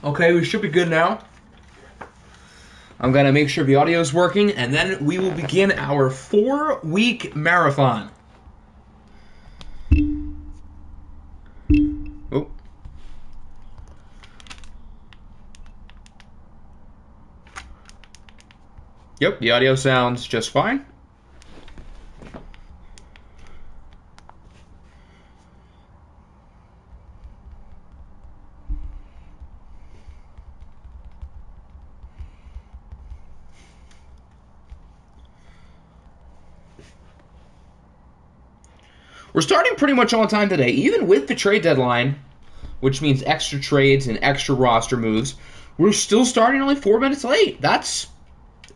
Okay, we should be good now. I'm going to make sure the audio is working, and then we will begin our 4-week marathon. Oh. Yep, the audio sounds just fine. We're starting pretty much on time today, even with the trade deadline, which means extra trades and extra roster moves. We're still starting only 4 minutes late. That's,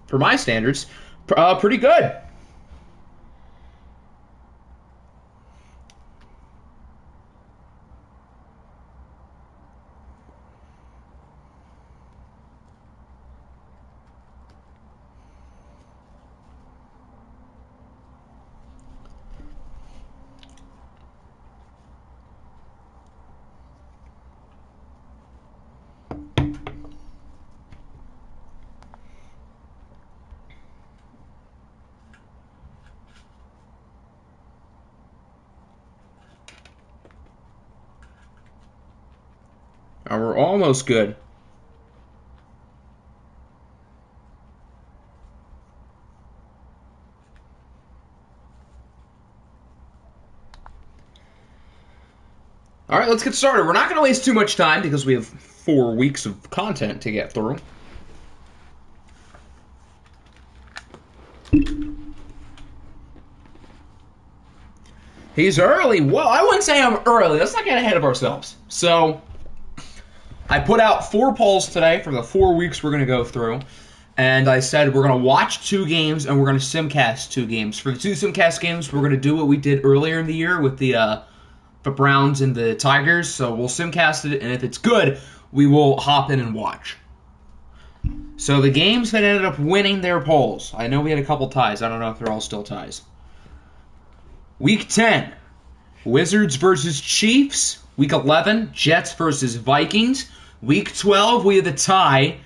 for my standards, pretty good. We're almost good. All right, let's get started. We're not going to waste too much time because we have 4 weeks of content to get through. He's early. Well, I wouldn't say I'm early. Let's not get ahead of ourselves. So, I put out 4 polls today for the 4 weeks we're going to go through. And I said we're going to watch 2 games and we're going to simcast 2 games. For the 2 simcast games, we're going to do what we did earlier in the year with the Browns and the Tigers. So we'll simcast it, and if it's good, we will hop in and watch. So the games that ended up winning their polls. I know we had a couple ties. I don't know if they're all still ties. Week 10, Wizards versus Chiefs. Week 11, Jets versus Vikings. Week 12, we have the tie,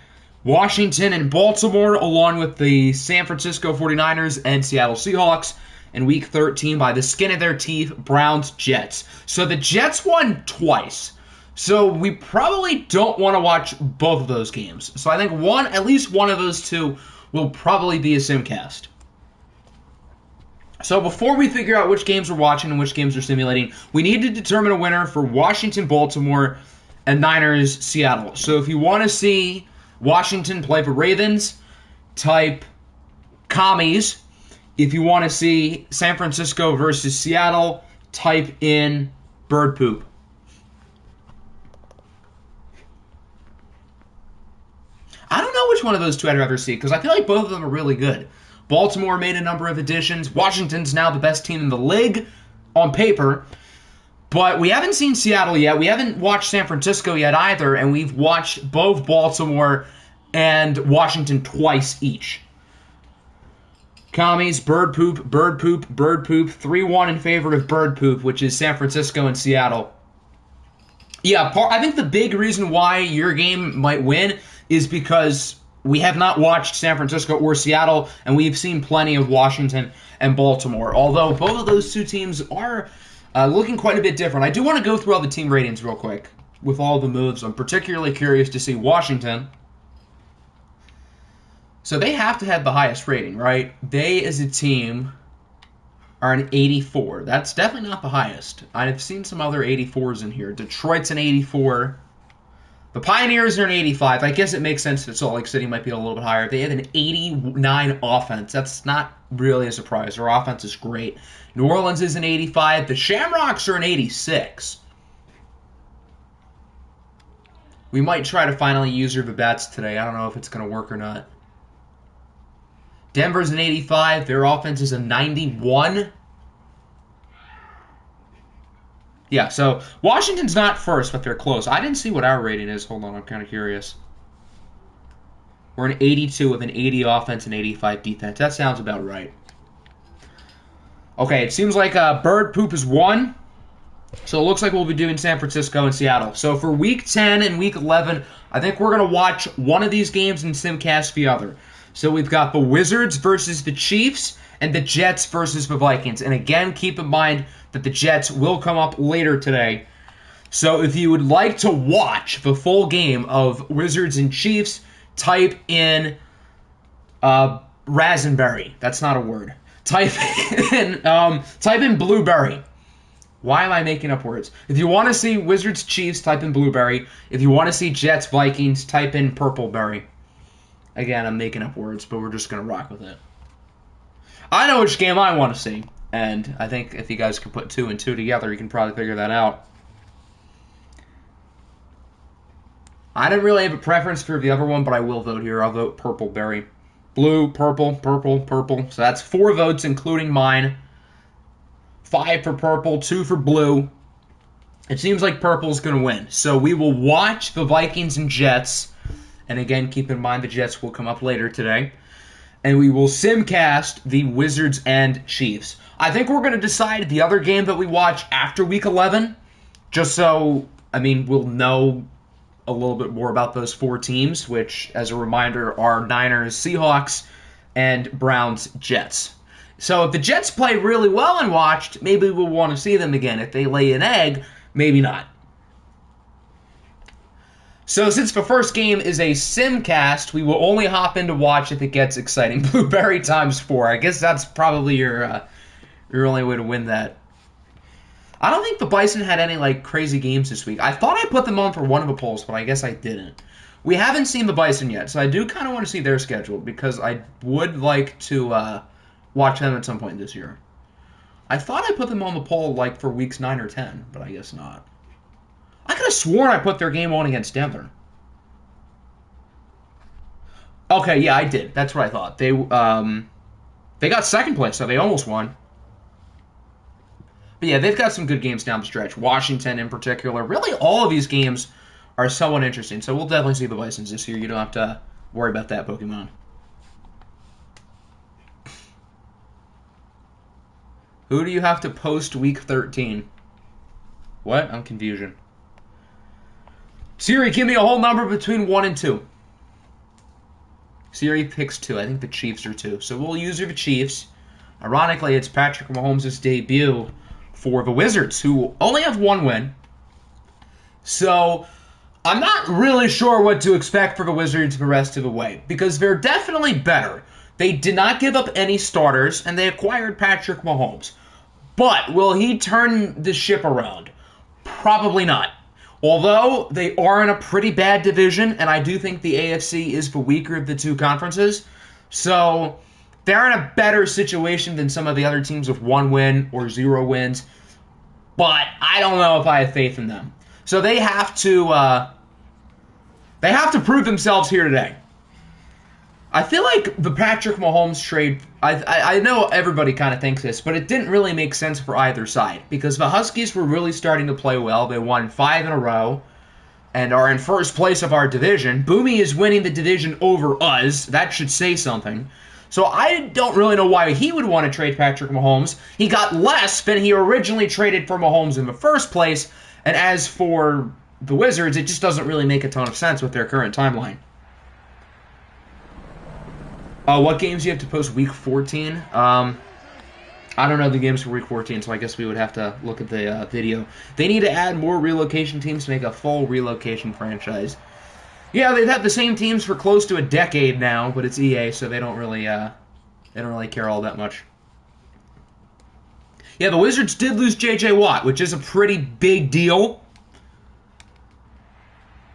Washington and Baltimore, along with the San Francisco 49ers and Seattle Seahawks. And Week 13, by the skin of their teeth, Browns, Jets. So the Jets won twice. So we probably don't want to watch both of those games. So I think at least one of those 2 will probably be a simcast. So before we figure out which games we're watching and which games we're simulating, we need to determine a winner for Washington, Baltimore, and Niners, Seattle. So if you want to see Washington play for Ravens, type commies. If you want to see San Francisco versus Seattle, type in bird poop. I don't know which one of those 2 I'd rather see, because I feel like both of them are really good. Baltimore made a number of additions. Washington's now the best team in the league on paper. But we haven't seen Seattle yet. We haven't watched San Francisco yet either. And we've watched both Baltimore and Washington twice each. Commies, bird poop, bird poop, bird poop. 3-1 in favor of bird poop, which is San Francisco and Seattle. Yeah, I think the big reason why your game might win is because we have not watched San Francisco or Seattle, and we've seen plenty of Washington and Baltimore. Although both of those 2 teams are looking quite a bit different. I do want to go through all the team ratings real quick with all the moves. I'm particularly curious to see Washington. So they have to have the highest rating, right? They, as a team, are an 84. That's definitely not the highest. I've seen some other 84s in here. Detroit's an 84. The Pioneers are an 85. I guess it makes sense that Salt Lake City might be a little bit higher. They have an 89 offense. That's not really a surprise. Their offense is great. New Orleans is an 85. The Shamrocks are an 86. We might try to finally use your bats today. I don't know if it's going to work or not. Denver's an 85. Their offense is a 91. Yeah, so Washington's not first, but they're close. I didn't see what our rating is. Hold on, I'm kind of curious. We're an 82 with an 80 offense and 85 defense. That sounds about right. Okay, it seems like bird poop is 1. So it looks like we'll be doing San Francisco and Seattle. So for Week 10 and Week 11, I think we're going to watch one of these games and simcast the other. So we've got the Wizards versus the Chiefs and the Jets versus the Vikings. And again, keep in mind that the Jets will come up later today. So if you would like to watch the full game of Wizards and Chiefs, type in Raspberry. That's not a word. Type in Blueberry. Why am I making up words? If you want to see Wizards Chiefs, type in Blueberry. If you want to see Jets Vikings, type in Purpleberry. Again, I'm making up words, but we're just going to rock with it. I know which game I want to see, and I think if you guys can put 2 and 2 together, you can probably figure that out. I didn't really have a preference for the other one, but I will vote here. I'll vote Purpleberry. Blue, purple, purple, purple. So that's 4 votes, including mine. 5 for purple, 2 for blue. It seems like purple's going to win. So we will watch the Vikings and Jets. And again, keep in mind the Jets will come up later today. And we will simcast the Wizards and Chiefs. I think we're going to decide the other game that we watch after Week 11. Just so, we'll know a little bit more about those 4 teams, which, as a reminder, are Niners, Seahawks, and Browns, Jets. So if the Jets play really well and watched, maybe we'll want to see them again. If they lay an egg, maybe not. So since the first game is a simcast, we will only hop in to watch if it gets exciting. Blueberry times 4. I guess that's probably your only way to win that. I don't think the Bison had any crazy games this week. I thought I put them on for one of the polls, but I guess I didn't. We haven't seen the Bison yet, so I do kind of want to see their schedule because I would like to watch them at some point this year. I thought I put them on the poll for weeks 9 or 10, but I guess not. I could have sworn I put their game on against Denver. Okay, yeah, I did. That's what I thought. They got second place, so they almost won. But yeah, they've got some good games down the stretch. Washington in particular. Really, all of these games are somewhat interesting. So we'll definitely see the Bisons this year. You don't have to worry about that, Pokemon. Who do you have to post Week 13? What? I'm confusion. Siri, give me a whole number between 1 and 2. Siri picks 2. I think the Chiefs are 2. So we'll use the Chiefs. Ironically, it's Patrick Mahomes' debut for the Wizards, who only have 1 win. So I'm not really sure what to expect for the Wizards the rest of the way, because they're definitely better. They did not give up any starters, and they acquired Patrick Mahomes. But will he turn the ship around? Probably not. Although they are in a pretty bad division, and I do think the AFC is the weaker of the 2 conferences. So they're in a better situation than some of the other teams with 1 win or 0 wins. But I don't know if I have faith in them. So they have to prove themselves here today. I feel like the Patrick Mahomes trade, I know everybody kind of thinks this, but it didn't really make sense for either side. Because the Huskies were really starting to play well. They won 5 in a row and are in first place of our division. Boomy is winning the division over us. That should say something. So I don't really know why he would want to trade Patrick Mahomes. He got less than he originally traded for Mahomes in the first place. And as for the Wizards, it just doesn't really make a ton of sense with their current timeline. What games do you have to post Week 14? I don't know the games for Week 14, so I guess we would have to look at the video. They need to add more relocation teams to make a full relocation franchise. Yeah, they've had the same teams for close to a decade now, but it's EA, so they don't really care all that much. Yeah, the Wizards did lose J.J. Watt, which is a pretty big deal.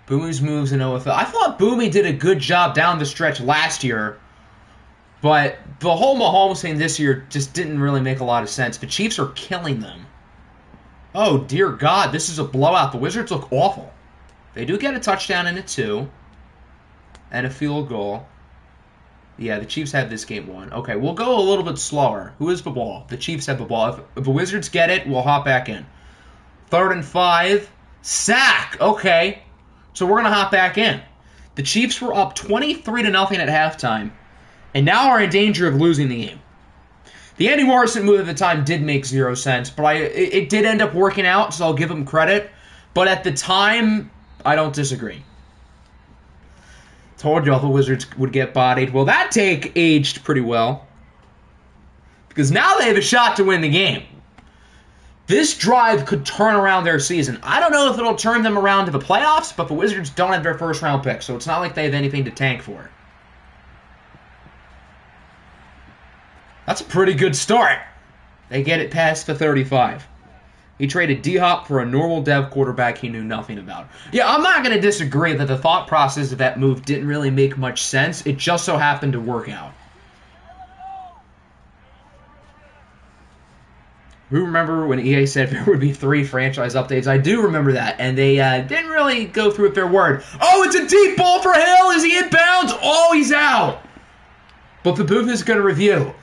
Boomy's moves in OFL. I thought Boomy did a good job down the stretch last year. But the whole Mahomes thing this year just didn't really make a lot of sense. The Chiefs are killing them. Oh, dear God, this is a blowout. The Wizards look awful. They do get a touchdown in it, too. And a field goal. Yeah, the Chiefs have this game won. Okay, we'll go a little bit slower. Who has the ball? The Chiefs have the ball. If the Wizards get it, we'll hop back in. 3rd and 5. Sack! Okay. So we're going to hop back in. The Chiefs were up 23-0 at halftime. And now are in danger of losing the game. The Andy Morrison move at the time did make 0 sense, but it did end up working out, so I'll give him credit. But at the time, I don't disagree. Told y'all the Wizards would get bodied. Well, that take aged pretty well, because now they have a shot to win the game. This drive could turn around their season. I don't know if it'll turn them around to the playoffs, but the Wizards don't have their first-round pick, so it's not like they have anything to tank for. That's a pretty good start. They get it past the 35. He traded D-Hop for a normal dev quarterback he knew nothing about. Yeah, I'm not going to disagree that the thought process of that move didn't really make much sense. It just so happened to work out. Who remember when EA said there would be 3 franchise updates? I do remember that, and they didn't really go through with their word. Oh, it's a deep ball for Hill! Is he inbounds? Oh, he's out! But the booth is going to review.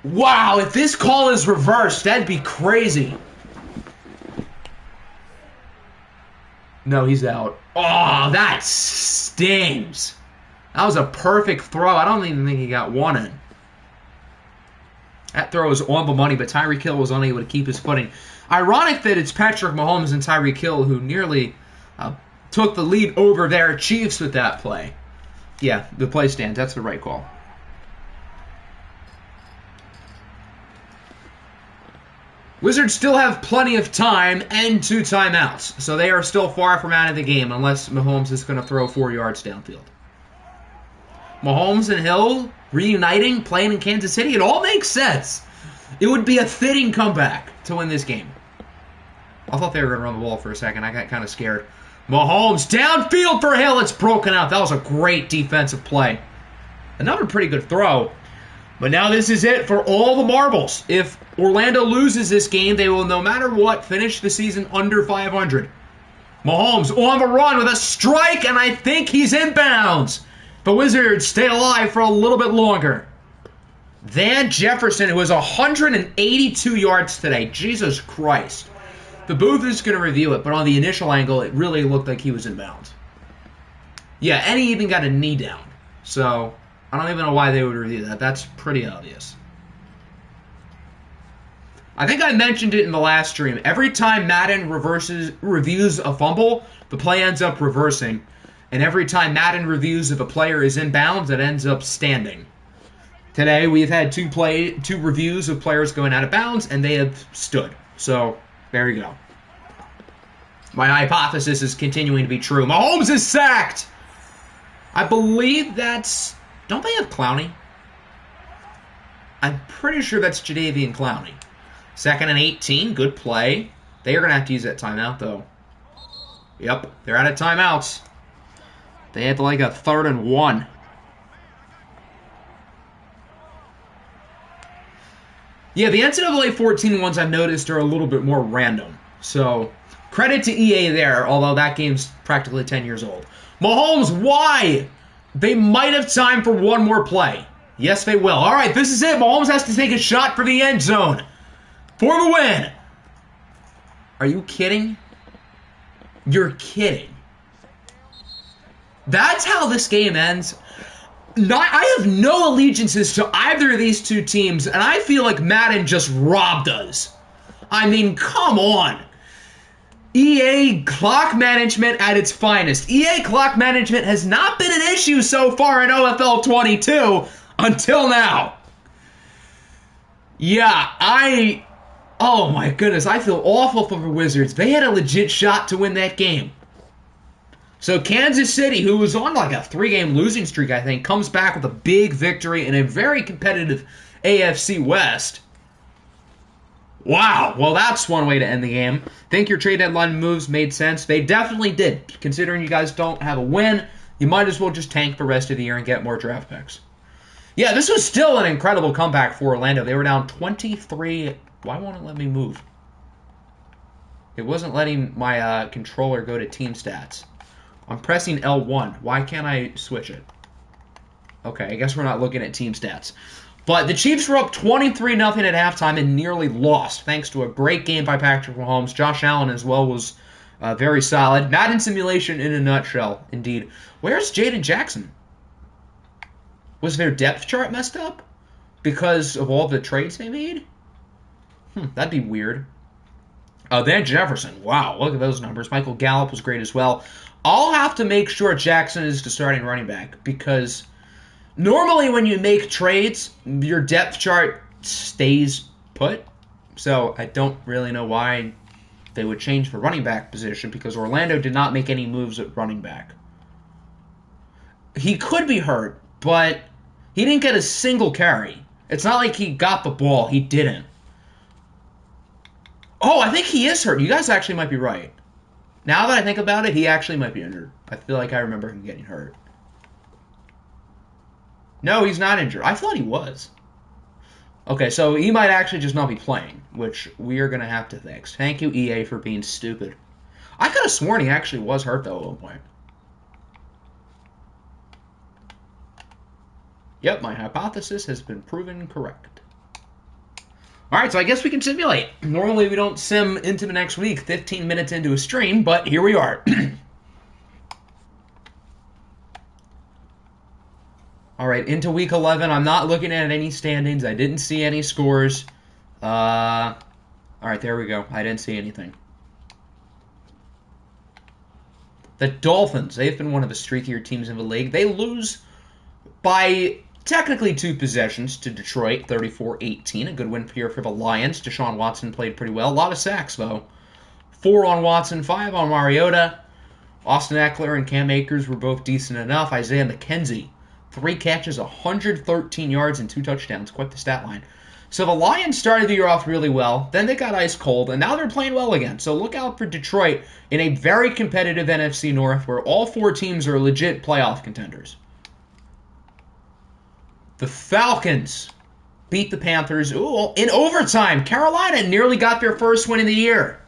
Wow, if this call is reversed, that'd be crazy. No, he's out. Oh, that stings. That was a perfect throw. I don't even think he got one in. That throw was on the money, but Tyreek Hill was unable to keep his footing. Ironic that it's Patrick Mahomes and Tyreek Hill who nearly took the lead over their Chiefs with that play. Yeah, the play stands. That's the right call. Wizards still have plenty of time and 2 timeouts, so they are still far from out of the game unless Mahomes is going to throw 4 yards downfield. Mahomes and Hill reuniting, playing in Kansas City, it all makes sense. It would be a fitting comeback to win this game. I thought they were going to run the ball for a second. I got kind of scared. Mahomes downfield for Hill. It's broken out. That was a great defensive play. Another pretty good throw. But now this is it for all the marbles. If Orlando loses this game, they will, no matter what, finish the season under 500. Mahomes on the run with a strike, and I think he's inbounds. The Wizards stay alive for a little bit longer. Van Jefferson, who has 182 yards today. Jesus Christ. The booth is going to review it, but on the initial angle, it really looked like he was inbounds. Yeah, and he even got a knee down. So I don't even know why they would review that. That's pretty obvious. I think I mentioned it in the last stream. Every time Madden reviews a fumble, the play ends up reversing. And every time Madden reviews if a player is inbounds, it ends up standing. Today, we've had 2 reviews of players going out of bounds, and they have stood. So, there you go. My hypothesis is continuing to be true. Mahomes is sacked! I believe that's... Don't they have Clowney? I'm pretty sure that's Jadeveon Clowney. 2nd and 18, good play. They are going to have to use that timeout, though. Yep, they're out of timeouts. They had like a 3rd and 1. Yeah, the NCAA 14 ones I've noticed are a little bit more random. So, credit to EA there, although that game's practically 10 years old. Mahomes, why? They might have time for one more play. Yes, they will. All right, this is it. Mahomes has to take a shot for the end zone. For the win. Are you kidding? You're kidding. That's how this game ends. I have no allegiances to either of these 2 teams, and I feel like Madden just robbed us. I mean, come on. EA clock management at its finest. EA clock management has not been an issue so far in OFL 22 until now. Yeah, oh my goodness, I feel awful for the Wizards. They had a legit shot to win that game. So Kansas City, who was on like a 3-game losing streak, I think, comes back with a big victory in a very competitive AFC West. Wow, well that's one way to end the game. Think your trade deadline moves made sense? They definitely did. Considering you guys don't have a win, you might as well just tank the rest of the year and get more draft picks. Yeah, this was still an incredible comeback for Orlando. They were down 23. Why won't it let me move? It wasn't letting my controller go to team stats. I'm pressing L1. Why can't I switch it? Okay, I guess we're not looking at team stats. But the Chiefs were up 23-0 at halftime and nearly lost, thanks to a great game by Patrick Mahomes. Josh Allen as well was very solid. Madden simulation in a nutshell, indeed. Where's Jaden Jackson? Was their depth chart messed up? because of all the trades they made? That'd be weird. Then Jefferson. Wow, look at those numbers. Michael Gallup was great as well. I'll have to make sure Jackson is the starting running back because normally when you make trades, your depth chart stays put. So I don't really know why they would change the running back position because Orlando did not make any moves at running back. He could be hurt, but he didn't get a single carry. It's not like he got the ball. He didn't. Oh, I think he is hurt. You guys actually might be right. Now that I think about it, he actually might be injured. I feel like I remember him getting hurt. No, he's not injured. I thought he was. Okay, so he might actually just not be playing, which we are going to have to fix. Thank you, EA, for being stupid. I could have sworn he actually was hurt, though, at one point. Yep, my hypothesis has been proven correct. Alright, so I guess we can simulate. Normally we don't sim into the next week 15 minutes into a stream, but here we are. Alright, into week 11. I'm not looking at any standings. I didn't see any scores. Alright, there we go. I didn't see anything. The Dolphins, they've been one of the streakier teams in the league. They lose by technically 2 possessions to Detroit, 34-18. A good win here for the Lions. Deshaun Watson played pretty well. A lot of sacks, though. 4 on Watson, 5 on Mariota. Austin Eckler and Cam Akers were both decent enough. Isaiah McKenzie, 3 catches, 113 yards, and 2 touchdowns. Quite the stat line. So the Lions started the year off really well. Then they got ice cold, and now they're playing well again. So look out for Detroit in a very competitive NFC North where all 4 teams are legit playoff contenders. The Falcons beat the Panthers in overtime. Carolina nearly got their first win of the year.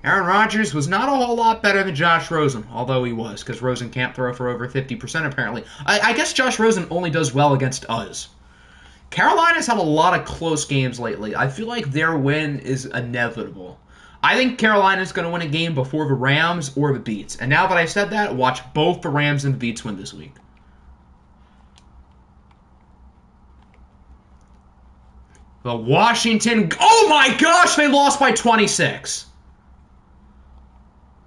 Aaron Rodgers was not a whole lot better than Josh Rosen, although he was, because Rosen can't throw for over 50% apparently. I guess Josh Rosen only does well against us. Carolina's had a lot of close games lately. I feel like their win is inevitable. I think Carolina's going to win a game before the Rams or the Beats. And now that I said that, watch both the Rams and the Beats win this week. The Washington... Oh my gosh, they lost by 26.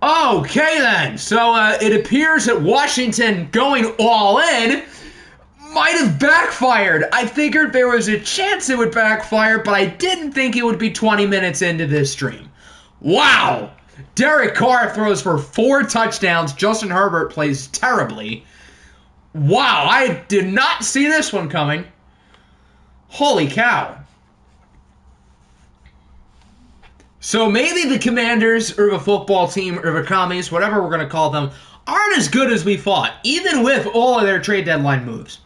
Okay then, so it appears that Washington going all in might have backfired. I figured there was a chance it would backfire, but I didn't think it would be 20 minutes into this stream. Wow! Derek Carr throws for 4 touchdowns. Justin Herbert plays terribly. Wow, I did not see this one coming. Holy cow. So maybe the Commanders, or the football team, or the Commies, whatever we're going to call them, aren't as good as we thought, even with all of their trade deadline moves.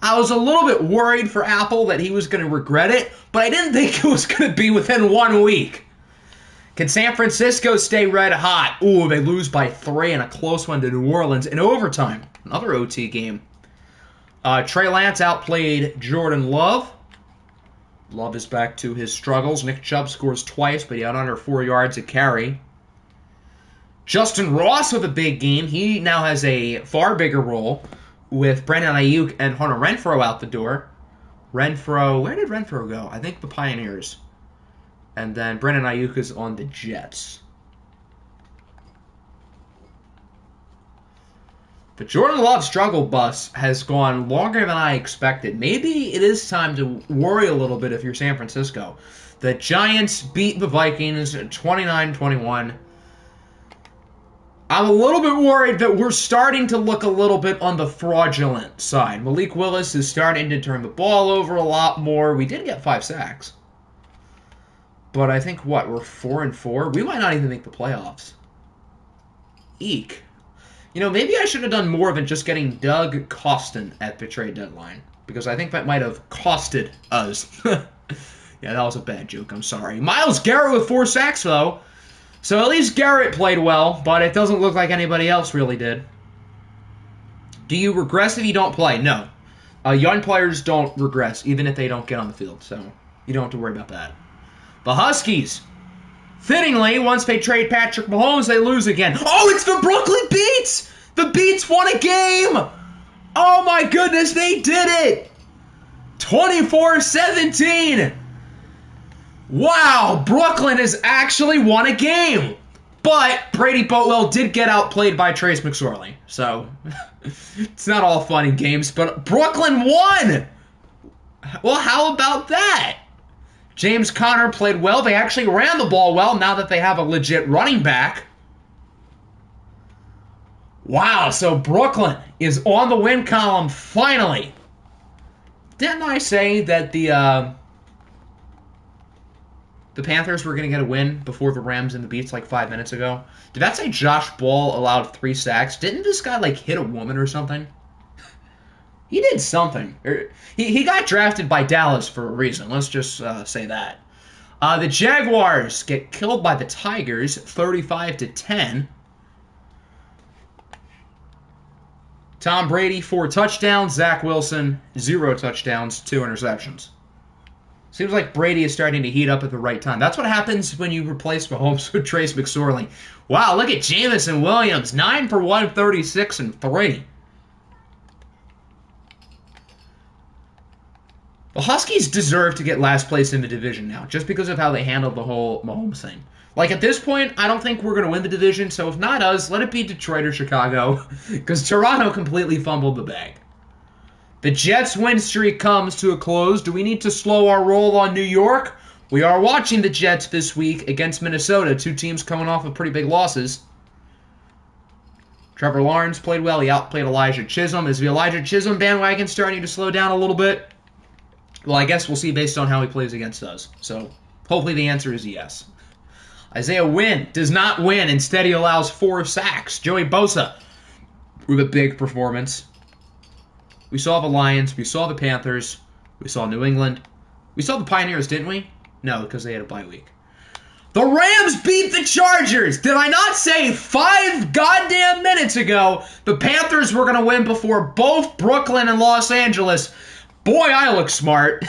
I was a little bit worried for Apple that he was going to regret it, but I didn't think it was going to be within 1 week. Can San Francisco stay red hot? Ooh, they lose by 3 in a close one to New Orleans in overtime. Another OT game. Trey Lance outplayed Jordan Love. Love is back to his struggles. Nick Chubb scores twice, but he had under 4 yards a carry. Justin Ross with a big game. He now has a far bigger role with Brandon Ayuk and Hunter Renfrow out the door. Renfrow, where did Renfrow go? I think the Pioneers. And then Brandon Ayuk is on the Jets. The Jordan Love struggle bus has gone longer than I expected. Maybe it is time to worry a little bit if you're San Francisco. The Giants beat the Vikings 29-21. I'm a little bit worried that we're starting to look a little bit on the fraudulent side. Malik Willis is starting to turn the ball over a lot more. We did get 5 sacks. But I think, we're 4-4? We might not even make the playoffs. Eek. You know, maybe I should have done more than just getting Doug Costin at the trade deadline. Because I think that might have costed us. Yeah, that was a bad joke. I'm sorry. Myles Garrett with 4 sacks, though. So at least Garrett played well, but it doesn't look like anybody else really did. Do you regress if you don't play? No. Young players don't regress, even if they don't get on the field. So you don't have to worry about that. The Huskies. Fittingly, once they trade Patrick Mahomes, they lose again. Oh, it's the Brooklyn Beats! The Beats won a game! Oh my goodness, they did it! 24-17. Wow, Brooklyn has actually won a game. But Brady Boatwell did get outplayed by Trace McSorley. So, it's not all fun and games, but Brooklyn won! Well, how about that? James Conner played well. They actually ran the ball well now that they have a legit running back. Wow, so Brooklyn is on the win column finally. Didn't I say that the Panthers were going to get a win before the Rams and the Beats like 5 minutes ago? Did that say Josh Ball allowed 3 sacks? Didn't this guy like hit a woman or something? He did something. He got drafted by Dallas for a reason. Let's just say that. The Jaguars get killed by the Tigers 35-10. Tom Brady, 4 touchdowns. Zach Wilson, 0 touchdowns, 2 interceptions. Seems like Brady is starting to heat up at the right time. That's what happens when you replace Mahomes with Trace McSorley. Wow, look at Jamison Williams, 9 for 136 and 3. The Huskies deserve to get last place in the division now, just because of how they handled the whole Mahomes thing. Like, at this point, I don't think we're going to win the division, so if not us, let it be Detroit or Chicago, because Toronto completely fumbled the bag. The Jets' win streak comes to a close. Do we need to slow our roll on New York? We are watching the Jets this week against Minnesota, 2 teams coming off of pretty big losses. Trevor Lawrence played well. He outplayed Elijah Chisholm. Is the Elijah Chisholm bandwagon starting to slow down a little bit? Well, I guess we'll see based on how he plays against us. So, hopefully the answer is yes. Isaiah Wynn does not win. Instead, he allows 4 sacks. Joey Bosa with a big performance. We saw the Lions. We saw the Panthers. We saw New England. We saw the Pioneers, didn't we? No, because they had a bye week. The Rams beat the Chargers. Did I not say 5 goddamn minutes ago the Panthers were going to win before both Brooklyn and Los Angeles? Boy, I look smart.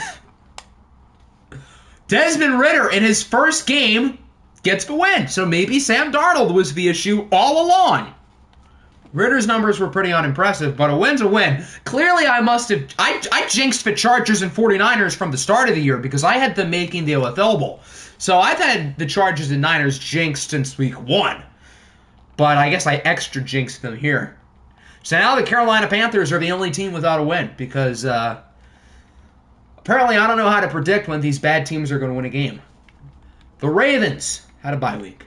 Desmond Ridder, in his first game, gets the win. So maybe Sam Darnold was the issue all along. Ritter's numbers were pretty unimpressive, but a win's a win. Clearly, I jinxed the Chargers and 49ers from the start of the year because I had them making the OFL Bowl. So I've had the Chargers and Niners jinxed since week 1. But I guess I extra jinxed them here. So now the Carolina Panthers are the only team without a win because apparently I don't know how to predict when these bad teams are going to win a game. The Ravens had a bye week.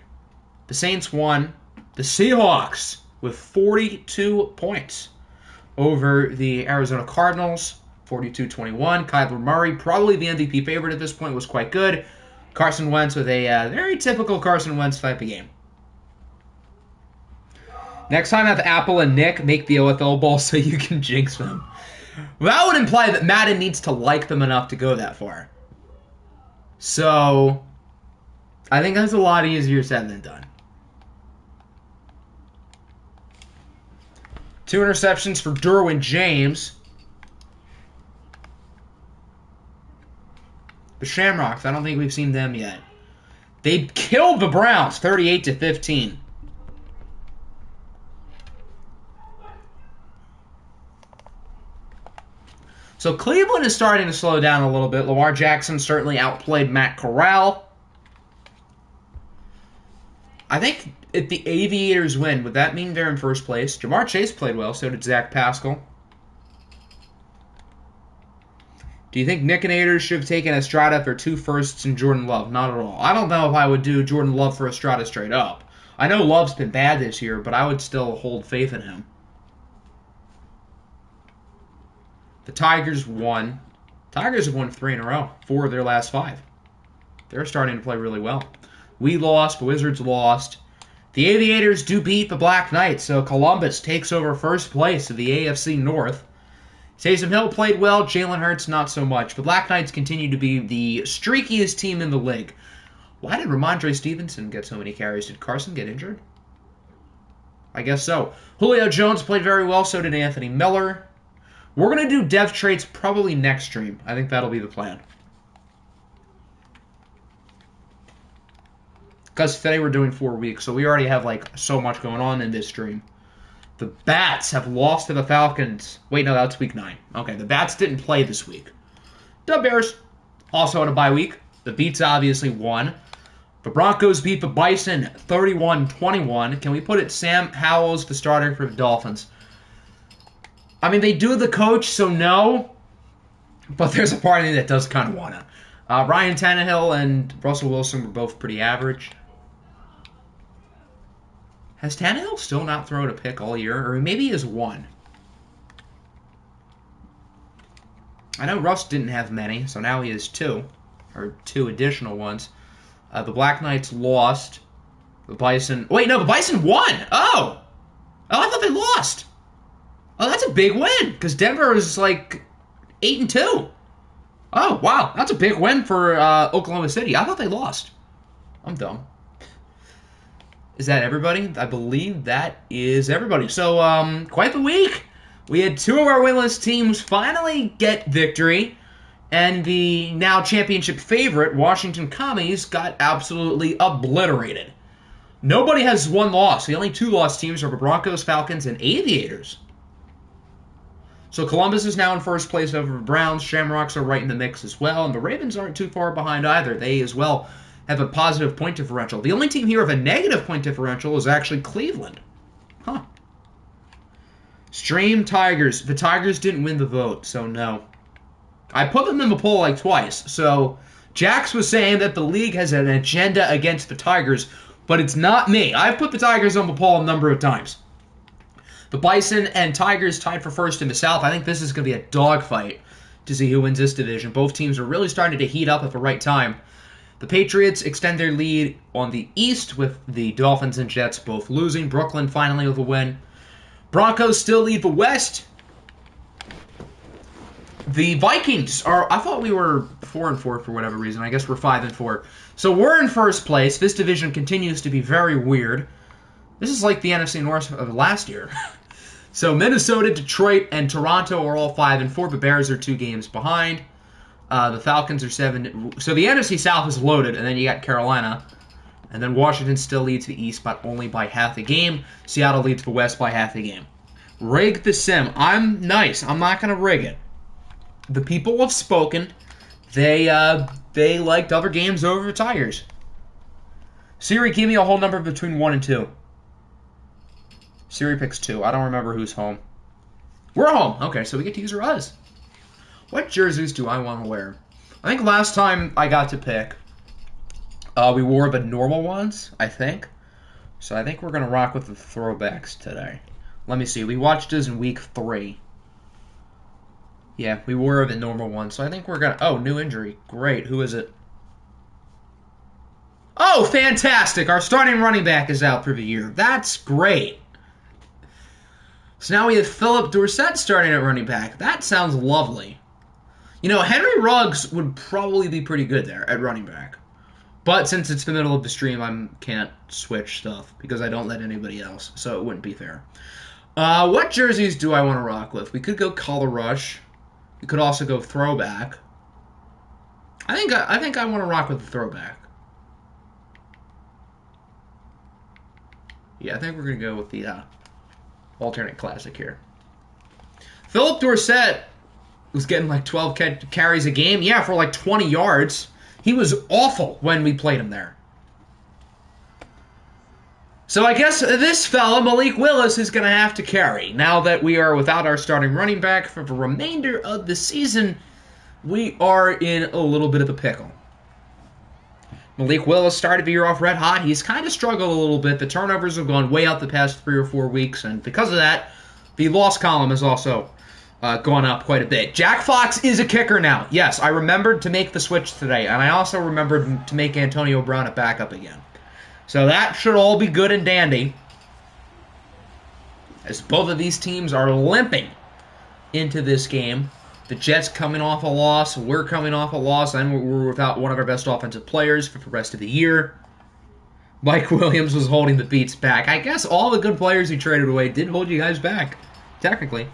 The Saints won. The Seahawks with 42 points over the Arizona Cardinals, 42-21. Kyler Murray, probably the MVP favorite at this point, was quite good. Carson Wentz with a very typical Carson Wentz type of game. Next time have Apple and Nick make the OFL Bowl so you can jinx them. That would imply that Madden needs to like them enough to go that far. So, I think that's a lot easier said than done. 2 interceptions for Derwin James. The Shamrocks, I don't think we've seen them yet. They killed the Browns, 38-15. So Cleveland is starting to slow down a little bit. Lamar Jackson certainly outplayed Matt Corral. I think if the Aviators win, would that mean they're in first place? Jamar Chase played well, so did Zach Pascal. Do you think Nick and Aders should have taken Estrada for 2 firsts and Jordan Love? Not at all. I don't know if I would do Jordan Love for Estrada straight up. I know Love's been bad this year, but I would still hold faith in him. The Tigers won. Tigers have won 3 in a row, 4 of their last 5. They're starting to play really well. We lost, the Wizards lost. The Aviators do beat the Black Knights, so Columbus takes over first place of the AFC North. Taysom Hill played well, Jalen Hurts not so much. The Black Knights continue to be the streakiest team in the league. Why did Ramondre Stevenson get so many carries? Did Carson get injured? I guess so. Julio Jones played very well, so did Anthony Miller. We're going to do dev traits probably next stream. I think that'll be the plan. Because today we're doing 4 weeks, so we already have like so much going on in this stream. The Bats have lost to the Falcons. Wait, no, that's week 9. Okay, the Bats didn't play this week. the Bears also on a bye week. The Beats obviously won. The Broncos beat the Bison 31-21. Can we put it Sam Howell's the starter for the Dolphins? I mean, they do the coach, so no. But there's a part of me that does kind of want to. Ryan Tannehill and Russell Wilson were both pretty average. Has Tannehill still not thrown a pick all year? Or maybe he has one. I know Russ didn't have many, so now he has two. Or two additional ones. The Black Knights lost. The Bison... Wait, no, the Bison won! Oh! Oh, I thought they lost! Oh, that's a big win, because Denver is like 8-2. Oh, wow, that's a big win for Oklahoma City. I thought they lost. I'm dumb. Is that everybody? I believe that is everybody. So, quite the week. We had two of our winless teams finally get victory, and the now championship favorite, Washington Commies, got absolutely obliterated. Nobody has one loss. The only two lost teams are the Broncos, Falcons, and Aviators. So Columbus is now in first place over the Browns. Shamrocks are right in the mix as well, and the Ravens aren't too far behind either. They as well have a positive point differential. The only team here with a negative point differential is actually Cleveland. Huh. Stream Tigers. The Tigers didn't win the vote, so no. I put them in the poll like twice. So Jax was saying that the league has an agenda against the Tigers, but it's not me. I've put the Tigers on the poll a number of times. The Bison and Tigers tied for first in the South. I think this is going to be a dogfight to see who wins this division. Both teams are really starting to heat up at the right time. The Patriots extend their lead on the East with the Dolphins and Jets both losing. Brooklyn finally with a win. Broncos still lead the West. The Vikings are... I thought we were 4-4 for whatever reason. I guess we're 5-4. So we're in first place. This division continues to be very weird. This is like the NFC North of last year. So Minnesota, Detroit, and Toronto are all 5-4. The Bears are 2 games behind. The Falcons are 7. So the NFC South is loaded, and then you got Carolina. And then Washington still leads the East, but only by half a game. Seattle leads the West by half a game. Rig the sim. I'm nice. I'm not going to rig it. The people have spoken. They liked other games over the Tigers. Siri, give me a whole number between 1 and 2. Siri picks 2. I don't remember who's home. We're home. Okay, so we get to use our us. What jerseys do I want to wear? I think last time I got to pick, we wore the normal ones, I think. So I think we're going to rock with the throwbacks today. Let me see. We watched this in week 3. Yeah, we wore the normal ones. So I think we're going to... Oh, new injury. Great. Who is it? Oh, fantastic. Our starting running back is out for the year. That's great. So now we have Philip Dorsett starting at running back. That sounds lovely. You know, Henry Ruggs would probably be pretty good there at running back. But since it's the middle of the stream, I can't switch stuff because I don't let anybody else, so it wouldn't be fair. What jerseys do I want to rock with? We could go Color Rush. We could also go Throwback. I think I want to rock with the Throwback. Yeah, I think we're going to go with the alternate classic here. Philip Dorsett was getting like 12 carries a game. Yeah, for like 20 yards. He was awful when we played him there. So I guess this fella, Malik Willis, is going to have to carry. Now that we are without our starting running back for the remainder of the season, we are in a little bit of a pickle. Malik Willis started the year off red hot. He's kind of struggled a little bit. The turnovers have gone way out the past 3 or 4 weeks, and because of that, the loss column has also gone up quite a bit. Jack Fox is a kicker now. Yes, I remembered to make the switch today, and I also remembered to make Antonio Brown a backup again. So that should all be good and dandy, as both of these teams are limping into this game. The Jets coming off a loss, we're coming off a loss, and we're without one of our best offensive players for the rest of the year. Mike Williams was holding the Beats back. I guess all the good players he traded away did hold you guys back, technically.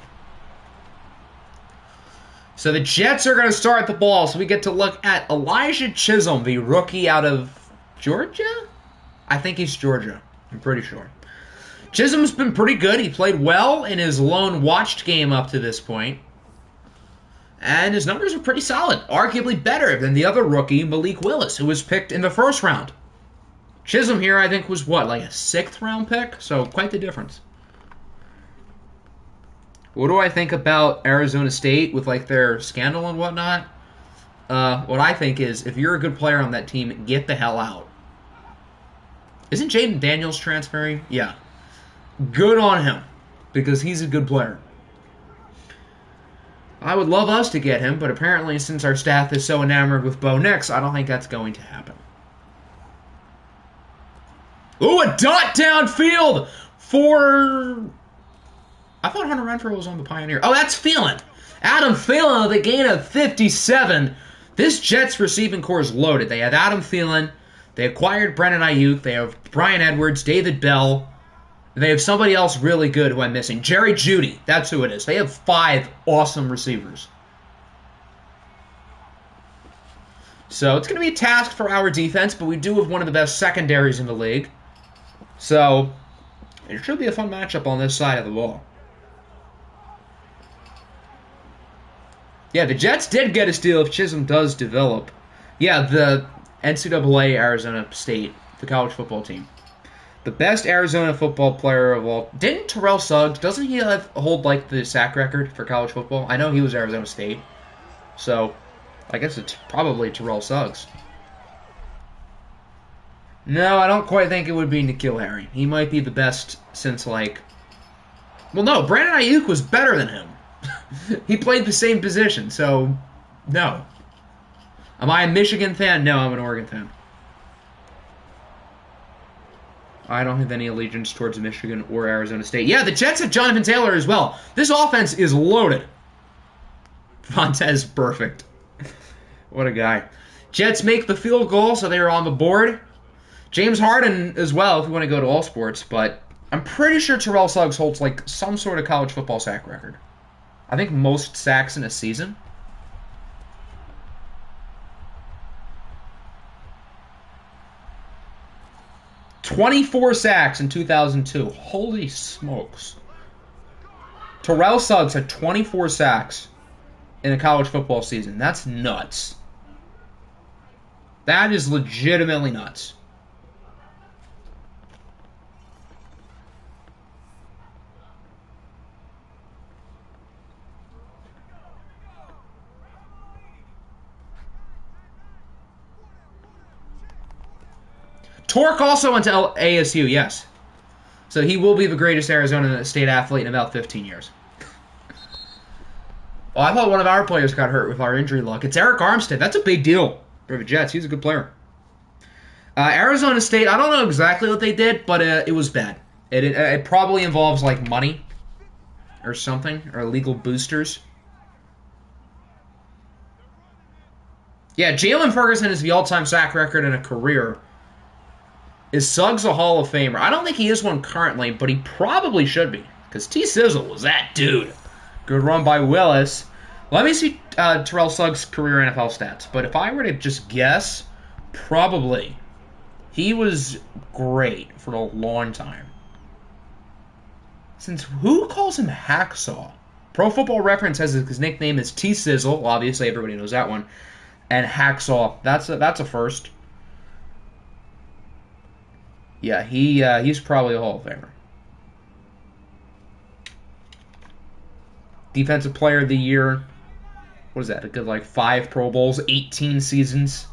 So the Jets are going to start the ball, so we get to look at Elijah Chisholm, the rookie out of Georgia? I think he's Georgia. I'm pretty sure. Chisholm's been pretty good. He played well in his lone watched game up to this point. And his numbers are pretty solid, arguably better than the other rookie, Malik Willis, who was picked in the first round. Chisholm here, I think, was what, like a 6th round pick? So quite the difference. What do I think about Arizona State with like their scandal and whatnot? What I think is, if you're a good player on that team, get the hell out. Isn't Jaden Daniels transferring? Yeah. Good on him, because he's a good player. I would love us to get him, but apparently since our staff is so enamored with Bo Nix, I don't think that's going to happen. Ooh, a dot downfield for... I thought Hunter Renfrow was on the Pioneer. Oh, that's Thielen. Adam Thielen with a gain of 57. This Jets receiving core is loaded. They have Adam Thielen. They acquired Brennan Ayuk. They have Bryan Edwards, David Bell. They have somebody else really good who I'm missing. Jerry Jeudy. That's who it is. They have 5 awesome receivers. So it's going to be a task for our defense, but we do have one of the best secondaries in the league. So it should be a fun matchup on this side of the ball. Yeah, the Jets did get a steal if Chisholm does develop. Yeah, the NCAA Arizona State, the college football team. The best Arizona football player of all... Didn't Terrell Suggs, doesn't he hold like the sack record for college football? I know he was Arizona State. So, I guess it's probably Terrell Suggs. No, I don't quite think it would be N'Keal Harry. He might be the best since like... Well, no, Brandon Ayuk was better than him. He played the same position, so no. Am I a Michigan fan? No, I'm an Oregon fan. I don't have any allegiance towards Michigan or Arizona State. Yeah, the Jets have Jonathan Taylor as well. This offense is loaded. Vontez, perfect. What a guy. Jets make the field goal, so they are on the board. James Harden as well, if you want to go to all sports, but I'm pretty sure Terrell Suggs holds like some sort of college football sack record. I think most sacks in a season. "24 sacks in 2002. Holy smokes. Terrell Suggs had 24 sacks in a college football season. That's nuts. That is legitimately nuts. Torque also went to ASU, yes. So he will be the greatest Arizona State athlete in about 15 years. Well, I thought one of our players got hurt with our injury luck. It's Eric Armstead. That's a big deal for the Jets. He's a good player. Arizona State, I don't know exactly what they did, but it was bad. It probably involves like money or something, or illegal boosters. Yeah, Jalen Ferguson is the all-time sack record in a career. Is Suggs a Hall of Famer? I don't think he is one currently, but he probably should be, because T-Sizzle was that dude. Good run by Willis. Let me see Terrell Suggs' career NFL stats, but if I were to just guess, probably. He was great for a long time. Since who calls him Hacksaw? Pro Football Reference has his nickname is T-Sizzle. Obviously, everybody knows that one. And Hacksaw. That's a first. Yeah, he's probably a Hall of Famer. Defensive Player of the Year. What is that? A good, like, 5 Pro Bowls, 18 seasons,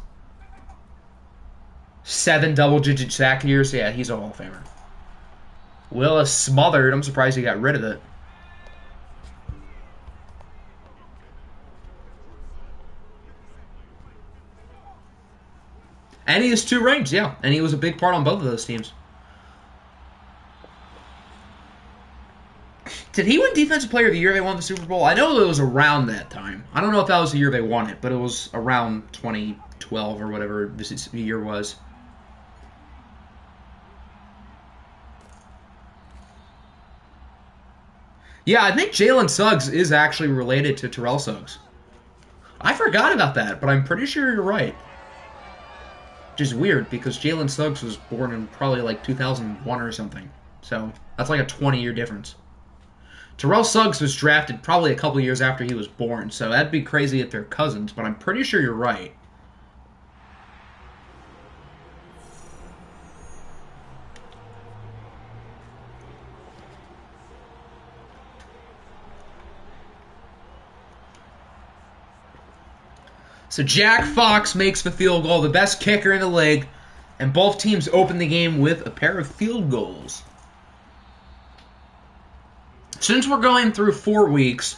7 double-digit sack years. Yeah, he's a Hall of Famer. Willis smothered. I'm surprised he got rid of it. And he has 2 rings, yeah. And he was a big part on both of those teams. Did he win Defensive Player of the Year they won the Super Bowl? I know it was around that time. I don't know if that was the year they won it, but it was around 2012 or whatever this year was. Yeah, I think Jalen Suggs is actually related to Terrell Suggs. I forgot about that, but I'm pretty sure you're right. Which is weird, because Jalen Suggs was born in probably like 2001 or something. So, that's like a 20-year difference. Terrell Suggs was drafted probably a couple years after he was born, so that'd be crazy if they're cousins, but I'm pretty sure you're right. So Jack Fox makes the field goal, the best kicker in the league, and both teams open the game with a pair of field goals. Since we're going through 4 weeks,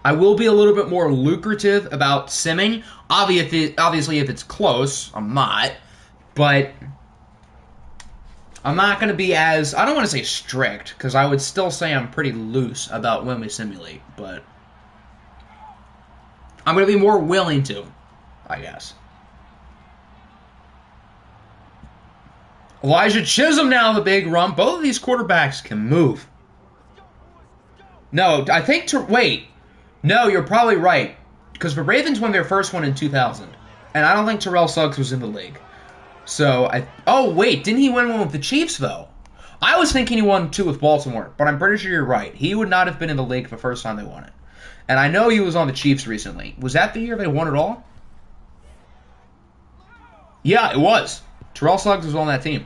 I will be a little bit more lucrative about simming. Obviously, if it's close, I'm not. But I'm not going to be as, I don't want to say strict, because I would still say I'm pretty loose about when we simulate. But I'm going to be more willing to, I guess. Elijah Chisholm now the big run. Both of these quarterbacks can move. No, I think wait. No, you're probably right. Because the Ravens won their first one in 2000. And I don't think Terrell Suggs was in the league. So, oh, wait. Didn't he win one with the Chiefs, though? I was thinking he won 2 with Baltimore. But I'm pretty sure you're right. He would not have been in the league the first time they won it. And I know he was on the Chiefs recently. Was that the year they won it all? Yeah, it was. Terrell Suggs was on that team.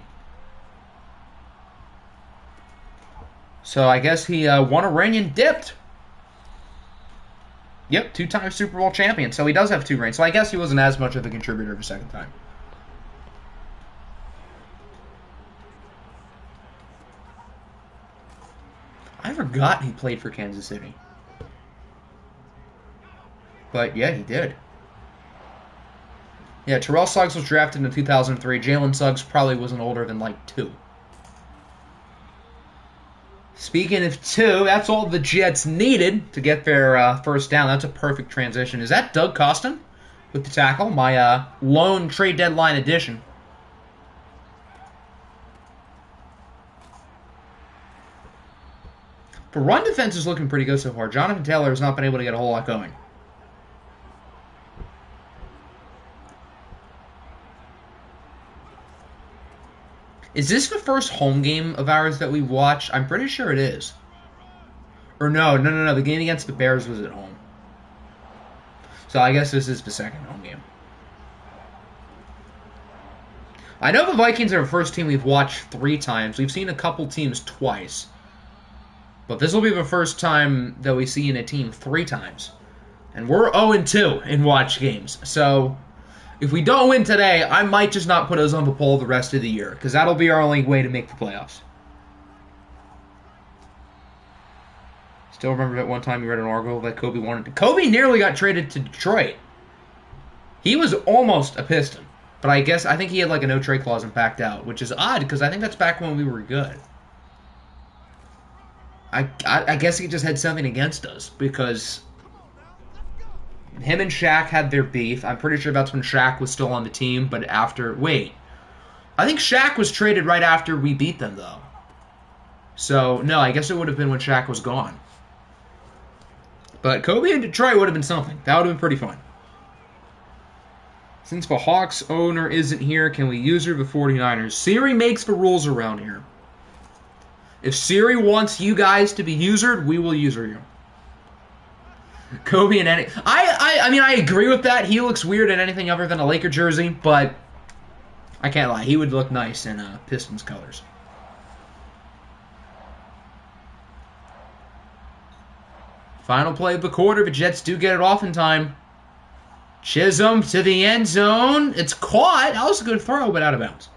So I guess he won a ring and dipped. Yep, 2-time Super Bowl champion. So he does have 2 rings. So I guess he wasn't as much of a contributor the second time. I forgot he played for Kansas City. But yeah, he did. Yeah, Terrell Suggs was drafted in 2003. Jalen Suggs probably wasn't older than like 2. Speaking of 2, that's all the Jets needed to get their first down. That's a perfect transition. Is that Doug Costin with the tackle? My lone trade deadline edition. The run defense is looking pretty good so far. Jonathan Taylor has not been able to get a whole lot going. Is this the first home game of ours that we watched? I'm pretty sure it is. Or no. The game against the Bears was at home. So I guess this is the second home game. I know the Vikings are the first team we've watched 3 times. We've seen a couple teams twice. But this will be the first time that we see in a team 3 times. And we're 0-2 in watch games. So if we don't win today, I might just not put us on the poll the rest of the year, because that'll be our only way to make the playoffs. Still remember that one time you read an article that Kobe wanted to... Kobe nearly got traded to Detroit. He was almost a Piston, but I think he had like a no-trade clause and backed out, which is odd, because I think that's back when we were good. I guess he just had something against us, because him and Shaq had their beef. I'm pretty sure that's when Shaq was still on the team, but after... Wait. I think Shaq was traded right after we beat them, though. So, no, I guess it would have been when Shaq was gone. But Kobe in Detroit would have been something. That would have been pretty fun. Since the Hawks owner isn't here, can we user the 49ers? Siri makes the rules around here. If Siri wants you guys to be usered, we will user you. Kobe and any... I mean, I agree with that. He looks weird in anything other than a Laker jersey, but I can't lie. He would look nice in Pistons colors. Final play of the quarter. The Jets do get it off in time. Chisholm to the end zone. It's caught. That was a good throw, but out of bounds.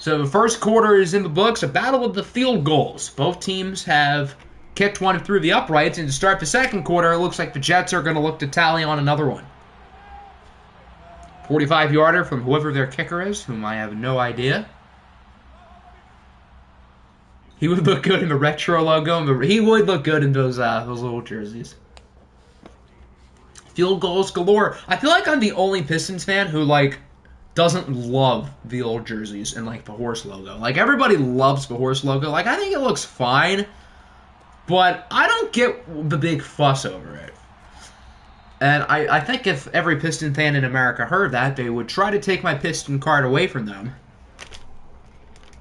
So the first quarter is in the books. A battle of the field goals. Both teams have kicked one through the uprights, and to start the second quarter, it looks like the Jets are going to look to tally on another one. 45-yarder from whoever their kicker is, whom I have no idea. He would look good in the retro logo. He would look good in those little jerseys. Field goals galore. I feel like I'm the only Pistons fan who, like, doesn't love the old jerseys and, like, the horse logo. Like, everybody loves the horse logo. Like, I think it looks fine, but I don't get the big fuss over it. And I think if every Piston fan in America heard that, they would try to take my Piston card away from them.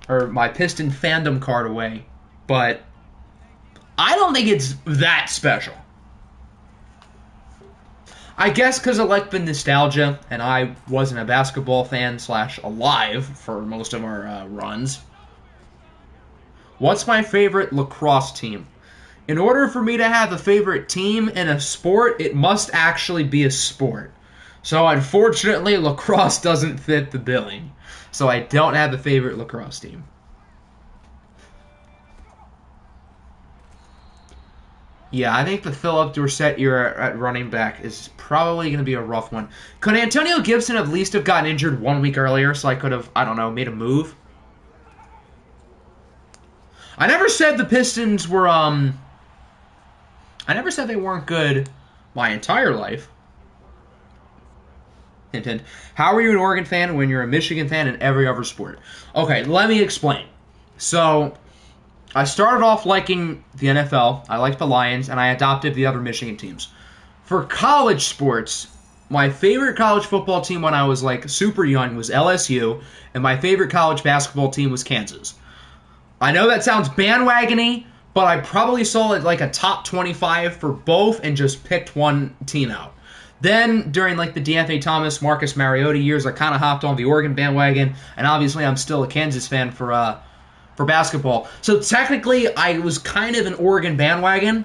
Or my Piston fandom card away. But I don't think it's that special. I guess because of like the nostalgia, and I wasn't a basketball fan slash alive for most of our runs. What's my favorite lacrosse team? In order for me to have a favorite team in a sport, it must actually be a sport. So unfortunately, lacrosse doesn't fit the billing. So I don't have a favorite lacrosse team. Yeah, I think the Philip Dorsett era at running back is probably going to be a rough one. Could Antonio Gibson at least have gotten injured 1 week earlier so I could have, I don't know, made a move? I never said the Pistons were, I never said they weren't good my entire life. Hint, hint. How are you an Oregon fan when you're a Michigan fan in every other sport? Okay, let me explain. So, I started off liking the NFL, I liked the Lions, and I adopted the other Michigan teams. For college sports, my favorite college football team when I was like super young was LSU, and my favorite college basketball team was Kansas. I know that sounds bandwagony, but I probably saw it like a top 25 for both and just picked one team out. Then, during like the D'Anthony Thomas, Marcus Mariota years, I kind of hopped on the Oregon bandwagon, and obviously I'm still a Kansas fan for basketball. So technically, I was kind of an Oregon bandwagon,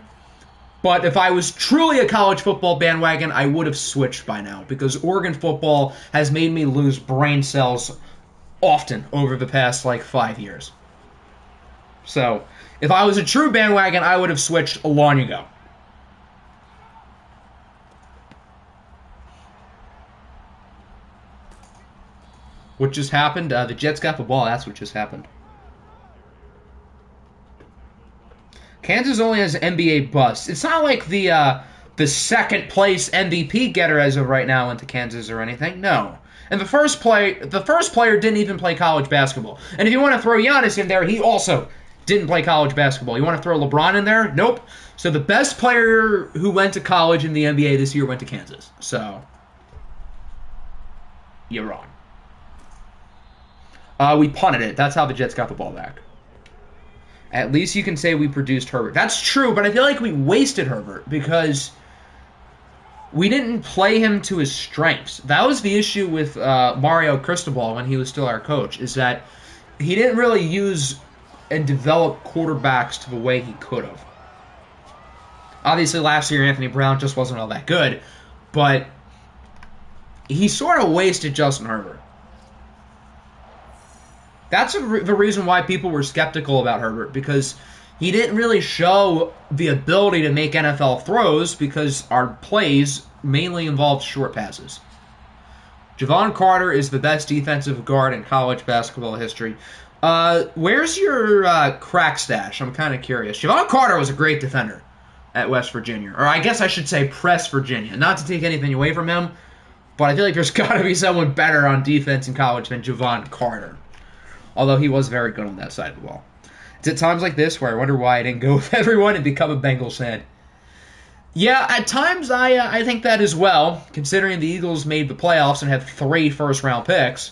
but if I was truly a college football bandwagon, I would have switched by now, because Oregon football has made me lose brain cells often over the past like 5 years. So, if I was a true bandwagon, I would have switched long ago. What just happened? The Jets got the ball. That's what just happened. Kansas only has NBA busts. It's not like the second place MVP getter as of right now went to Kansas or anything. No. And the first player didn't even play college basketball. And if you want to throw Giannis in there, he also didn't play college basketball. You want to throw LeBron in there? Nope. So the best player who went to college in the NBA this year went to Kansas. So you're wrong. We punted it. That's how the Jets got the ball back. At least you can say we produced Herbert. That's true, but I feel like we wasted Herbert because we didn't play him to his strengths. That was the issue with Mario Cristobal when he was still our coach, is that he didn't really use and develop quarterbacks to the way he could have. Obviously, last year Anthony Brown just wasn't all that good, but he sort of wasted Justin Herbert. That's the reason why people were skeptical about Herbert, because he didn't really show the ability to make NFL throws because our plays mainly involved short passes. Javon Carter is the best defensive guard in college basketball history. Where's your crack stash? I'm kind of curious. Javon Carter was a great defender at West Virginia. Or I guess I should say Press Virginia. Not to take anything away from him, but I feel like there's got to be someone better on defense in college than Javon Carter. Although he was very good on that side of the ball. It's at times like this where I wonder why I didn't go with everyone and become a Bengals fan. Yeah, at times I think that as well, considering the Eagles made the playoffs and have 3 first-round picks.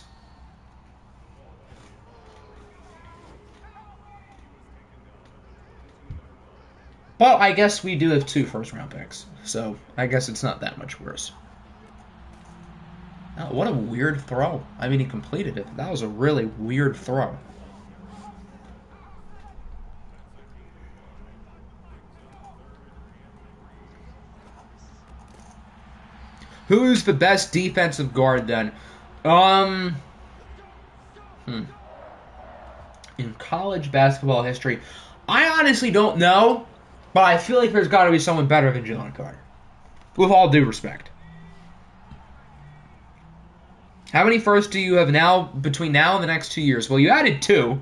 But I guess we do have 2 first-round picks, so I guess it's not that much worse. Oh, what a weird throw. I mean, he completed it. That was a really weird throw. Who's the best defensive guard then? In college basketball history, I honestly don't know, but I feel like there's got to be someone better than Javon Carter. With all due respect. How many firsts do you have now between now and the next 2 years? Well, you added 2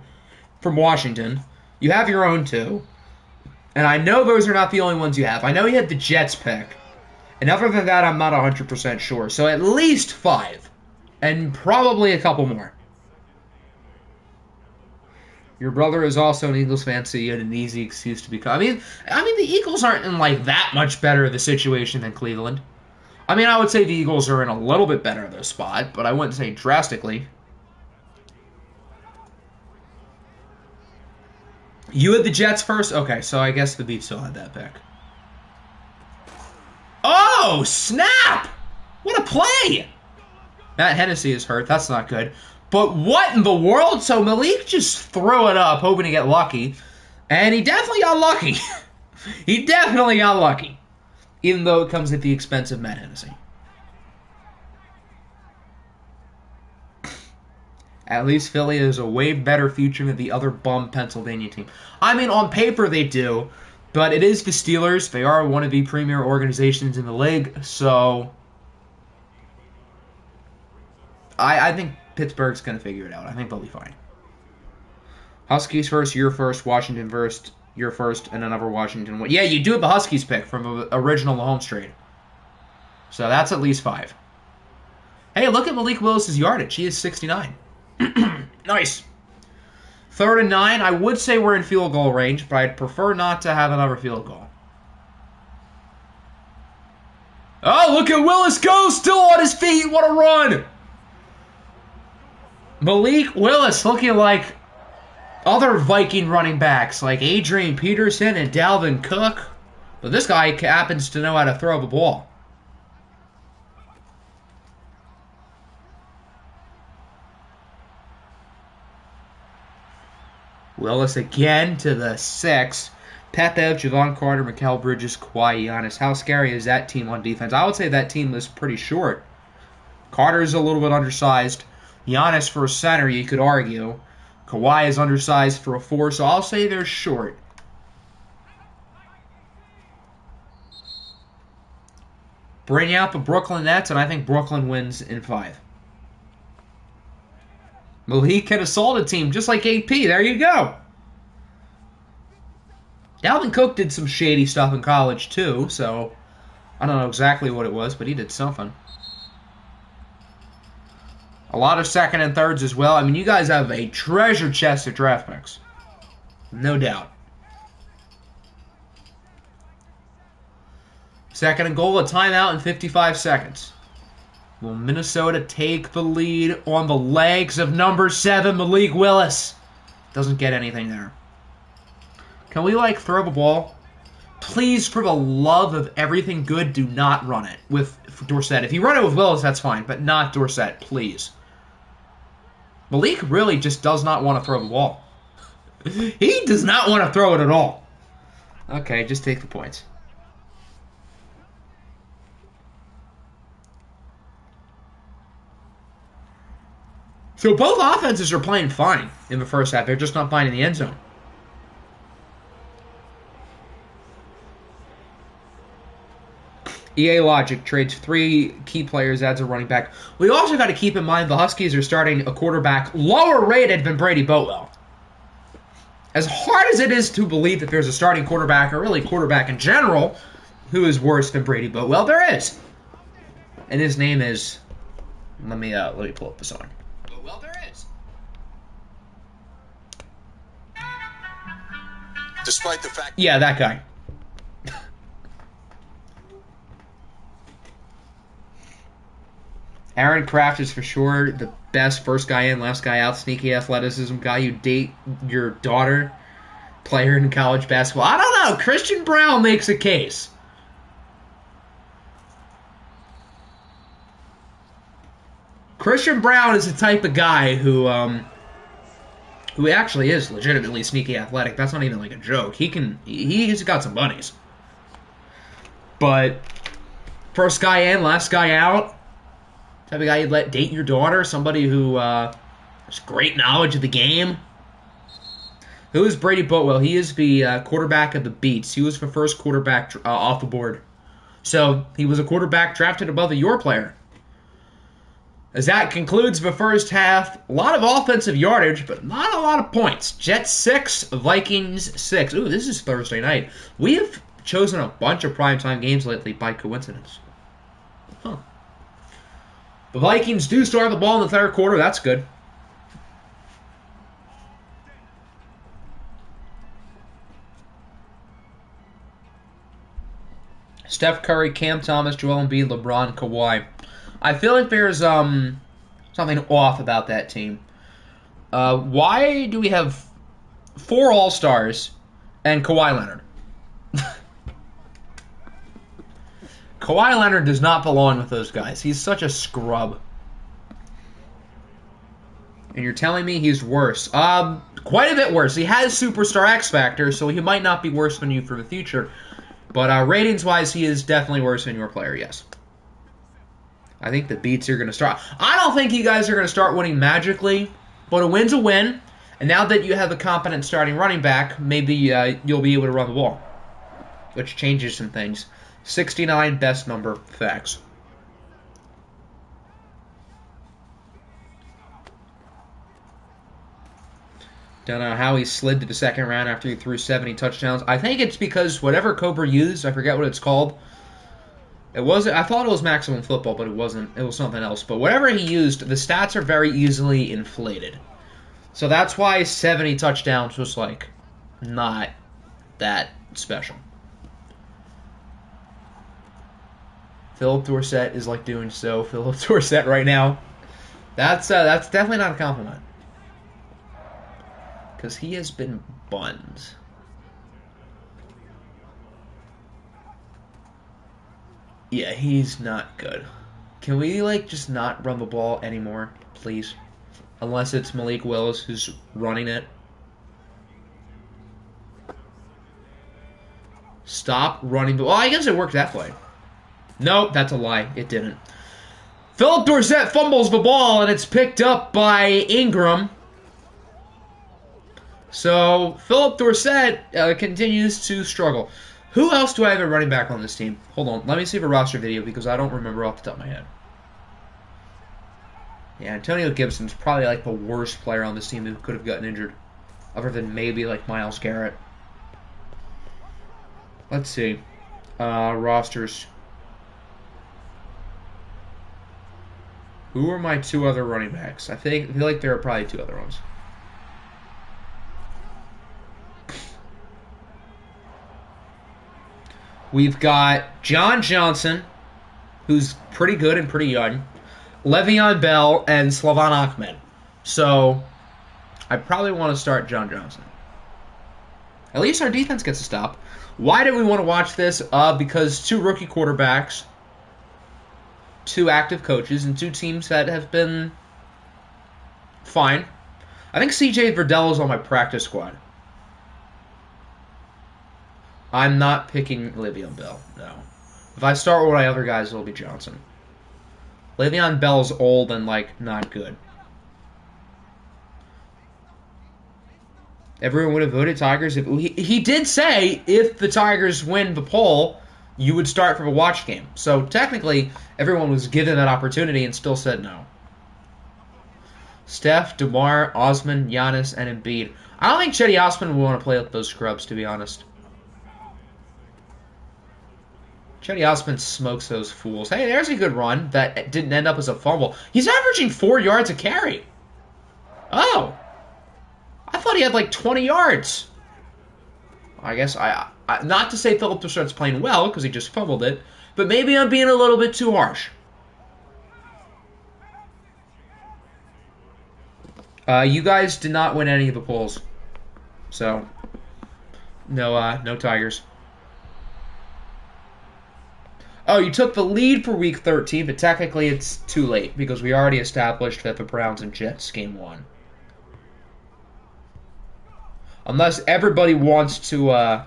from Washington. You have your own 2. And I know those are not the only ones you have. I know you had the Jets pick. And other than that, I'm not 100% sure. So at least 5. And probably a couple more. Your brother is also an Eagles fan, so you had an easy excuse to become. I mean, the Eagles aren't in like that much better of a situation than Cleveland. I mean, I would say the Eagles are in a little bit better of their spot, but I wouldn't say drastically. You had the Jets first? Okay, so I guess the Beat still had that pick. Oh, snap! What a play! Matt Hennessy is hurt. That's not good. But what in the world? So Malik just threw it up, hoping to get lucky. And he definitely got lucky. He definitely got lucky. Even though it comes at the expense of Matt Hennessy. At least Philly has a way better future than the other bum Pennsylvania team. I mean, on paper they do. But it is the Steelers. They are one of the premier organizations in the league. So I think Pittsburgh's going to figure it out. I think they'll be fine. Huskies first, you're first, Washington first, you're first, and another Washington. Yeah, you do have the Huskies pick from the original Mahomes trade. So that's at least 5. Hey, look at Malik Willis's yardage. He is 69. Nice. 3rd and 9. I would say we're in field goal range, but I'd prefer not to have another field goal. Oh, look at Willis go! Still on his feet. What a run! Malik Willis looking like other Viking running backs like Adrian Peterson and Dalvin Cook. But this guy happens to know how to throw the ball. Willis again to the 6. Pepe, Javon Carter, Mikal Bridges, Kawhi Giannis. How scary is that team on defense? I would say that team is pretty short. Carter's a little bit undersized. Giannis for a center, you could argue. Kawhi is undersized for a 4, so I'll say they're short. Bring out the Brooklyn Nets, and I think Brooklyn wins in 5. Malik can assault a team just like AP. There you go. Dalvin Cook did some shady stuff in college too, so I don't know exactly what it was, but he did something. A lot of 2nd and 3rds as well. I mean, you guys have a treasure chest of draft picks. No doubt. 2nd and goal, a timeout in 55 seconds. Will Minnesota take the lead on the legs of number 7, Malik Willis? Doesn't get anything there. Can we, throw the ball? Please, for the love of everything good, do not run it with Dorsett. If you run it with Willis, that's fine, but not Dorsett, please. Malik really just does not want to throw the ball. He does not want to throw it at all. Okay, just take the points. So both offenses are playing fine in the first half. They're just not finding the end zone. EA Logic trades 3 key players, adds a running back. We also got to keep in mind the Huskies are starting a quarterback lower rated than Brady Boatwell. As hard as it is to believe that there's a starting quarterback, or really quarterback in general, who is worse than Brady Boatwell, there is. And his name is... Let me pull up the song. Well, there is. Despite the fact... Yeah, that guy. Aaron Kraft is for sure the best first guy in, last guy out, sneaky athleticism guy. You date your daughter, player in college basketball. I don't know. Christian Brown makes a case. Christian Brown is the type of guy who actually is legitimately sneaky athletic. That's not even a joke. He's got some bunnies. But first guy in, last guy out. Type of guy you'd let date your daughter. Somebody who has great knowledge of the game. Who is Brady Boatwell? He is the quarterback of the Beats. He was the first quarterback off the board. So he was a quarterback drafted above your player. As that concludes the first half, a lot of offensive yardage, but not a lot of points. Jets 6, Vikings 6. Ooh, this is Thursday night. We have chosen a bunch of primetime games lately by coincidence. Huh. The Vikings do start the ball in the 3rd quarter. That's good. Steph Curry, Cam Thomas, Joel Embiid, LeBron, Kawhi. I feel like there's something off about that team. Why do we have 4 All-Stars, and Kawhi Leonard. Kawhi Leonard does not belong with those guys. He's such a scrub. And you're telling me he's worse. Quite a bit worse. He has Superstar X Factor, so he might not be worse than you for the future. But ratings-wise, he is definitely worse than your player, yes. I think the beats are going to start. I don't think you guys are going to start winning magically, but a win's a win. And now that you have a competent starting running back, maybe you'll be able to run the ball, which changes some things. 69, best number, facts. Don't know how he slid to the second round after he threw 70 touchdowns. I think it's because whatever Cobra used, I forget what it's called. It wasn't. I thought it was Maximum Football, but it wasn't. It was something else. But whatever he used, the stats are very easily inflated. So that's why 70 touchdowns was like not that special. Philip Dorsett is like doing so. Philip Dorsett right now. That's definitely not a compliment. Because he has been bunned. Yeah, he's not good. Can we, like, just not run the ball anymore, please? Unless it's Malik Willis who's running it. Stop running the... Well, I guess it worked that way. Nope, that's a lie. It didn't. Philip Dorsett fumbles the ball, and it's picked up by Ingram. So, Philip Dorsett continues to struggle. Who else do I have a running back on this team? Hold on. Let me see the roster video because I don't remember off the top of my head. Yeah, Antonio Gibson's probably like the worst player on this team who could have gotten injured. Other than maybe like Myles Garrett. Let's see. Rosters. Who are my 2 other running backs? I feel like there are probably 2 other ones. We've got John Johnson, who's pretty good and pretty young, Le'Veon Bell, and Slavan Ahmed. So, I probably want to start John Johnson. At least our defense gets a stop. Why did we want to watch this? Because 2 rookie quarterbacks, 2 active coaches, and 2 teams that have been fine. I think CJ Verdell is on my practice squad. I'm not picking Le'Veon Bell, no. If I start with my other guys, it'll be Johnson. Le'Veon Bell's old and, like, not good. Everyone would have voted Tigers. He did say if the Tigers win the poll, you would start for the watch game. So, technically, everyone was given that opportunity and still said no. Steph, DeMar, Osman, Giannis, and Embiid. I don't think Chetty Osman would want to play with those scrubs, to be honest. Chetty Osman smokes those fools. Hey, there's a good run that didn't end up as a fumble. He's averaging 4 yards a carry. Oh. I thought he had like 20 yards. I guess I not to say Philip Dorsett's playing well because he just fumbled it, but maybe I'm being a little bit too harsh. You guys did not win any of the polls. So, no Tigers. Oh, you took the lead for Week 13, but technically it's too late because we already established that the Browns and Jets game 1. Unless everybody wants to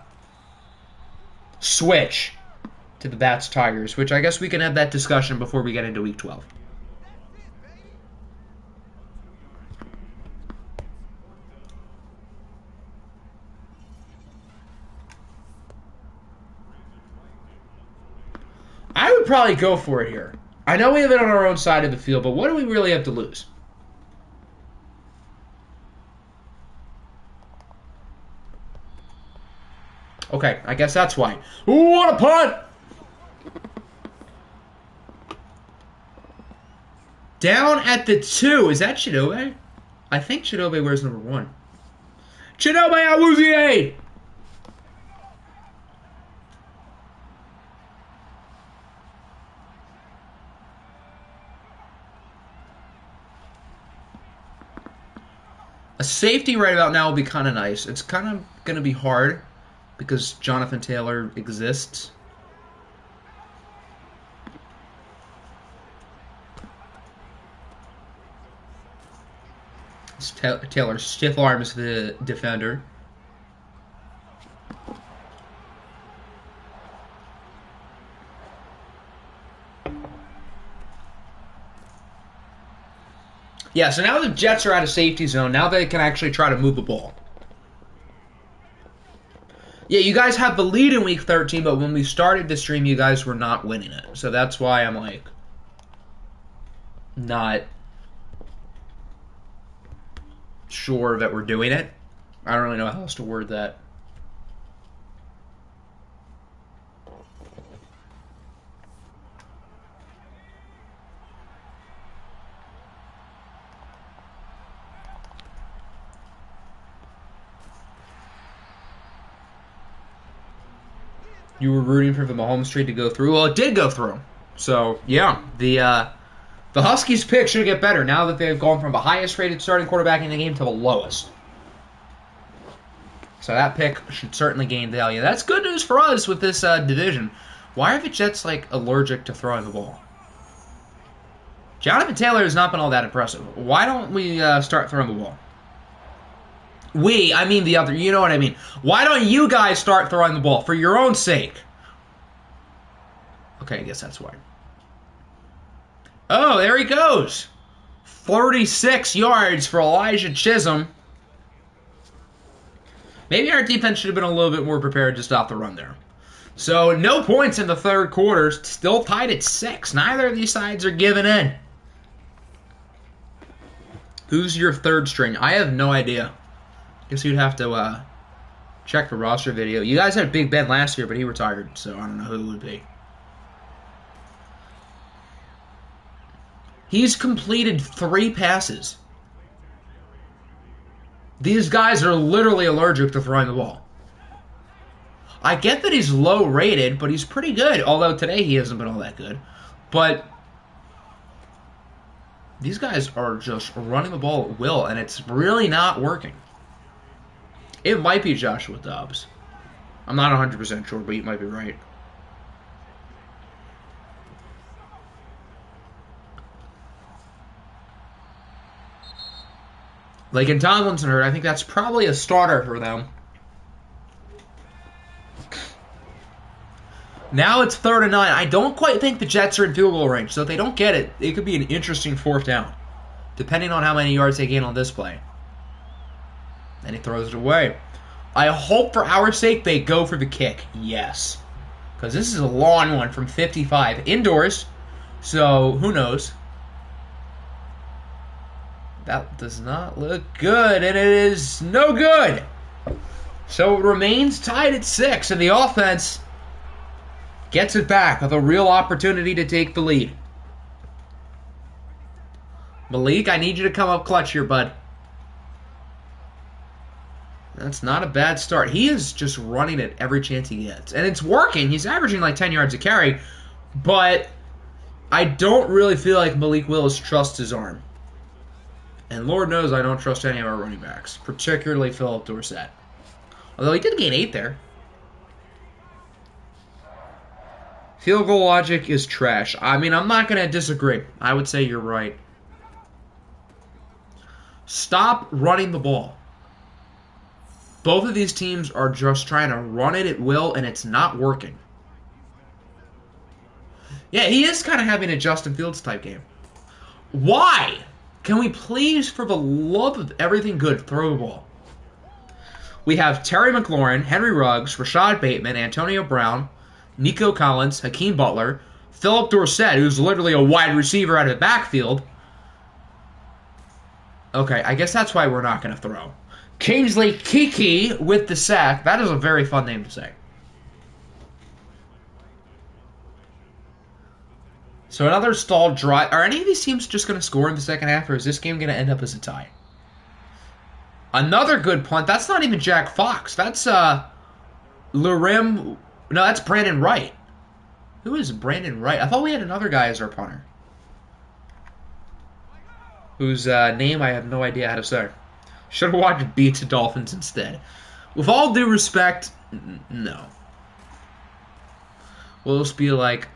switch to the Bats Tigers, which I guess we can have that discussion before we get into Week 12. I would probably go for it here. I know we have it on our own side of the field, but what do we really have to lose? Okay, I guess that's why. Ooh, what a punt! Down at the 2. Is that Chidobe? I think Chidobe wears number 1. Chidobe Awuzie! A safety right about now would be kind of nice. It's kind of going to be hard because Jonathan Taylor exists. Taylor stiff arms the defender. Yeah, so now the Jets are out of safety zone. Now they can actually try to move the ball. Yeah, you guys have the lead in Week 13, but when we started the stream, you guys were not winning it. So that's why I'm, like, not sure that we're doing it. I don't really know how else to word that. You were rooting for the Mahomes trade to go through. Well, it did go through. So, yeah, the Huskies' pick should get better now that they've gone from the highest-rated starting quarterback in the game to the lowest. So that pick should certainly gain value. That's good news for us with this division. Why are the Jets, like, allergic to throwing the ball? Jonathan Taylor has not been all that impressive. Why don't we start throwing the ball? I mean the other, you know what I mean. Why don't you guys start throwing the ball for your own sake? Okay, I guess that's why. Oh, there he goes. 46 yards for Elijah Chisholm. Maybe our defense should have been a little bit more prepared to stop the run there. So, no points in the third quarter. Still tied at 6. Neither of these sides are giving in. Who's your third string? I have no idea. Guess you'd have to check the roster video. You guys had Big Ben last year, but he retired, so I don't know who it would be. He's completed 3 passes. These guys are literally allergic to throwing the ball. I get that he's low rated, but he's pretty good. Although today he hasn't been all that good. But these guys are just running the ball at will, and it's really not working. It might be Joshua Dobbs. I'm not 100% sure, but you might be right. Like in Tomlinson hurt, I think that's probably a starter for them. Now it's 3rd and 9. I don't quite think the Jets are in field goal range, so if they don't get it, it could be an interesting 4th down, depending on how many yards they gain on this play. And he throws it away. I hope for our sake they go for the kick. Yes. Because this is a long one from 55. Indoors, so who knows. That does not look good, and it is no good. So it remains tied at 6, and the offense gets it back with a real opportunity to take the lead. Malik, I need you to come up clutch here, bud. That's not a bad start. He is just running it every chance he gets. And it's working. He's averaging like 10 yards a carry. But I don't really feel like Malik Willis trusts his arm. And Lord knows I don't trust any of our running backs, particularly Philip Dorsett. Although he did gain 8 there. Field goal logic is trash. I mean, I'm not going to disagree. I would say you're right. Stop running the ball. Both of these teams are just trying to run it at will, and it's not working. Yeah, he is kind of having a Justin Fields type game. Why? Can we please, for the love of everything good, throw the ball? We have Terry McLaurin, Henry Ruggs, Rashad Bateman, Antonio Brown, Nico Collins, Hakeem Butler, Philip Dorsett, who's literally a wide receiver out of the backfield. Okay, I guess that's why we're not going to throw. Kingsley Kiki with the sack. That is a very fun name to say. So another stalled drive. Are any of these teams just going to score in the second half, or is this game going to end up as a tie? Another good punt. That's not even Jack Fox. That's Lurim. No, that's Brandon Wright. Who is Brandon Wright? I thought we had another guy as our punter, whose name I have no idea how to say. Should have watched Beats Dolphins instead. With all due respect, no. We'll just be like,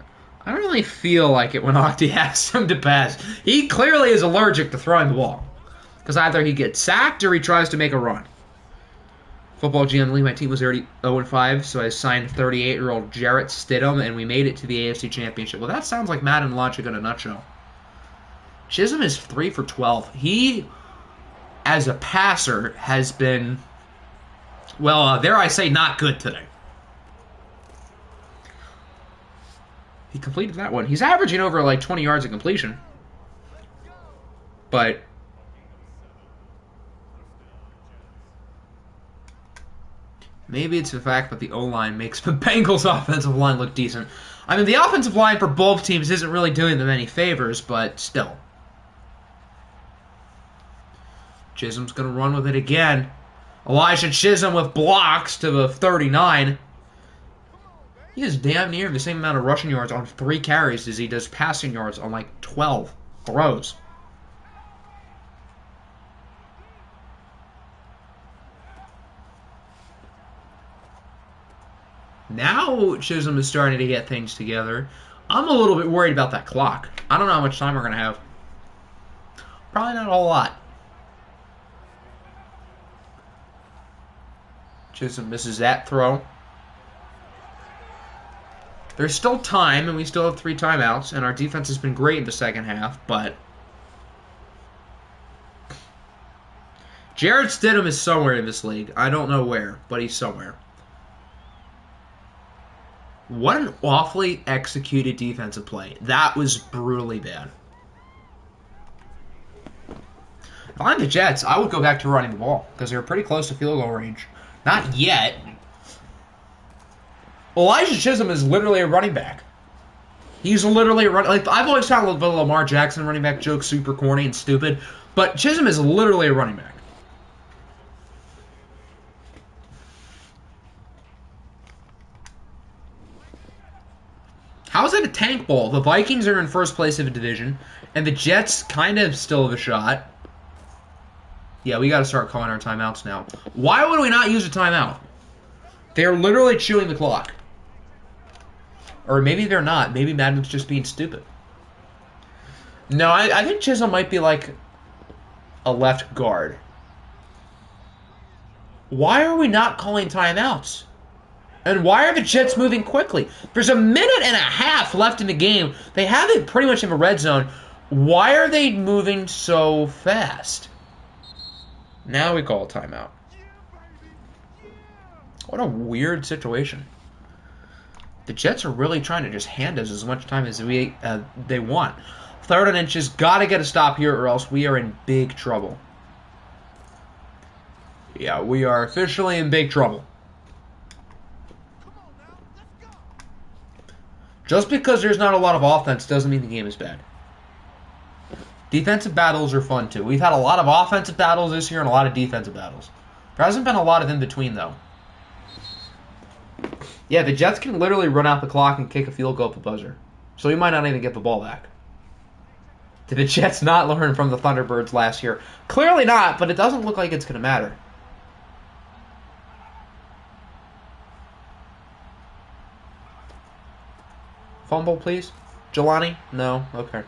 I don't really feel like it when Octi asks him to pass. He clearly is allergic to throwing the ball. Because either he gets sacked or he tries to make a run. Football GM League, my team was already 0-5, so I signed 38-year-old Jarrett Stidham, and we made it to the AFC Championship. Well, that sounds like Madden logic in a nutshell. Chisholm is 3 for 12. He, as a passer, has been, well, dare I say, not good today. He completed that one. He's averaging over like 20 yards of completion. But maybe it's the fact that the O-line makes the Bengals' offensive line look decent. I mean, the offensive line for both teams isn't really doing them any favors, but still. Chisholm's going to run with it again. Elijah Chisholm with blocks to the 39. He has damn near the same amount of rushing yards on 3 carries as he does passing yards on like 12 throws. Now Chisholm is starting to get things together. I'm a little bit worried about that clock. I don't know how much time we're going to have. Probably not a whole lot. Chisholm misses that throw. There's still time, and we still have 3 timeouts, and our defense has been great in the second half, but Jarrett Stidham is somewhere in this league. I don't know where, but he's somewhere. What an awfully executed defensive play. That was brutally bad. If I'm the Jets, I would go back to running the ball, because they're pretty close to field goal range. Not yet. Elijah Chisholm is literally a running back. He's literally a running... Like, I've always found the Lamar Jackson running back joke super corny and stupid, but Chisholm is literally a running back. How is it a tank ball? The Vikings are in first place of a division, and the Jets kind of still have a shot. Yeah, we got to start calling our timeouts now. Why would we not use a timeout? They're literally chewing the clock. Or maybe they're not. Maybe Madden's just being stupid. No, I think Chisholm might be like a left guard. Why are we not calling timeouts? And why are the Jets moving quickly? There's a minute and a half left in the game. They have it pretty much in the red zone. Why are they moving so fast? Now we call a timeout. What a weird situation. The Jets are really trying to just hand us as much time as they want. 3rd and inches, got to get a stop here or else we are in big trouble. Yeah, we are officially in big trouble. Just because there's not a lot of offense doesn't mean the game is bad. Defensive battles are fun too. We've had a lot of offensive battles this year and a lot of defensive battles. There hasn't been a lot of in between though. Yeah, the Jets can literally run out the clock and kick a field goal at the buzzer. So we might not even get the ball back. Did the Jets not learn from the Thunderbirds last year? Clearly not, but it doesn't look like it's going to matter. Fumble, please. Jelani? No? Okay.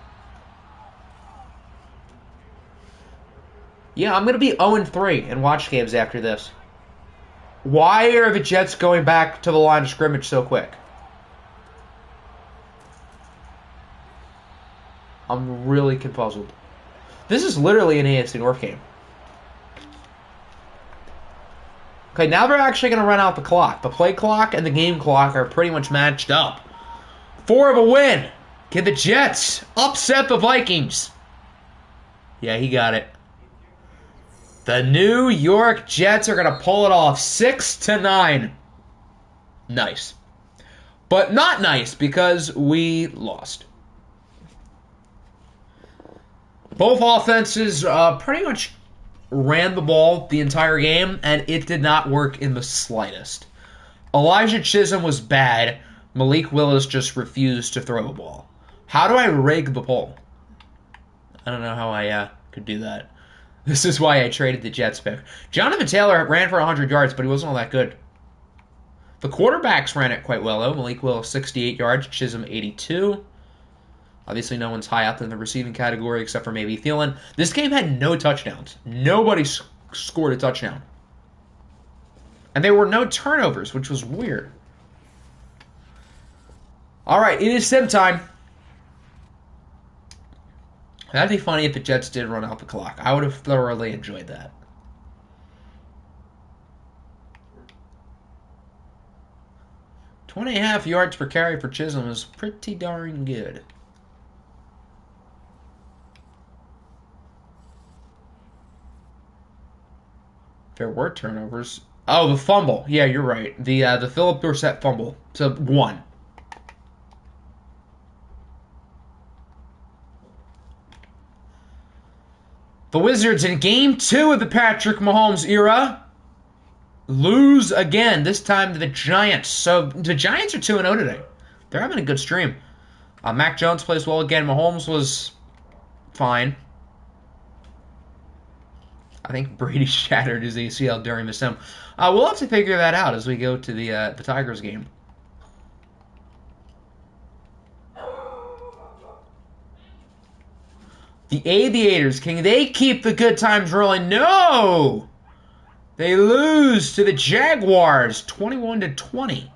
Yeah, I'm going to be 0-3 in watch games after this. Why are the Jets going back to the line of scrimmage so quick? I'm really confuzzled. This is literally an AFC North game. Okay, now they're actually going to run out the clock. The play clock and the game clock are pretty much matched up. 4 of a win. Can the Jets upset the Vikings? Yeah, he got it. The New York Jets are going to pull it off 6-9. Nice. But not nice because we lost. Both offenses pretty much ran the ball the entire game, and it did not work in the slightest. Elijah Chisholm was bad. Malik Willis just refused to throw a ball. How do I rig the poll? I don't know how I could do that. This is why I traded the Jets pick. Jonathan Taylor ran for 100 yards, but he wasn't all that good. The quarterbacks ran it quite well, though. Malik Willis, 68 yards. Chisholm, 82. Obviously, no one's high up in the receiving category except for maybe Thielen. This game had no touchdowns. Nobody scored a touchdown. And there were no turnovers, which was weird. All right, it is sim time. That'd be funny if the Jets did run out the clock. I would have thoroughly enjoyed that. .5 yards per carry for Chisholm is pretty darn good. There were turnovers. Oh, the fumble. Yeah, you're right. The Philip Dorsett fumble. So 1. The Wizards in Game 2 of the Patrick Mahomes era lose again, this time to the Giants. So the Giants are 2-0 today. They're having a good stream. Mac Jones plays well again. Mahomes was fine. I think Brady shattered his ACL during the sim. We'll have to figure that out as we go to the Tigers game. The Aviators, can they keep the good times rolling? No! They lose to the Jaguars, 21-20.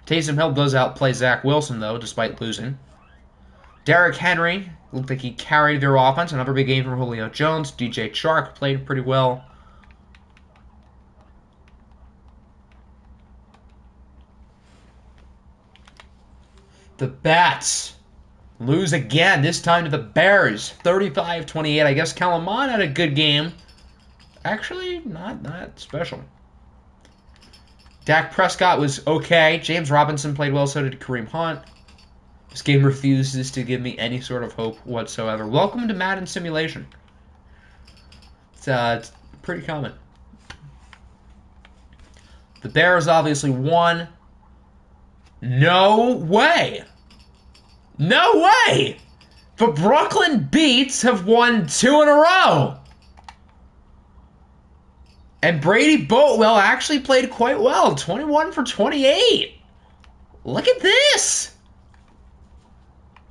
Taysom Hill does outplay Zach Wilson, though, despite losing. Derrick Henry looked like he carried their offense. Another big game from Julio Jones. DJ Chark played pretty well. The Bats lose again, this time to the Bears, 35-28. I guess Kellen Mond had a good game. Actually, not that special. Dak Prescott was okay. James Robinson played well, so did Kareem Hunt. This game refuses to give me any sort of hope whatsoever. Welcome to Madden Simulation. It's pretty common. The Bears obviously won. No way! No way! The Brooklyn Beats have won 2 in a row! And Brady Boatwell actually played quite well. 21 for 28. Look at this!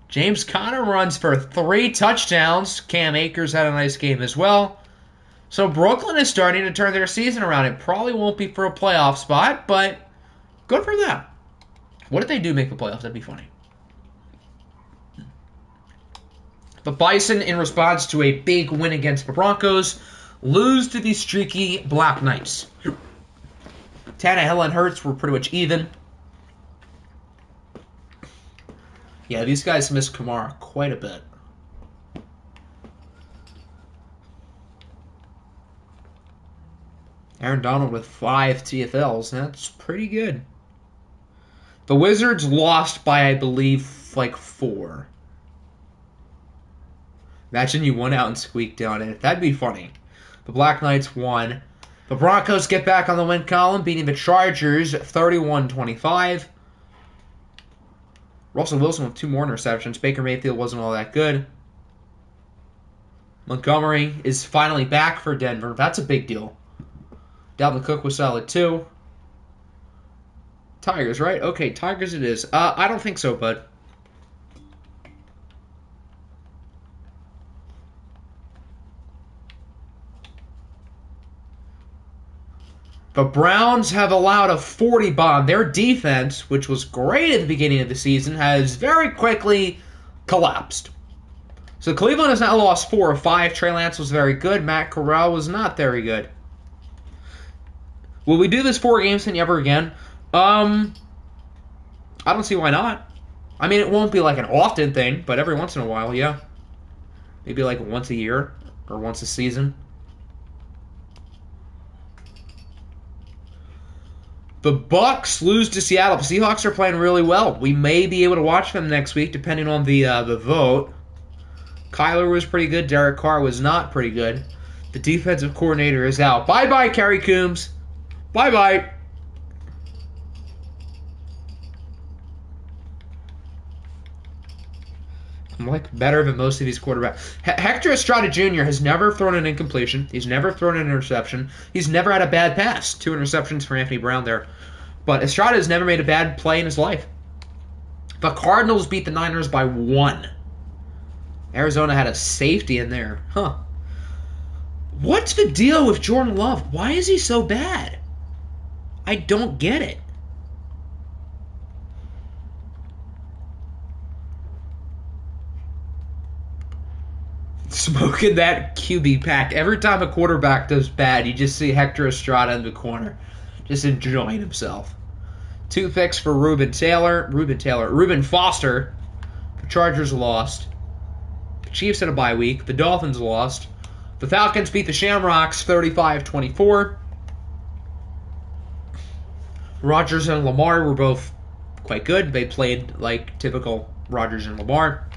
James Conner runs for 3 touchdowns. Cam Akers had a nice game as well. So Brooklyn is starting to turn their season around. It probably won't be for a playoff spot, but good for them. What if they do make the playoffs? That'd be funny. The Bison, in response to a big win against the Broncos, lose to the streaky Black Knights. Tannehill and Hurts were pretty much even. Yeah, these guys missed Kamara quite a bit. Aaron Donald with 5 TFLs. That's pretty good. The Wizards lost by, I believe, like 4. Imagine you won out and squeaked on it. That'd be funny. The Black Knights won. The Broncos get back on the win column, beating the Chargers 31-25. Russell Wilson with 2 more interceptions. Baker Mayfield wasn't all that good. Montgomery is finally back for Denver. That's a big deal. Dalvin Cook was solid too. Tigers, right? Okay, Tigers it is. I don't think so, bud. The Browns have allowed a 40 bomb. Their defense, which was great at the beginning of the season, has very quickly collapsed. So Cleveland has now lost 4 of 5. Trey Lance was very good. Matt Corral was not very good. Will we do this 4 games thing ever again? I don't see why not. I mean, it won't be like an often thing, but every once in a while, yeah. Maybe like once a year or once a season. The Bucks lose to Seattle. The Seahawks are playing really well. We may be able to watch them next week, depending on the vote. Kyler was pretty good. Derek Carr was not pretty good. The defensive coordinator is out. Bye-bye, Kerry Coombs. Bye-bye. like better than most of these quarterbacks. Hector Estrada Jr. has never thrown an incompletion. He's never thrown an interception. He's never had a bad pass. 2 interceptions for Anthony Brown there. But Estrada has never made a bad play in his life. The Cardinals beat the Niners by 1. Arizona had a safety in there. Huh. What's the deal with Jordan Love? Why is he so bad? I don't get it. Smoking that QB pack. Every time a quarterback does bad, you just see Hector Estrada in the corner, just enjoying himself. 2 picks for Ruben Foster. The Chargers lost. The Chiefs had a bye week. The Dolphins lost. The Falcons beat the Shamrocks 35-24. Rodgers and Lamar were both quite good. They played like typical Rodgers and Lamar.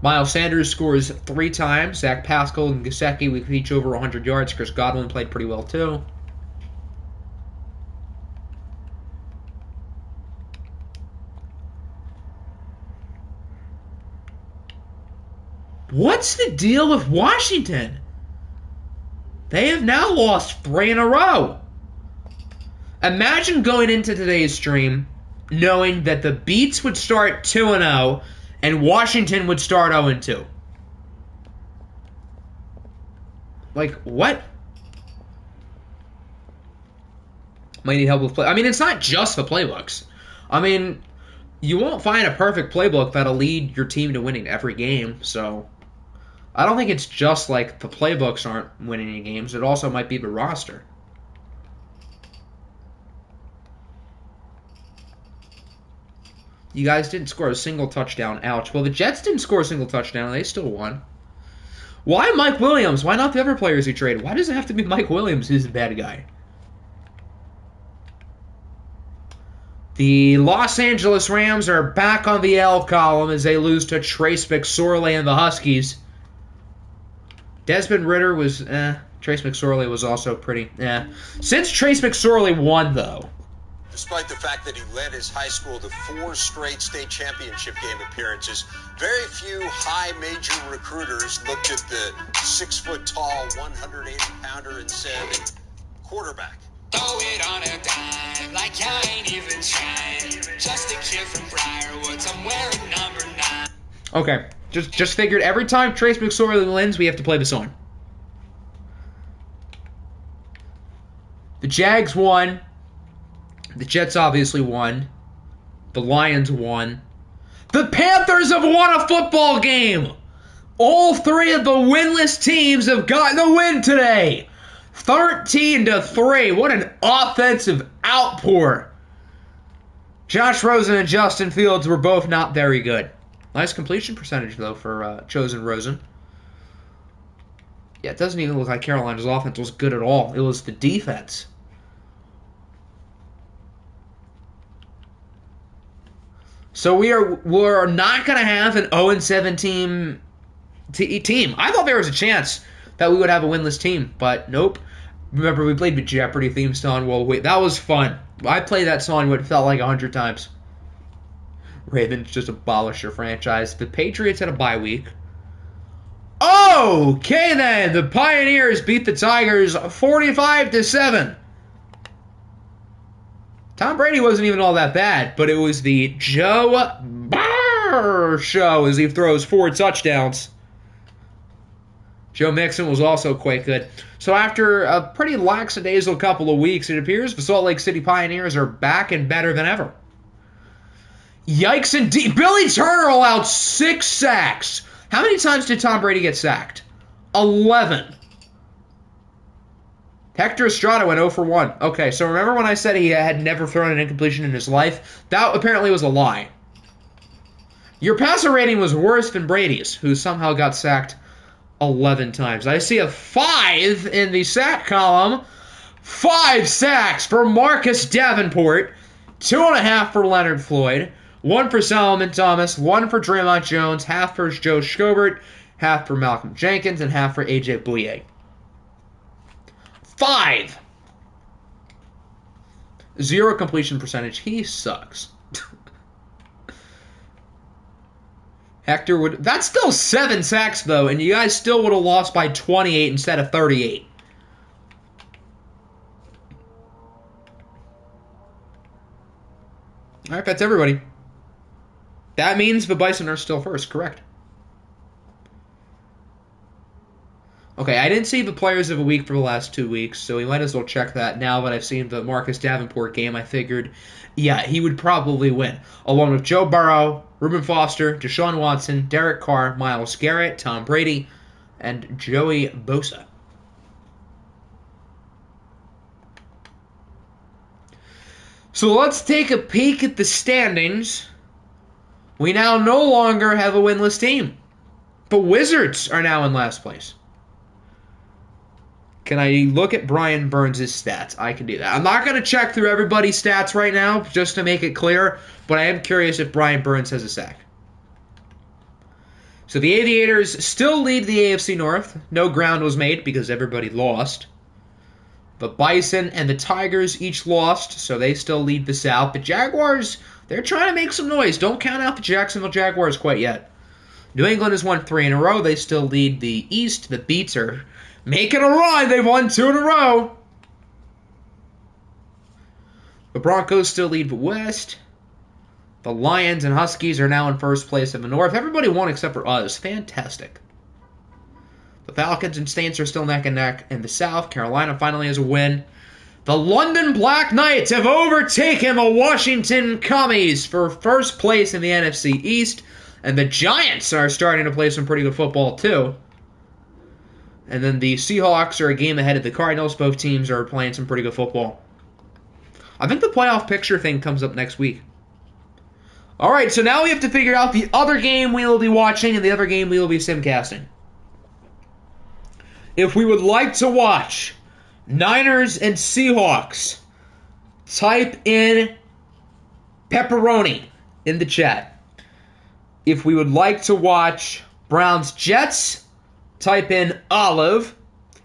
Miles Sanders scores 3 times. Zach Pascal and Gesicki with each over 100 yards. Chris Godwin played pretty well too. What's the deal with Washington? They have now lost 3 in a row. Imagine going into today's stream knowing that the Beats would start 2-0 and Washington would start 0-2. Like, what? Might need help with play. I mean, it's not just the playbooks. I mean, you won't find a perfect playbook that'll lead your team to winning every game, so I don't think it's just like the playbooks aren't winning any games. It also might be the roster. You guys didn't score a single touchdown. Ouch. Well, the Jets didn't score a single touchdown. They still won. Why Mike Williams? Why not the other players he traded? Why does it have to be Mike Williams who's the bad guy? The Los Angeles Rams are back on the L column as they lose to Trace McSorley and the Huskies. Desmond Ridder was, Trace McSorley was also pretty, Since Trace McSorley won, though. Despite the fact that he led his high school to 4 straight state championship game appearances, very few high major recruiters looked at the 6-foot-tall, 180-pounder and said, quarterback. Throw it on a dime, like I ain't even trying. Just a kid from Briarwood, I'm wearing number 9. Okay, just figured every time Trace McSorley wins, we have to play the song. The Jags won. The Jets obviously won. The Lions won. The Panthers have won a football game! All 3 of the winless teams have gotten a win today! 13-3. What an offensive outpour. Josh Rosen and Justin Fields were both not very good. Nice completion percentage, though, for Chosen Rosen. Yeah, it doesn't even look like Carolina's offense was good at all. It was the defense. So we're not going to have an 0-7 team. I thought there was a chance that we would have a winless team, but nope. Remember, we played the Jeopardy theme song. Well, wait, that was fun. I played that song what felt like 100 times. Ravens just abolished their franchise. The Patriots had a bye week. Okay, then. The Pioneers beat the Tigers 45-7. Tom Brady wasn't even all that bad, but it was the Joe Burr show as he throws 4 touchdowns. Joe Mixon was also quite good. So after a pretty lackadaisical couple of weeks, it appears the Salt Lake City Pioneers are back and better than ever. Yikes indeed. Billy Turner allowed 6 sacks. How many times did Tom Brady get sacked? 11. Hector Estrada went 0 for 1. Okay, so remember when I said he had never thrown an incompletion in his life? That apparently was a lie. Your passer rating was worse than Brady's, who somehow got sacked 11 times. I see a 5 in the sack column. 5 sacks for Marcus Davenport. 2.5 for Leonard Floyd. 1 for Solomon Thomas. 1 for Draymond Jones. Half for Joe Schobert. Half for Malcolm Jenkins. And half for A.J. Bouye. 5. 0 completion percentage. He sucks. Hector would... That's still 7 sacks, though, and you guys still would have lost by 28 instead of 38. All right, that's everybody. That means the Bison are still first, correct. Okay, I didn't see the players of the week for the last 2 weeks, so we might as well check that now that I've seen the Marcus Davenport game. I figured, yeah, he would probably win, along with Joe Burrow, Reuben Foster, Deshaun Watson, Derek Carr, Myles Garrett, Tom Brady, and Joey Bosa. So let's take a peek at the standings. We now no longer have a winless team. The Wizards are now in last place. Can I look at Brian Burns' stats? I can do that. I'm not going to check through everybody's stats right now, just to make it clear, but I am curious if Brian Burns has a sack. So the Aviators still lead the AFC North. No ground was made because everybody lost. The Bison and the Tigers each lost, so they still lead the South. The Jaguars, they're trying to make some noise. Don't count out the Jacksonville Jaguars quite yet. New England has won 3 in a row. They still lead the East. The Beats are making a run. They've won 2 in a row. The Broncos still lead the West. The Lions and Huskies are now in first place in the North. Everybody won except for us. Fantastic. The Falcons and Saints are still neck and neck in the South. Carolina finally has a win. The London Black Knights have overtaken the Washington Commies for first place in the NFC East. And the Giants are starting to play some pretty good football, too. And then the Seahawks are a game ahead of the Cardinals. Both teams are playing some pretty good football. I think the playoff picture thing comes up next week. All right, so now we have to figure out the other game we will be watching and the other game we will be simcasting. If we would like to watch Niners and Seahawks, type in pepperoni in the chat. If we would like to watch Browns-Jets, type in olive.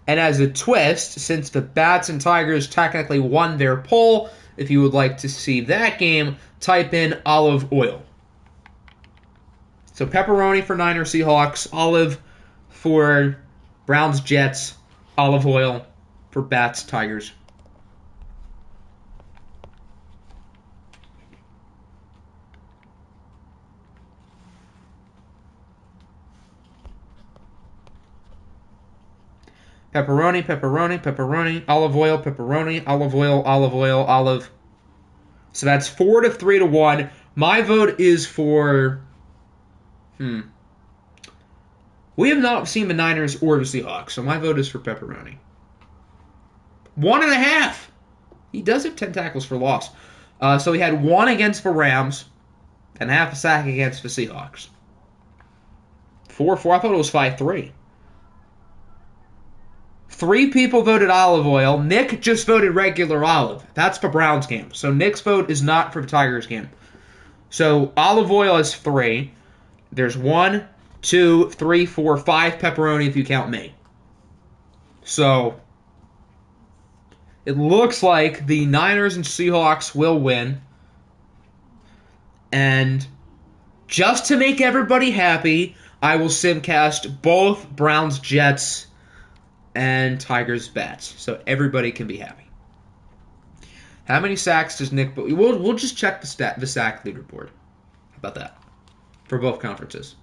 And as a twist, since the Bats and Tigers technically won their poll, if you would like to see that game, type in olive oil. So pepperoni for Niners, Seahawks, olive for Browns-Jets, olive oil for Bats, Tigers. Pepperoni, pepperoni, pepperoni, olive oil, pepperoni, olive oil, olive oil, olive. So that's 4 to 3 to 1. My vote is for... We have not seen the Niners or the Seahawks, so my vote is for pepperoni. 1.5. He does have 10 tackles for loss. So he had 1 against the Rams and half a sack against the Seahawks. 4-4. I thought it was 5-3. 3 people voted olive oil. Nick just voted regular olive. That's the Browns game. So Nick's vote is not for the Tigers game. So olive oil is 3. There's 1, 2, 3, 4, 5 pepperoni if you count me. So it looks like the Niners and Seahawks will win. And just to make everybody happy, I will simcast both Browns-Jets and Tigers-Bats, so everybody can be happy. How many sacks does Nick... We'll just check the sack leaderboard. How about that? For both conferences.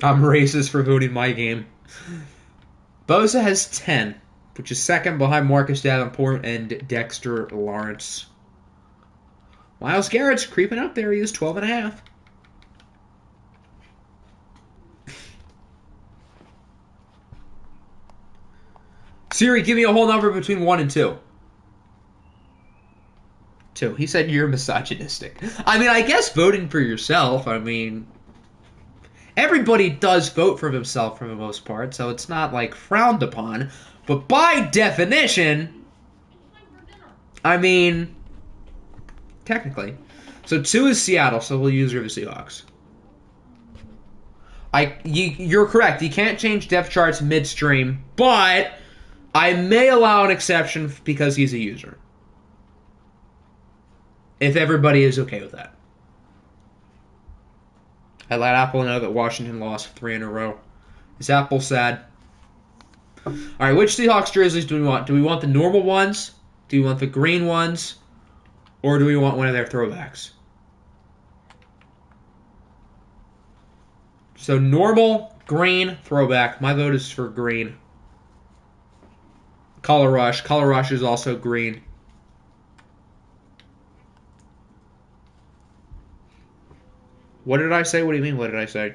I'm racist for voting my game. Bosa has 10, which is second behind Marcus Davenport and Dexter Lawrence. Myles Garrett's creeping up there. He is 12.5. Siri, give me a whole number between 1 and 2. 2. He said you're misogynistic. I mean, I guess voting for yourself, I mean... Everybody does vote for themselves for the most part, so it's not, like, frowned upon. But by definition... I mean... Technically. So 2 is Seattle, so we'll use the Seahawks. You're correct. You can't change depth charts midstream, but I may allow an exception because he's a user. If everybody is okay with that. I let Apple know that Washington lost 3 in a row. Is Apple sad? Alright, which Seahawks jerseys do we want? Do we want the normal ones? Do we want the green ones? Or do we want one of their throwbacks? So normal, green, throwback. My vote is for green. Color Rush. Color Rush is also green. What did I say? What do you mean, what did I say?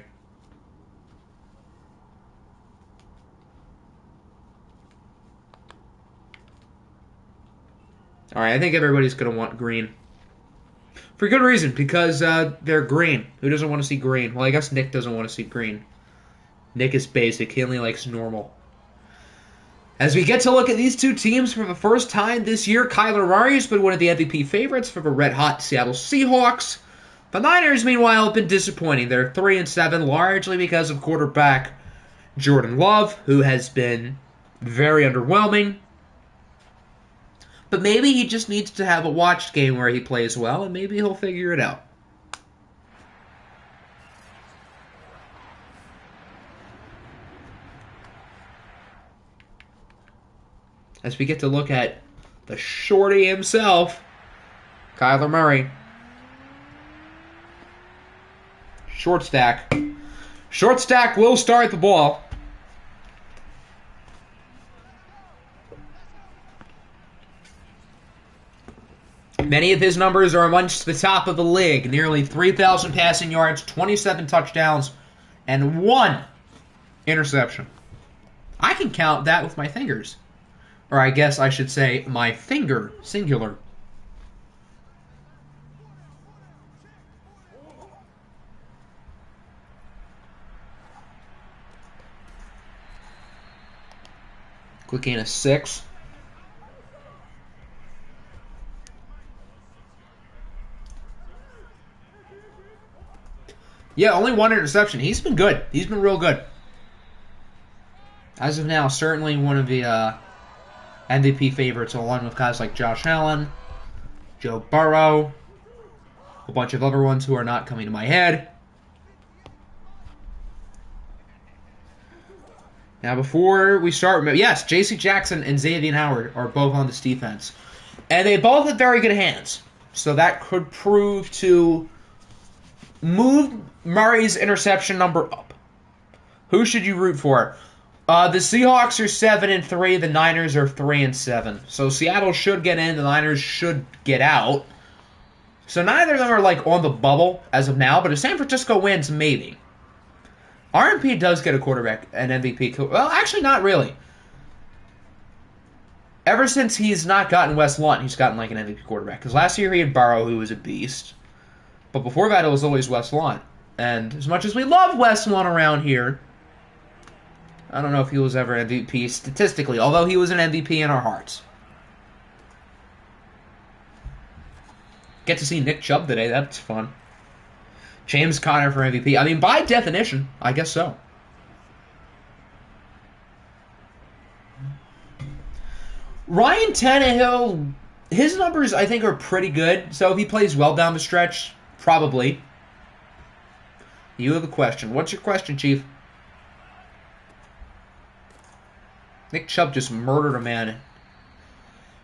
Alright, I think everybody's going to want green. For good reason, because they're green. Who doesn't want to see green? Well, I guess Nick doesn't want to see green. Nick is basic. He only likes normal. As we get to look at these two teams for the first time this year, Kyler Murray has been one of the MVP favorites for the red-hot Seattle Seahawks. The Niners, meanwhile, have been disappointing. They're 3-7, largely because of quarterback Jordan Love, who has been very underwhelming. But maybe he just needs to have a watched game where he plays well, and maybe he'll figure it out. As we get to look at the shorty himself, Kyler Murray. Short stack. Short stack will start the ball. Many of his numbers are amongst the top of the league. Nearly 3,000 passing yards, 27 touchdowns, and 1 interception. I can count that with my fingers. Or I guess I should say my finger, singular. Quick gain of 6. Yeah, only 1 interception. He's been good. He's been real good. As of now, certainly one of the MVP favorites, along with guys like Josh Allen, Joe Burrow, a bunch of other ones who are not coming to my head. Now, before we start, yes, J.C. Jackson and Xavier Howard are both on this defense. And they both have very good hands. So that could prove to move Murray's interception number up. Who should you root for? The Seahawks are 7-3. The Niners are 3-7. So Seattle should get in. The Niners should get out. So neither of them are like on the bubble as of now. But if San Francisco wins, maybe. RMP does get a quarterback, an MVP. Well, actually, not really. Ever since he's not gotten Wes Lunt, he's gotten like an MVP quarterback. Because last year he had Burrow, who was a beast. But before that, it was always Wes Lunt. And as much as we love Wes Lunt around here, I don't know if he was ever MVP statistically, although he was an MVP in our hearts. Get to see Nick Chubb today. That's fun. James Conner for MVP. I mean, by definition, I guess so. Ryan Tannehill, his numbers, I think, are pretty good. So if he plays well down the stretch, probably. You have a question. What's your question, Chief? Nick Chubb just murdered a man.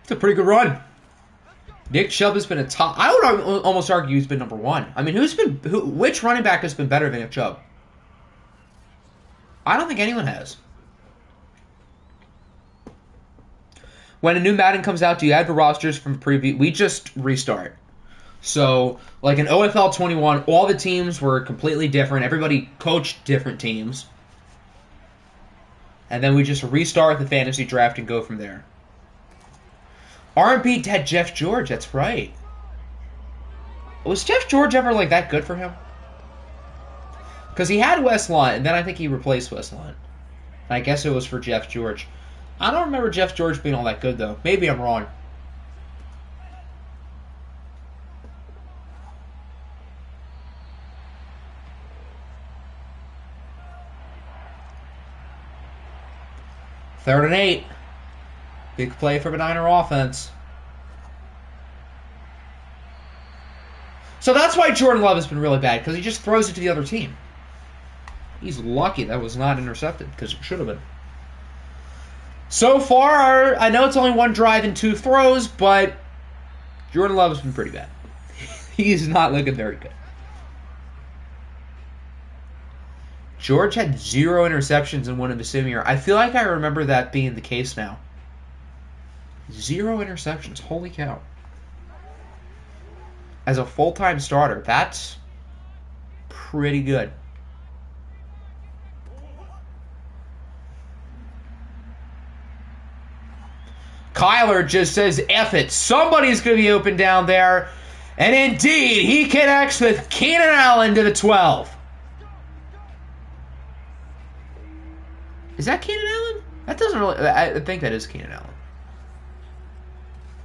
It's a pretty good run. Nick Chubb has been a top. I would almost argue he's been number 1. I mean, which running back has been better than Nick Chubb? I don't think anyone has. When a new Madden comes out, do you add the rosters from preview? We just restart. So, like in OFL 21, all the teams were completely different. Everybody coached different teams. And then we just restart the fantasy draft and go from there. RMP had Jeff George, that's right. Was Jeff George ever like that good for him? Because he had Wes Lunt, and then I think he replaced Wes Lunt. I guess it was for Jeff George. I don't remember Jeff George being all that good, though. Maybe I'm wrong. Third and 8. Big play for the Niner offense. So that's why Jordan Love has been really bad, because he just throws it to the other team. He's lucky that was not intercepted, because it should have been. So far, I know it's only one drive and 2 throws, but Jordan Love has been pretty bad. He's not looking very good. George had 0 interceptions in one of the sim year. I feel like I remember that being the case now. 0 interceptions. Holy cow. As a full-time starter, that's pretty good. Kyler just says, F it. Somebody's going to be open down there. And indeed, he connects with Keenan Allen to the 12. Is that Keenan Allen? That doesn't really... I think that is Keenan Allen.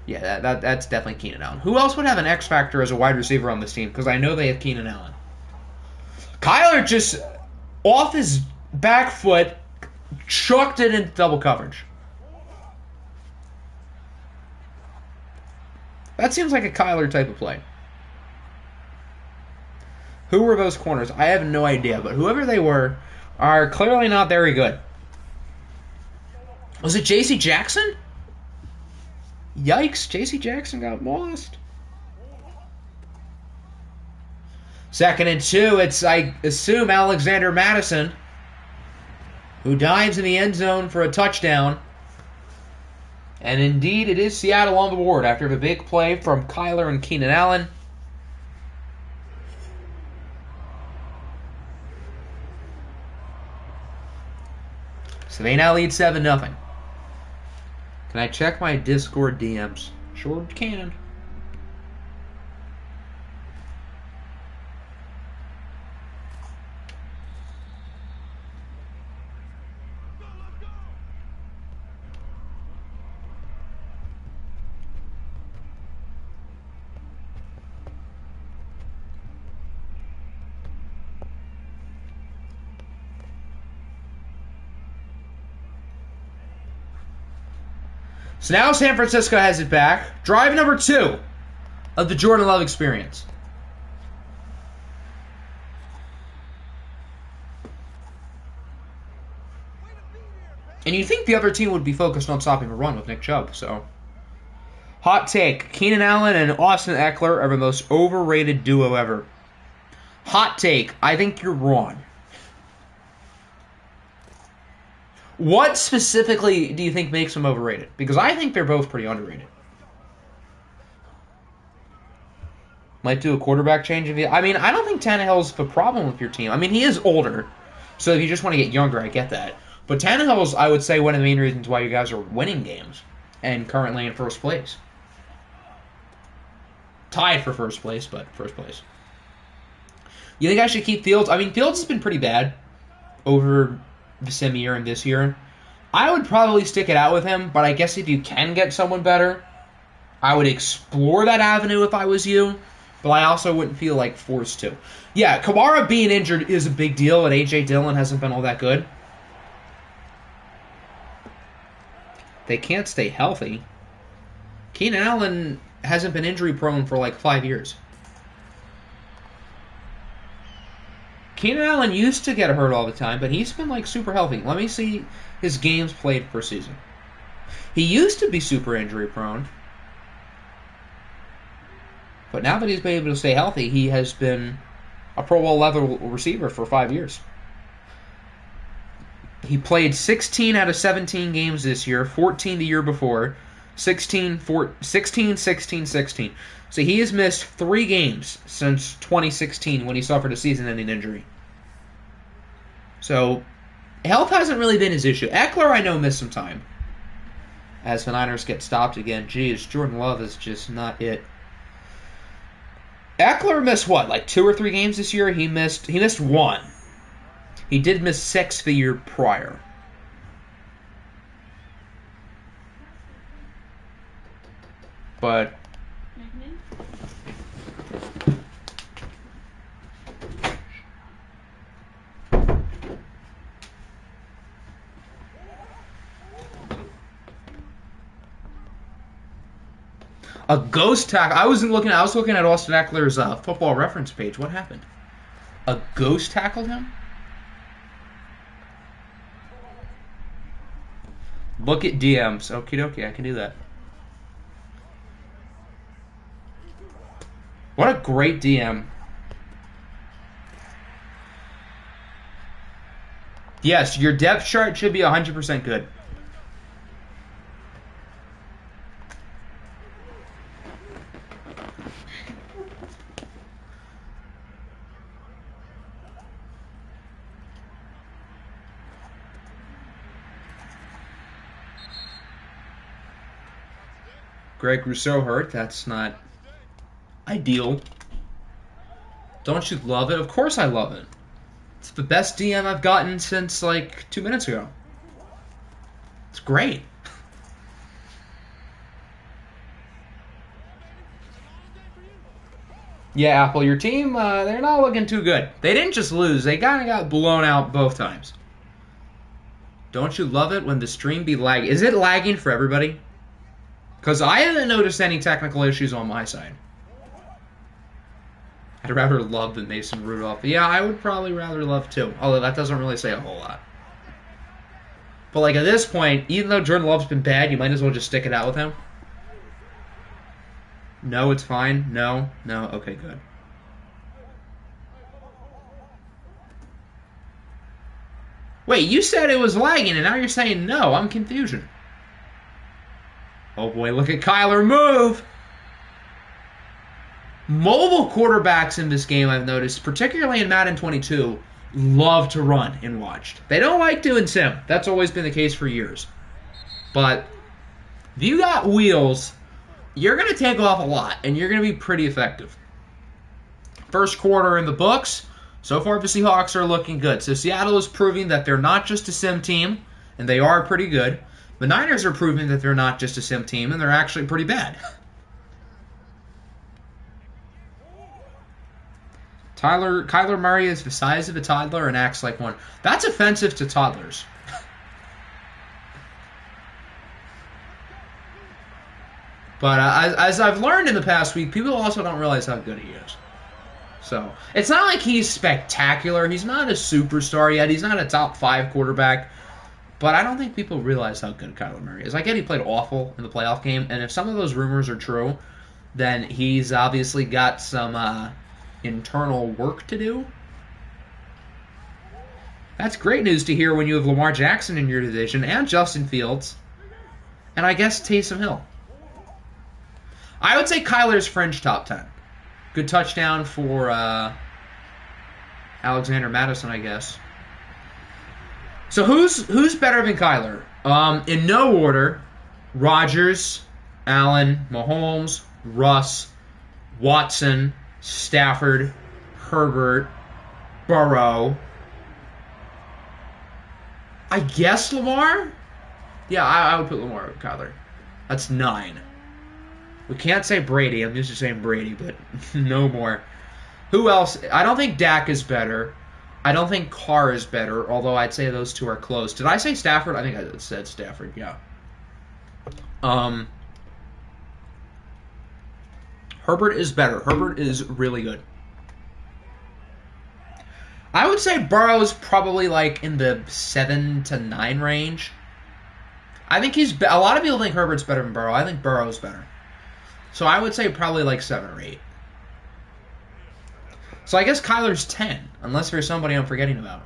Yeah, that's definitely Keenan Allen. Who else would have an X factor as a wide receiver on this team? Because I know they have Keenan Allen. Kyler just, off his back foot, chucked it into double coverage. That seems like a Kyler type of play. Who were those corners? I have no idea, but whoever they were are clearly not very good. Was it J.C. Jackson? Yikes, J.C. Jackson got lost. 2nd and 2, it's, I assume, Alexander Madison, who dives in the end zone for a touchdown. And indeed, it is Seattle on the board after the big play from Kyler and Keenan Allen. So they now lead 7-0. Can I check my Discord DMs? Sure can. So now San Francisco has it back. Drive number 2 of the Jordan Love experience. And you think the other team would be focused on stopping the run with Nick Chubb, so. Hot take. Keenan Allen and Austin Eckler are the most overrated duo ever. Hot take. I think you're wrong. What specifically do you think makes them overrated? Because I think they're both pretty underrated. Might do a quarterback change if you... I mean, I don't think Tannehill's the problem with your team. I mean, he is older, so if you just want to get younger, I get that. But Tannehill's, I would say, one of the main reasons why you guys are winning games and currently in first place. Tied for first place, but first place. You think I should keep Fields? I mean, Fields has been pretty bad over the sim year and this year. I would probably stick it out with him, but I guess if you can get someone better, I would explore that avenue if I was you, but I also wouldn't feel like forced to. Yeah, Kamara being injured is a big deal, and A.J. Dillon hasn't been all that good. They can't stay healthy. Keenan Allen hasn't been injury-prone for like 5 years. Keenan Allen used to get hurt all the time, but he's been like super healthy. Let me see his games played per season. He used to be super injury prone, but now that he's been able to stay healthy, he has been a Pro Bowl level receiver for 5 years. He played 16 out of 17 games this year, 14 the year before, 16, 16. So he has missed 3 games since 2016 when he suffered a season-ending injury. So health hasn't really been his issue. Eckler, I know, missed some time as the Niners get stopped again. Geez, Jordan Love is just not it. Eckler missed what, like 2 or 3 games this year? He missed 1. He did miss 6 the year prior. But A ghost tackle. I was looking at Austin Eckler's football reference page. What happened? A ghost tackled him? Look at DMs. Okie dokie, I can do that. What a great DM. Yes, your depth chart should be 100% good. Greg Rousseau hurt. That's not ideal. Don't you love it? Of course I love it. It's the best DM I've gotten since like 2 minutes ago. It's great. Yeah, Apple, your team, they're not looking too good. They didn't just lose. They kind of got blown out both times. Don't you love it when the stream be lagging? Is it lagging for everybody? Because I haven't noticed any technical issues on my side. I'd rather love than Mason Rudolph. Yeah, I would probably rather love too. Although that doesn't really say a whole lot. But like at this point, even though Jordan Love's been bad, you might as well just stick it out with him. No, it's fine. No. Okay, good. Wait, you said it was lagging, and now you're saying no. I'm confusion. Oh boy, look at Kyler move! Mobile quarterbacks in this game, I've noticed, particularly in Madden 22, love to run and watched. They don't like doing sim. That's always been the case for years. But if you got wheels, you're going to take off a lot, and you're going to be pretty effective. First quarter in the books. So far, the Seahawks are looking good. So Seattle is proving that they're not just a sim team, and they are pretty good. The Niners are proving that they're not just a sim team, and they're actually pretty bad. Kyler Murray is the size of a toddler and acts like one. That's offensive to toddlers. But as I've learned in the past week, people also don't realize how good he is. So it's not like he's spectacular. He's not a superstar yet. He's not a top 5 quarterback. But I don't think people realize how good Kyler Murray is. I get he played awful in the playoff game, and if some of those rumors are true, then he's obviously got some internal work to do. That's great news to hear when you have Lamar Jackson in your division and Justin Fields, and I guess Taysom Hill. I would say Kyler's fringe top 10. Good touchdown for Alexander Madison, I guess. So who's better than Kyler? In no order, Rodgers, Allen, Mahomes, Russ, Watson, Stafford, Herbert, Burrow. I guess Lamar? Yeah, I would put Lamar with Kyler. That's 9. We can't say Brady. I'm used to saying Brady, but no more. Who else? I don't think Dak is better. I don't think Carr is better, although I'd say those two are close. Did I say Stafford? I think I said Stafford, yeah. Herbert is better. Herbert is really good. I would say Burrow's probably like in the 7 to 9 range. I think a lot of people think Herbert's better than Burrow. I think Burrow's better. So I would say probably like 7 or 8. So I guess Kyler's 10, unless there's somebody I'm forgetting about.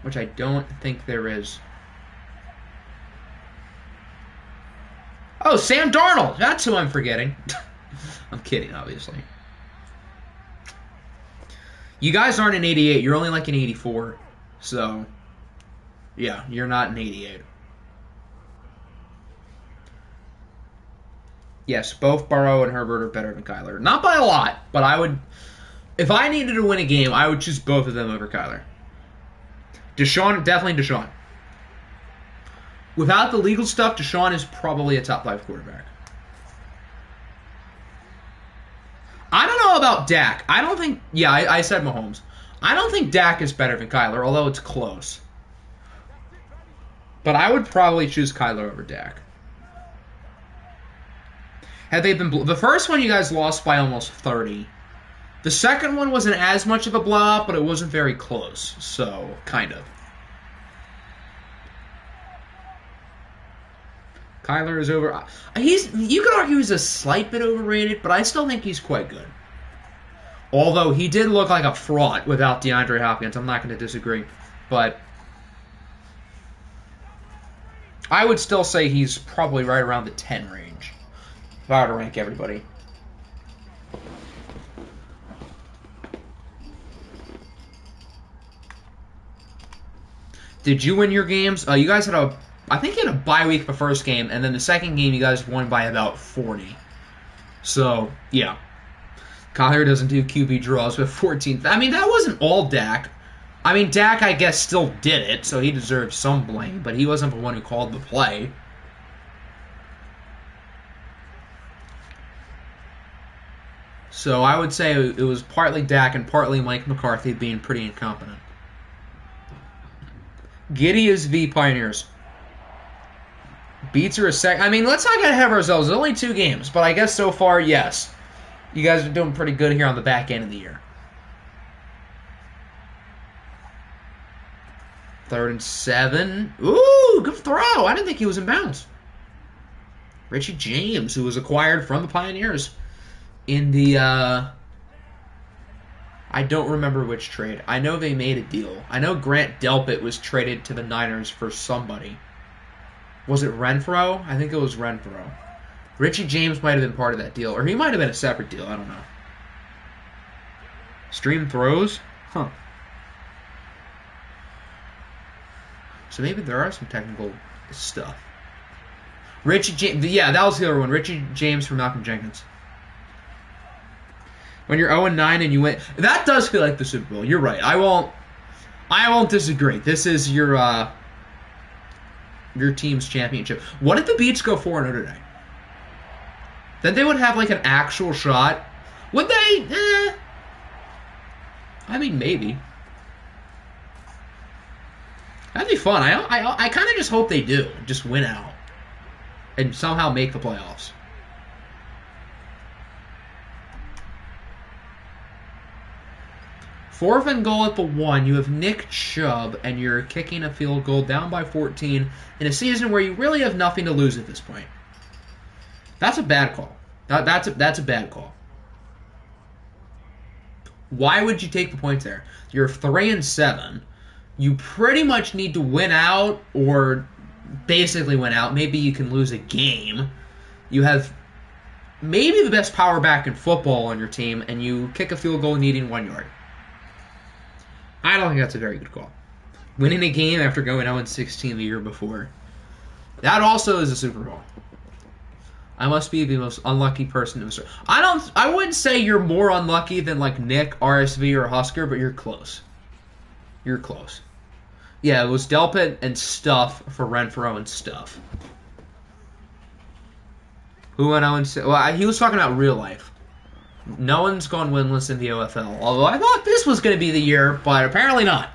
Which I don't think there is. Oh, Sam Darnold! That's who I'm forgetting. I'm kidding, obviously. You guys aren't an 88. You're only like an 84. So, yeah, you're not an 88. Yes, both Burrow and Herbert are better than Kyler. Not by a lot, but I would... If I needed to win a game, I would choose both of them over Kyler. Deshaun, definitely Deshaun. Without the legal stuff, Deshaun is probably a top 5 quarterback. I don't know about Dak. I don't think... Yeah, I said Mahomes. I don't think Dak is better than Kyler, although it's close. But I would probably choose Kyler over Dak. Had they been... The first one you guys lost by almost 30. The second one wasn't as much of a blowout, but it wasn't very close. So, kind of. Kyler is over... You could argue he's a slight bit overrated, but I still think he's quite good. Although, he did look like a fraud without DeAndre Hopkins. I'm not going to disagree. But... I would still say he's probably right around the 10 range, if I were to rank everybody. Did you win your games? You guys had I think you had a bye week the first game, and then the second game you guys won by about 40. So, yeah. Kyler doesn't do QB draws with 14. I mean, that wasn't all Dak. I mean, Dak, I guess, still did it, so he deserves some blame, but he wasn't the one who called the play. So I would say it was partly Dak and partly Mike McCarthy being pretty incompetent. Giddy is V Pioneers. Beats are a sec. I mean, let's not get ahead of ourselves. It's only 2 games, but I guess so far, yes. You guys are doing pretty good here on the back end of the year. 3rd and 7. Ooh, good throw. I didn't think he was in bounds. Richie James, who was acquired from the Pioneers in the, I don't remember which trade. I know they made a deal. I know Grant Delpit was traded to the Niners for somebody. Was it Renfro? I think it was Renfro. Richie James might have been part of that deal, or he might have been a separate deal. I don't know. Stream throws? Huh. So maybe there are some technical stuff. Richie James, yeah, that was the other one. Richie James from Malcolm Jenkins. When you're 0-9 and you win, that does feel like the Super Bowl. You're right. I won't disagree. This is your team's championship. What if the Beats go 4-0 today? Then they would have like an actual shot. Would they? I mean, maybe. That'd be fun. I kind of just hope they do. Just win out. And somehow make the playoffs. Fourth and goal at the 1. You have Nick Chubb, and you're kicking a field goal down by 14 in a season where you really have nothing to lose at this point. That's a bad call. That's a bad call. Why would you take the points there? You're 3 and 7. You pretty much need to win out, or basically win out. Maybe you can lose a game. You have maybe the best power back in football on your team, and you kick a field goal needing 1 yard. I don't think that's a very good call. Winning a game after going 0-16 the year before. That also is a Super Bowl. I must be the most unlucky person to serve. I wouldn't say you're more unlucky than like Nick, RSV, or Husker, but you're close. You're close. Yeah, it was Delpit and Stuff for Renfro and Stuff. Who went 0-6? Well, he was talking about real life. No one's gone winless in the OFL. Although I thought this was going to be the year, but apparently not.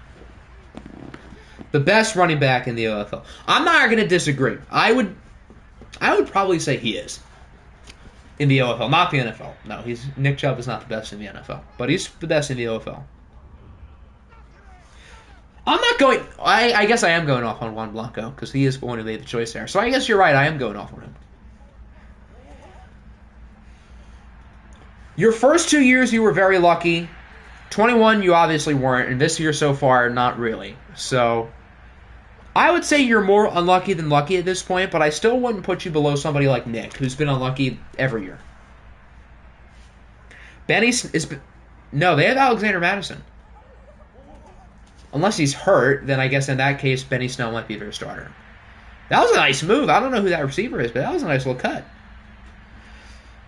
The best running back in the OFL. I'm not going to disagree. I would probably say he is in the OFL, not the NFL. No, Nick Chubb is not the best in the NFL, but he's the best in the OFL. I'm not going... I guess I am going off on Juan Blanco, because he is the one who made the choice there. So I guess you're right, I am going off on him. Your first 2 years, you were very lucky. 21, you obviously weren't, and this year so far, not really. So, I would say you're more unlucky than lucky at this point, but I still wouldn't put you below somebody like Nick, who's been unlucky every year. Benny is... No, they have Alexander Madison. Unless he's hurt, then I guess in that case, Benny Snell might be their starter. That was a nice move. I don't know who that receiver is, but that was a nice little cut.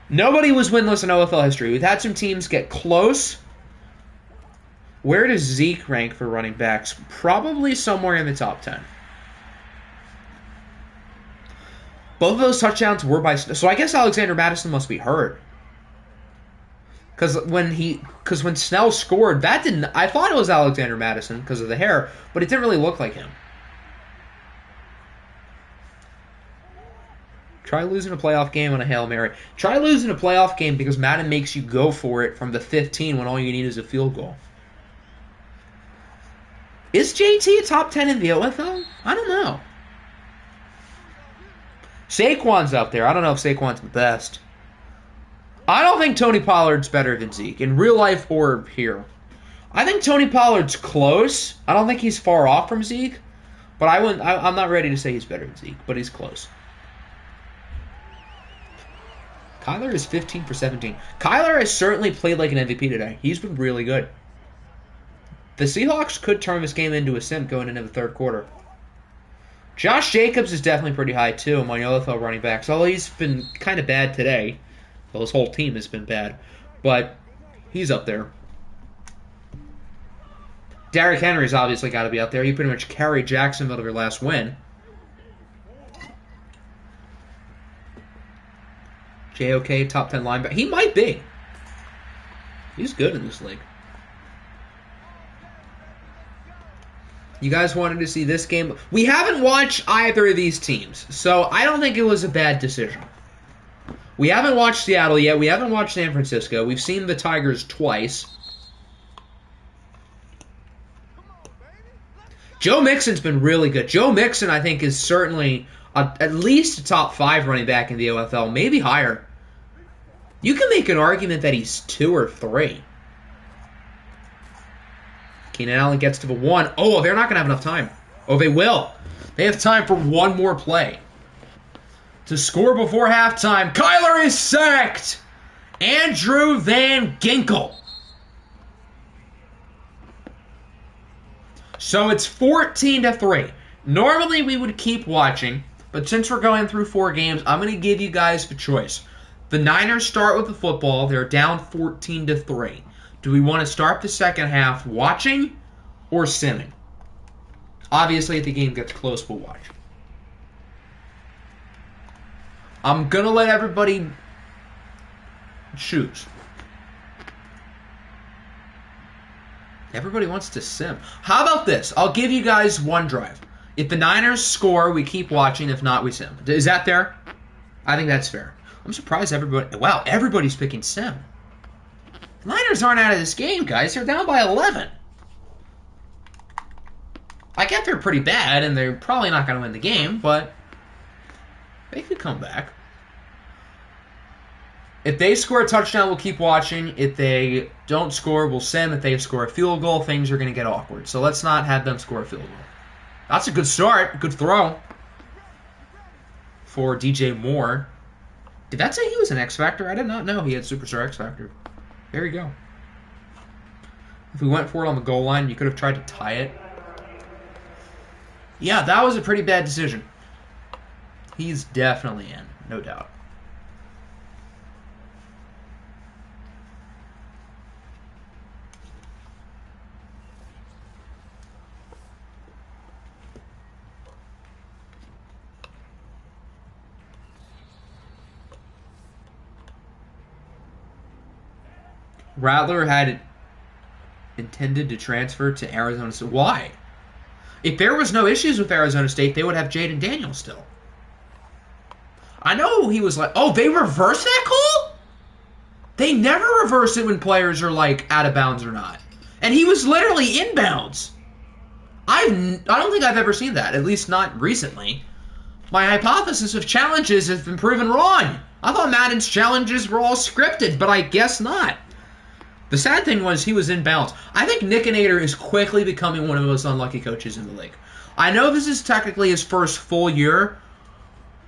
Nobody was winless in OFL history. We've had some teams get close. Where does Zeke rank for running backs? Probably somewhere in the top 10. Both of those touchdowns were by... So I guess Alexander Madison must be hurt. Because when Snell scored, that didn't... I thought it was Alexander Madison because of the hair, but it didn't really look like him. Try losing a playoff game on a Hail Mary. Try losing a playoff game because Madden makes you go for it from the 15 when all you need is a field goal. Is JT a top 10 in the OFL? I don't know. Saquon's up there. I don't know if Saquon's the best. I don't think Tony Pollard's better than Zeke in real life or here. I think Tony Pollard's close. I don't think he's far off from Zeke, but I'm not ready to say he's better than Zeke, but he's close. Kyler is 15 for 17. Kyler has certainly played like an MVP today. He's been really good. The Seahawks could turn this game into a sim going into the third quarter. Josh Jacobs is definitely pretty high, too, among OFL running backs. Although he's been kind of bad today. Well, his whole team has been bad. But he's up there. Derrick Henry's obviously got to be up there. He pretty much carried Jacksonville to their last win. JOK, top 10 linebacker. He might be. He's good in this league. You guys wanted to see this game. We haven't watched either of these teams, so I don't think it was a bad decision. We haven't watched Seattle yet. We haven't watched San Francisco. We've seen the Tigers twice. Joe Mixon's been really good. Joe Mixon, I think, is certainly at least a top 5 running back in the OFL, maybe higher. You can make an argument that he's 2 or 3. Keenan Allen gets to the 1. Oh, they're not going to have enough time. Oh, they will. They have time for one more play. To score before halftime, Kyler is sacked. Andrew Van Ginkel. So it's 14-3. Normally we would keep watching, but since we're going through 4 games, I'm going to give you guys the choice. The Niners start with the football. They're down 14-3. Do we want to start the second half watching or simming? Obviously, if the game gets close, we'll watch. I'm going to let everybody choose. Everybody wants to sim. How about this? I'll give you guys one drive. If the Niners score, we keep watching. If not, we sim. Is that fair? I think that's fair. I'm surprised everybody... Wow, everybody's picking sim. The Niners aren't out of this game, guys. They're down by 11. I get they're pretty bad, and they're probably not going to win the game, but they could come back. If they score a touchdown, we'll keep watching. If they don't score, we'll sim. If they score a field goal, things are going to get awkward. So let's not have them score a field goal. That's a good start. Good throw for DJ Moore. Did that say he was an X Factor? I did not know he had Superstar X Factor. There you go. If we went for it on the goal line, you could have tried to tie it. Yeah, that was a pretty bad decision. He's definitely in, no doubt. Rattler had intended to transfer to Arizona State. Why? If there was no issues with Arizona State, they would have Jaden Daniels still. I know he was like, oh, they reverse that call? They never reverse it when players are like out of bounds or not. And he was literally inbounds. I don't think I've ever seen that, at least not recently. My hypothesis of challenges has been proven wrong. I thought Madden's challenges were all scripted, but I guess not. The sad thing was he was in bounds. I think Nick Nader is quickly becoming one of the most unlucky coaches in the league. I know this is technically his first full year,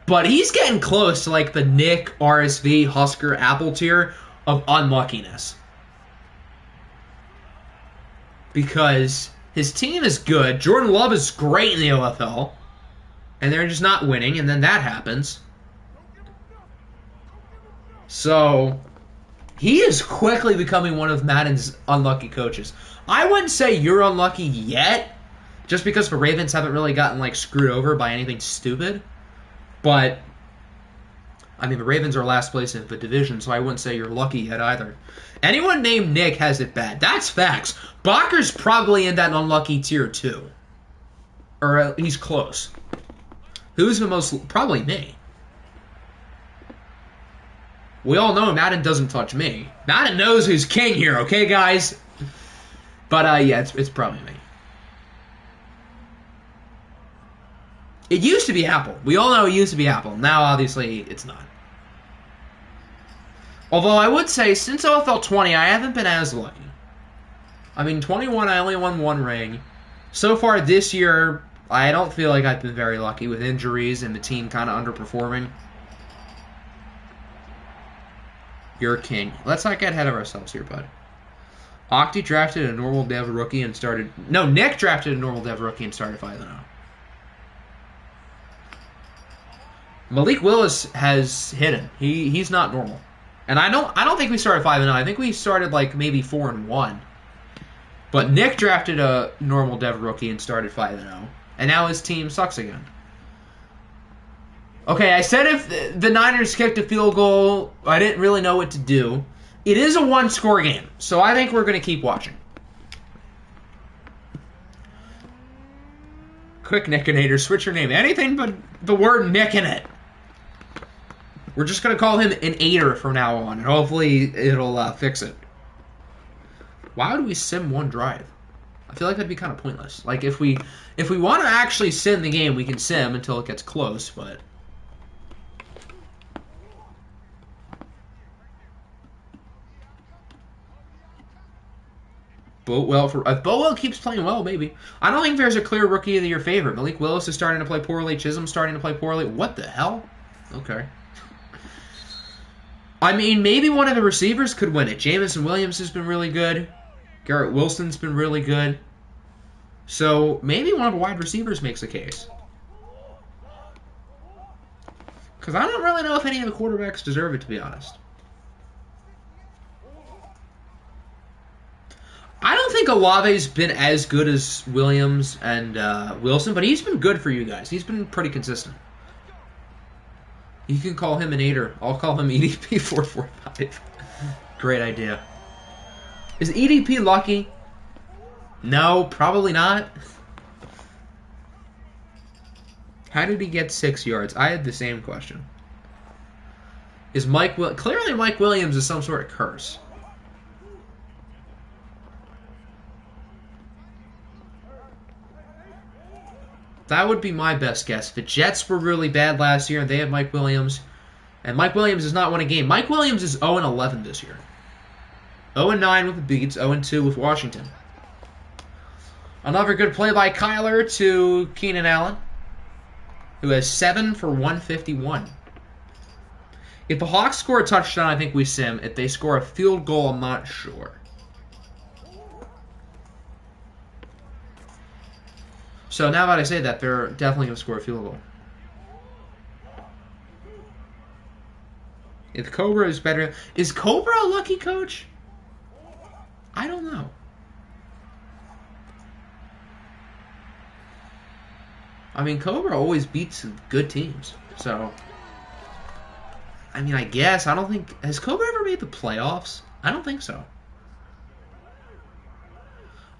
but he's getting close to like the Nick, RSV, Husker, Apple tier of unluckiness. Because his team is good. Jordan Love is great in the OFL. And they're just not winning, and then that happens. So he is quickly becoming one of Madden's unlucky coaches. I wouldn't say you're unlucky yet, just because the Ravens haven't really gotten like screwed over by anything stupid. But I mean, the Ravens are last place in the division, so I wouldn't say you're lucky yet either. Anyone named Nick has it bad. That's facts. Bakker's probably in that unlucky tier too. Or he's close. Who's the most... Probably me. We all know Madden doesn't touch me. Madden knows who's king here, okay, guys? But, yeah, it's probably me. It used to be Apple. We all know it used to be Apple. Now, obviously, it's not. Although, I would say, since OFL 20, I haven't been as lucky. I mean, 21, I only won 1 ring. So far this year, I don't feel like I've been very lucky with injuries and the team kind of underperforming. You're king. Let's not get ahead of ourselves here, bud. Octi drafted a normal dev rookie and started... No, Nick drafted a normal dev rookie and started 5-0. Malik Willis has hidden. He's not normal. And I don't think we started 5-0. I think we started like maybe 4-1. But Nick drafted a normal dev rookie and started 5-0. And now his team sucks again. Okay, I said if the Niners kicked a field goal, I didn't really know what to do. It is a 1-score game, so I think we're going to keep watching. Quick, Nickinator, switch your name. Anything but the word Nick in it. We're just going to call him an Aider from now on, and hopefully it'll fix it. Why would we sim one drive? I feel like that'd be kind of pointless. Like, if we want to actually sim the game, we can sim until it gets close, but... Boatwell, if Boatwell keeps playing well, maybe. I don't think there's a clear Rookie of the Year favorite. Malik Willis is starting to play poorly. Chisholm's starting to play poorly. What the hell? Okay. I mean, maybe one of the receivers could win it. Jamison Williams has been really good. Garrett Wilson's been really good. So maybe one of the wide receivers makes a case. Because I don't really know if any of the quarterbacks deserve it, to be honest. I don't think Olave's been as good as Williams and Wilson, but he's been good for you guys. He's been pretty consistent. You can call him an Aider. I'll call him EDP445. Great idea. Is EDP lucky? No, probably not. How did he get 6 yards? I had the same question. Is clearly Mike Williams is some sort of curse. That would be my best guess. The Jets were really bad last year, and they had Mike Williams. And Mike Williams has not won a game. Mike Williams is 0-11 this year. 0-9 with the Beats, 0-2 with Washington. Another good play by Kyler to Keenan Allen, who has 7 for 151. If the Hawks score a touchdown, I think we sim. If they score a field goal, I'm not sure. So now that I say that, they're definitely going to score a field goal. If Cobra is better... Is Cobra a lucky coach? I don't know. I mean, Cobra always beats good teams. So, I mean, I guess. I don't think... Has Cobra ever made the playoffs? I don't think so.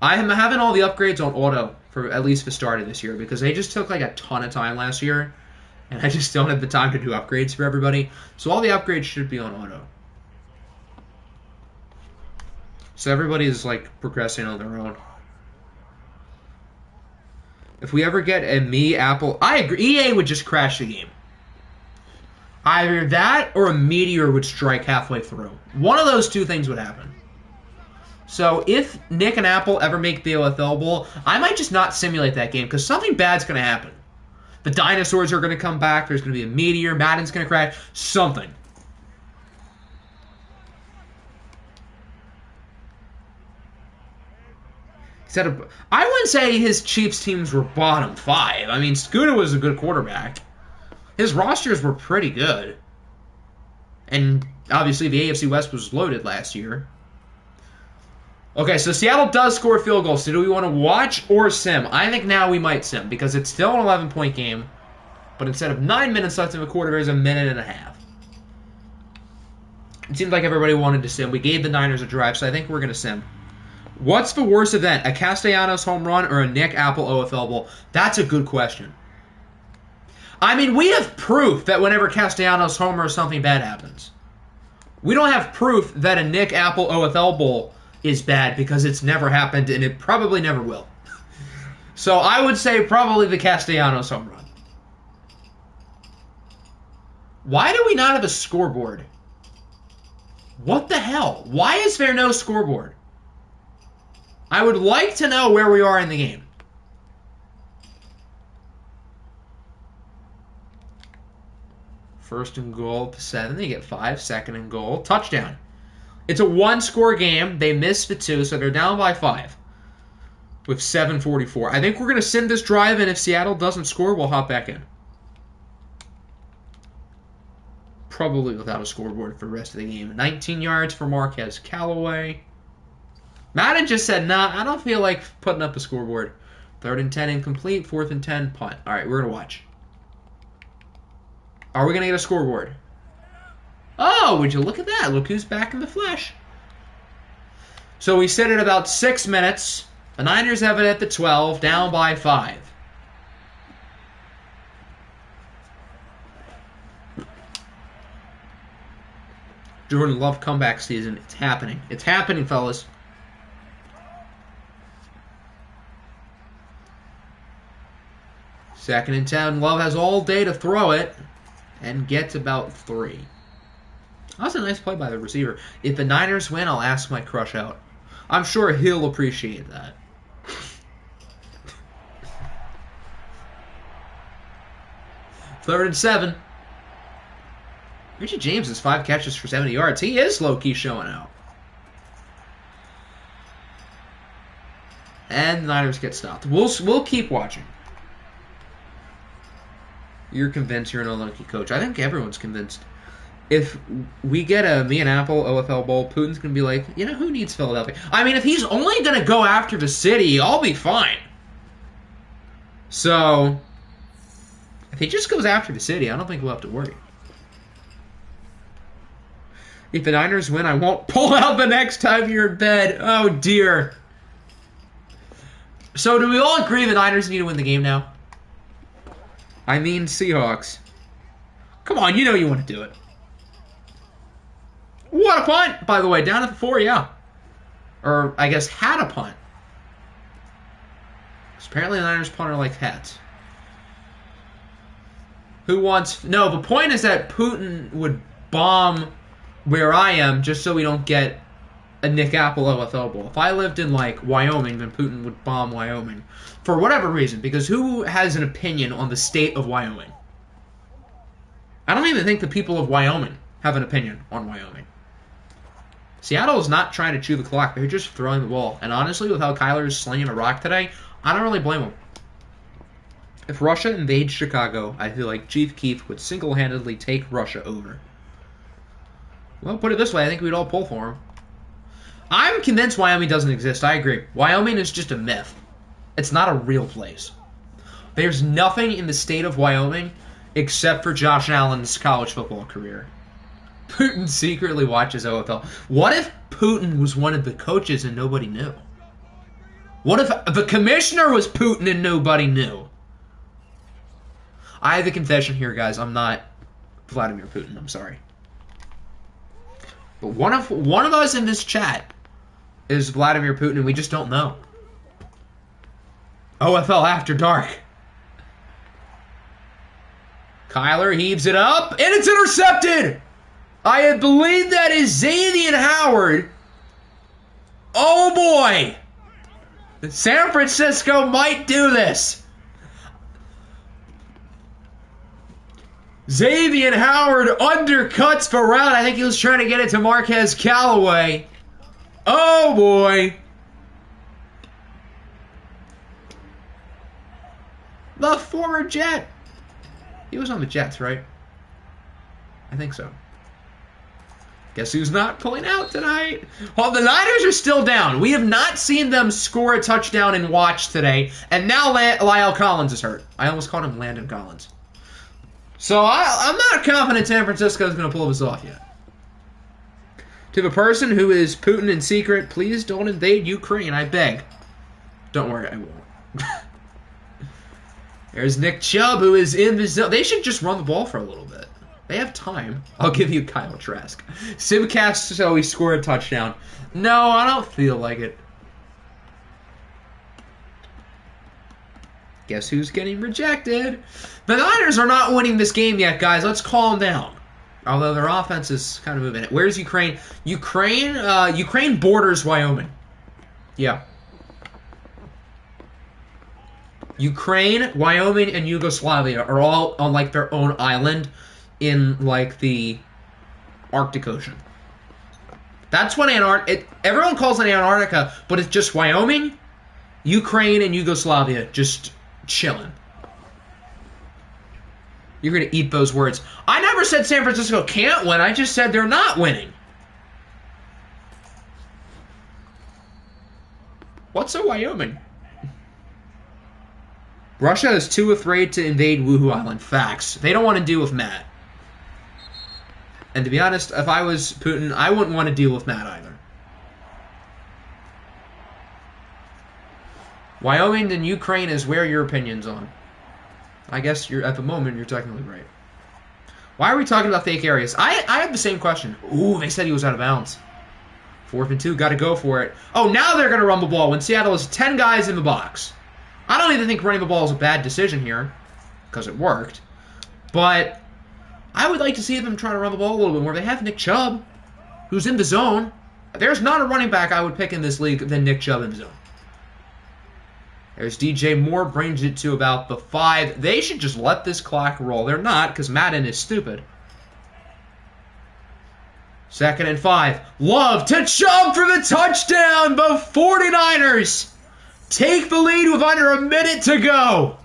I am having all the upgrades on auto for at least the start of this year because they just took like a ton of time last year, and I just don't have the time to do upgrades for everybody. So all the upgrades should be on auto. So everybody is like progressing on their own. If we ever get a me Apple, I agree. EA would just crash the game. Either that or a meteor would strike halfway through. One of those two things would happen. So if Nick and Apple ever make the OFL Bowl, I might just not simulate that game because something bad's going to happen. The dinosaurs are going to come back. There's going to be a meteor. Madden's going to crash. Something. I wouldn't say his Chiefs teams were bottom 5. I mean, Scooter was a good quarterback. His rosters were pretty good. And obviously the AFC West was loaded last year. Okay, so Seattle does score a field goal. So do we want to watch or sim? I think now we might sim because it's still an 11-point game. But instead of 9 minutes left in the quarter, there's a minute and a half. It seemed like everybody wanted to sim. We gave the Niners a drive, so I think we're going to sim. What's the worst event? A Castellanos home run or a Nick Apple OFL Bowl? That's a good question. I mean, we have proof that whenever Castellanos homer, something bad happens. We don't have proof that a Nick Apple OFL Bowl is bad because it's never happened and it probably never will. So I would say probably the Castellanos home run. Why do we not have a scoreboard? What the hell? Why is there no scoreboard? I would like to know where we are in the game. First and goal, 7. They get 5. Second and goal. Touchdown. It's a one-score game. They missed the 2, so they're down by 5 with 7:44. I think we're going to send this drive, and if Seattle doesn't score, we'll hop back in. Probably without a scoreboard for the rest of the game. 19 yards for Marquez Callaway. Madden just said, nah, I don't feel like putting up a scoreboard. 3rd and 10 incomplete. 4th and 10 punt. All right, we're going to watch. Are we going to get a scoreboard? Oh, would you look at that? Look who's back in the flesh. So we sit at about 6 minutes. The Niners have it at the 12, down by 5. Jordan Love comeback season. It's happening. It's happening, fellas. Second and 10. Love has all day to throw it and gets about 3. That was a nice play by the receiver. If the Niners win, I'll ask my crush out. I'm sure he'll appreciate that. 3rd and 7. Richie James has 5 catches for 70 yards. He is low-key showing out. And the Niners get stopped. We'll keep watching. You're convinced you're an unlucky coach. I think everyone's convinced. If we get a me and Apple OFL Bowl, Putin's going to be like, you know, who needs Philadelphia? I mean, if he's only going to go after the city, I'll be fine. So, if he just goes after the city, I don't think we'll have to worry. If the Niners win, I won't pull out the next time you're in bed. Oh, dear. So, do we all agree the Niners need to win the game now? I mean Seahawks. Come on, you know you want to do it. What a punt, by the way. Down at the 4, yeah. Or, I guess, had a punt. Apparently the Niners punter like hats. Who wants... No, the point is that Putin would bomb where I am just so we don't get a Nick Apple OFL Bowl. If I lived in, like, Wyoming, then Putin would bomb Wyoming. For whatever reason. Because who has an opinion on the state of Wyoming? I don't even think the people of Wyoming have an opinion on Wyoming. Seattle is not trying to chew the clock. They're just throwing the ball. And honestly, with how Kyler is slinging a rock today, I don't really blame him. If Russia invades Chicago, I feel like Chief Keef would single-handedly take Russia over. Well, put it this way, I think we'd all pull for him. I'm convinced Wyoming doesn't exist. I agree. Wyoming is just a myth. It's not a real place. There's nothing in the state of Wyoming except for Josh Allen's college football career. Putin secretly watches OFL. What if Putin was one of the coaches and nobody knew? What if the commissioner was Putin and nobody knew? I have a confession here, guys. I'm not Vladimir Putin. I'm sorry. But one of us in this chat is Vladimir Putin, and we just don't know. OFL After Dark. Kyler heaves it up, and it's intercepted! I believe that is Xavier Howard. Oh boy! San Francisco might do this. Xavier Howard undercuts the route. I think he was trying to get it to Marquez Callaway. Oh boy! The former Jet. He was on the Jets, right? I think so. Guess who's not pulling out tonight? Well, the Niners are still down. We have not seen them score a touchdown in watch today. And now Lyle Collins is hurt. I almost called him Landon Collins. So I'm not confident San Francisco is going to pull this off yet. To the person who is Putin in secret, please don't invade Ukraine, I beg. Don't worry, I won't. There's Nick Chubb, who is in the zone. They should just run the ball for a little bit. They have time. I'll give you Kyle Trask. Simcast, so he scored a touchdown. No, I don't feel like it. Guess who's getting rejected? The Niners are not winning this game yet, guys. Let's calm down. Although their offense is kind of moving it. Where's Ukraine? Ukraine borders Wyoming. Yeah. Ukraine, Wyoming, and Yugoslavia are all on like their own island in like the Arctic Ocean. That's what everyone calls it Antarctica, but it's just Wyoming, Ukraine, and Yugoslavia just chilling. You're going to eat those words. I never said San Francisco can't win. I just said they're not winning. What's a Wyoming? Russia is too afraid to invade Woohoo Island. Facts. They don't want to deal with Matt. And to be honest, if I was Putin, I wouldn't want to deal with Matt either. Wyoming and Ukraine is where your opinion's on. I guess at the moment you're technically right. Why are we talking about fake areas? I have the same question. Ooh, they said he was out of bounds. 4th and 2, got to go for it. Oh, now they're going to run the ball when Seattle has 10 guys in the box. I don't even think running the ball is a bad decision here, because it worked. But I would like to see them try to run the ball a little bit more. They have Nick Chubb, who's in the zone. There's not a running back I would pick in this league than Nick Chubb in the zone. There's DJ Moore, brings it to about the 5. They should just let this clock roll. They're not, because Madden is stupid. 2nd and 5. Love to Chubb for the touchdown. The 49ers take the lead with under a minute to go.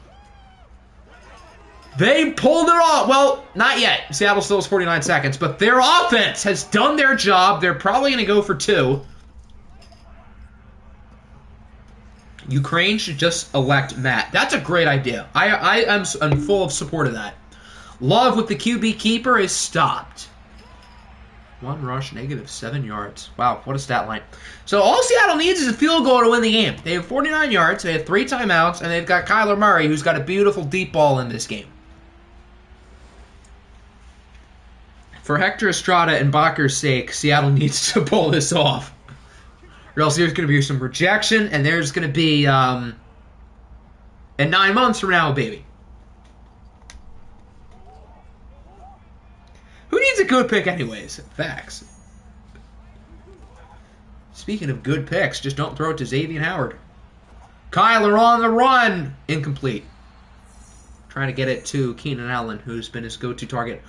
They pulled it off. Well, not yet. Seattle still has 49 seconds, but their offense has done their job. They're probably going to go for 2. Ukraine should just elect Matt. That's a great idea. I'm full of support of that. Love with the QB keeper is stopped. 1 rush, -7 yards. Wow, what a stat line. So all Seattle needs is a field goal to win the game. They have 49 yards, they have 3 timeouts, and they've got Kyler Murray, who's got a beautiful deep ball in this game. For Hector Estrada and Bakker's sake, Seattle needs to pull this off. Or else there's going to be some rejection, and there's going to be, in 9 months from now, a baby. Who needs a good pick anyways? Facts. Speaking of good picks, just don't throw it to Xavier Howard. Kyler on the run. Incomplete. Trying to get it to Keenan Allen, who's been his go-to target.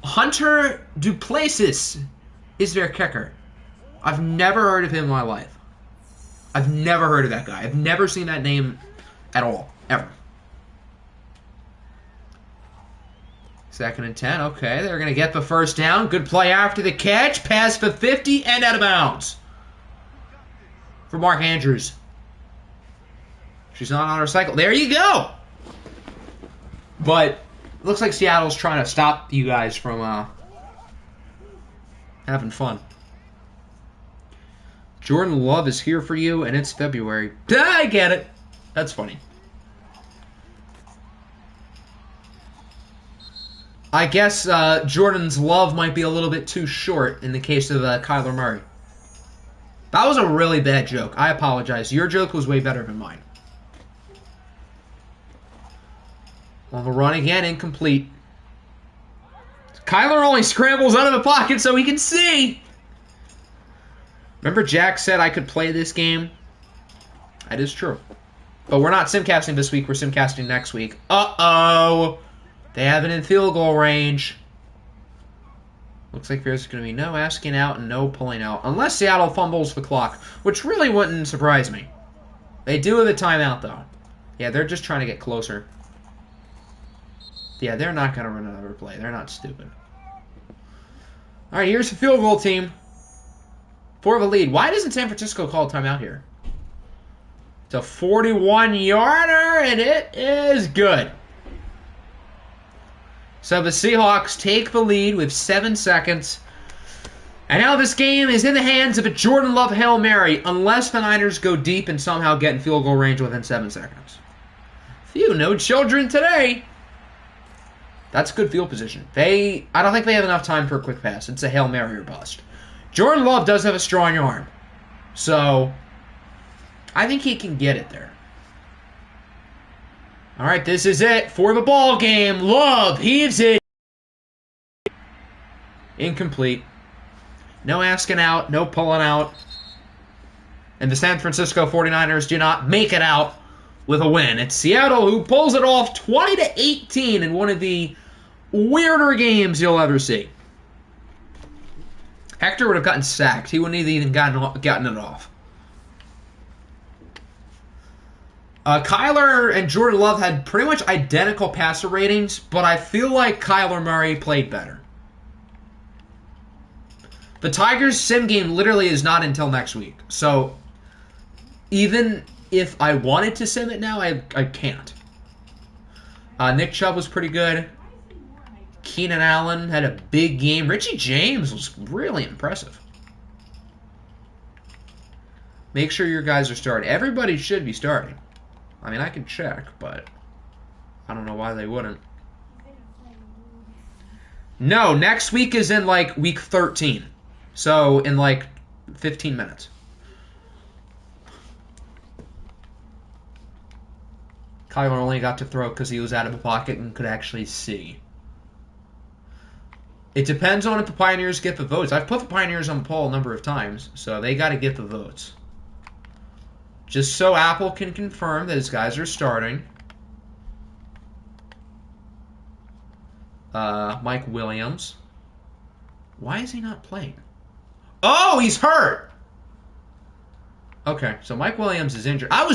Hunter Duplessis is their kicker. I've never heard of him in my life. I've never heard of that guy. I've never seen that name at all. Ever. 2nd and 10. Okay, they're going to get the first down. Good play after the catch. Pass for 50 and out of bounds. For Mark Andrews. She's not on her cycle. There you go. But it looks like Seattle's trying to stop you guys from having fun. Jordan Love is here for you, and it's February. I get it. That's funny. I guess Jordan's love might be a little bit too short in the case of Kyler Murray. That was a really bad joke. I apologize. Your joke was way better than mine. On the run again, incomplete. Kyler only scrambles out of the pocket so he can see. Remember Jack said I could play this game? That is true. But we're not simcasting this week. We're simcasting next week. Uh-oh. They have it in field goal range. Looks like there's going to be no asking out and no pulling out. Unless Seattle fumbles the clock, which really wouldn't surprise me. They do have a timeout, though. Yeah, they're just trying to get closer. Yeah, they're not going to run another play. They're not stupid. All right, here's the field goal team. For the lead. Why doesn't San Francisco call a timeout here? It's a 41-yarder, and it is good. So the Seahawks take the lead with 7 seconds. And now this game is in the hands of a Jordan Love Hail Mary, unless the Niners go deep and somehow get in field goal range within 7 seconds. Phew, no children today. That's good field position. I don't think they have enough time for a quick pass. It's a Hail Mary or bust. Jordan Love does have a strong arm. So, I think he can get it there. All right, this is it for the ball game. Love heaves it. Incomplete. No asking out, no pulling out. And the San Francisco 49ers do not make it out with a win. It's Seattle who pulls it off 20-18 in one of the weirder games you'll ever see. Hector would have gotten sacked. He wouldn't have even gotten it off. Kyler and Jordan Love had pretty much identical passer ratings, but I feel like Kyler Murray played better. The Tigers' sim game literally is not until next week. So, even if I wanted to sim it now, I can't. Nick Chubb was pretty good. Keenan Allen had a big game. Richie James was really impressive. Make sure your guys are starting. Everybody should be starting. I mean, I can check, but I don't know why they wouldn't. No, next week is in, like, week 13. So, in, like, 15 minutes. Kyler only got to throw because he was out of the pocket and could actually see. It depends on if the Pioneers get the votes. I've put the Pioneers on the poll a number of times, so they got to get the votes. Just so Apple can confirm that his guys are starting. Mike Williams. Why is he not playing? Oh, he's hurt! Okay, so Mike Williams is injured. My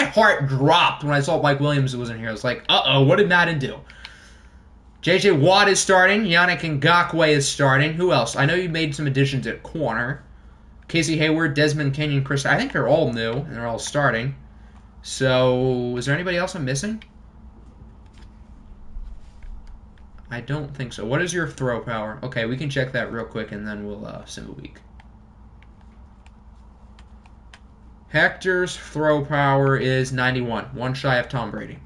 heart dropped when I saw Mike Williams was in here. I was like, uh-oh, what did Madden do? J.J. Watt is starting. Yannick Ngakoue is starting. Who else? I know you made some additions at corner. Casey Hayward, Desmond Kenyon, Chris. I think they're all new, and they're all starting. So, is there anybody else I'm missing? I don't think so. What is your throw power? Okay, we can check that real quick, and then we'll sim a week. Hector's throw power is 91, one shy of Tom Brady.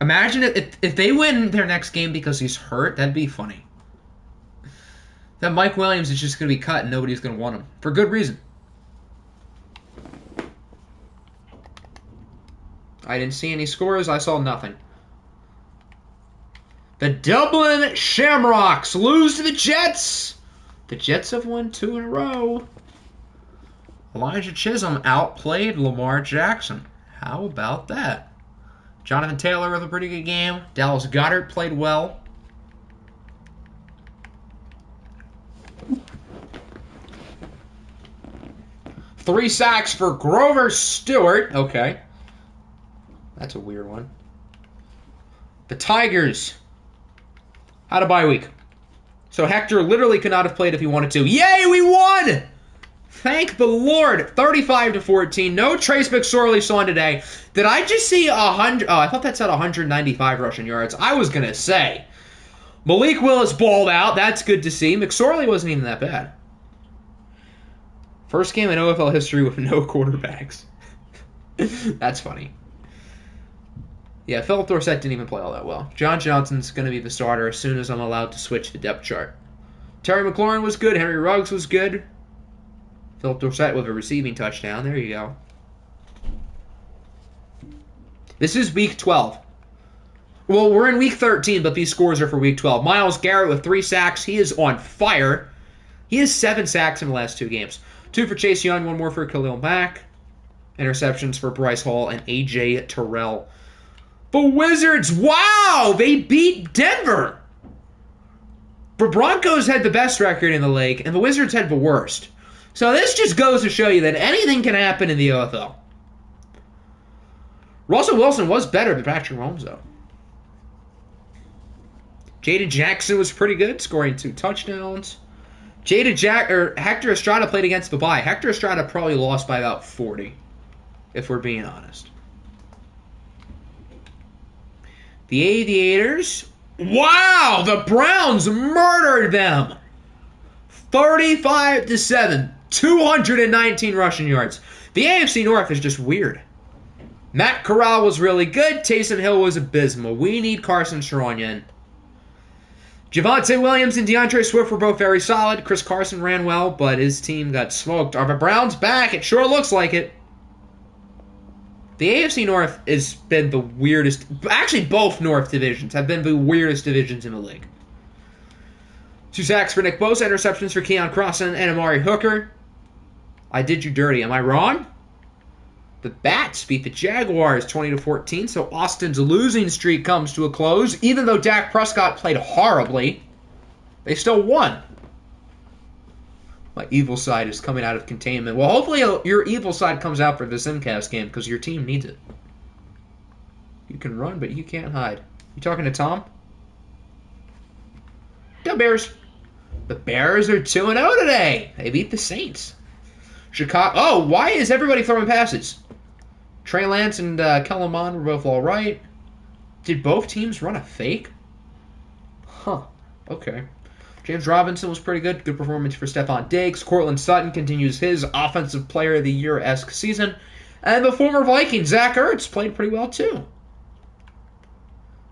Imagine if they win their next game because he's hurt, that'd be funny. That Mike Williams is just going to be cut and nobody's going to want him. For good reason. I didn't see any scores. I saw nothing. The Dublin Shamrocks lose to the Jets. The Jets have won 2 in a row. Elijah Chisholm outplayed Lamar Jackson. How about that? Jonathan Taylor with a pretty good game. Dallas Goedert played well. Three sacks for Grover Stewart. Okay. That's a weird one. The Tigers had a bye week. So Hector literally could not have played if he wanted to. Yay, we won! Thank the Lord. 35-14. No Trace McSorley song today. Did I just see 100? Oh, I thought that said 195 rushing yards. I was going to say. Malik Willis balled out. That's good to see. McSorley wasn't even that bad. First game in OFL history with no quarterbacks. That's funny. Yeah, Philip Dorsett didn't even play all that well. John Johnson's going to be the starter as soon as I'm allowed to switch the depth chart. Terry McLaurin was good. Henry Ruggs was good. Philip Dorsett with a receiving touchdown. There you go. This is week 12. Well, we're in week 13, but these scores are for week 12. Myles Garrett with 3 sacks. He is on fire. He has 7 sacks in the last 2 games. 2 for Chase Young, 1 more for Khalil Mack. Interceptions for Bryce Hall and A.J. Terrell. The Wizards, wow! They beat Denver! The Broncos had the best record in the league, and the Wizards had the worst. So this just goes to show you that anything can happen in the OFL. Russell Wilson was better than Patrick Mahomes, though. Jaden Jackson was pretty good, scoring 2 touchdowns. Hector Estrada played against the bye. Hector Estrada probably lost by about 40, if we're being honest. The Aviators, wow, the Browns murdered them. 35-7, 219 rushing yards. The AFC North is just weird. Matt Corral was really good. Taysom Hill was abysmal. We need Carson Strong in. Javonte Williams and DeAndre Swift were both very solid. Chris Carson ran well, but his team got smoked. Are the Browns back? It sure looks like it. The AFC North has been the weirdest. Actually, both North divisions have been the weirdest divisions in the league. 2 sacks for Nick Bosa, interceptions for Keon Crossan and Amari Hooker. I did you dirty. Am I wrong? The Bats beat the Jaguars 20-14, so Austin's losing streak comes to a close. Even though Dak Prescott played horribly, they still won. My evil side is coming out of containment. Well, hopefully your evil side comes out for the Simcast game, because your team needs it. You can run, but you can't hide. You talking to Tom? The Bears. The Bears are 2-0 today. They beat the Saints. Chicago. Oh, why is everybody throwing passes? Trey Lance and Kellen Mond were both all right. Did both teams run a fake? Huh. Okay. James Robinson was pretty good. Good performance for Stephon Diggs. Courtland Sutton continues his Offensive Player of the Year-esque season. And the former Viking, Zach Ertz, played pretty well too.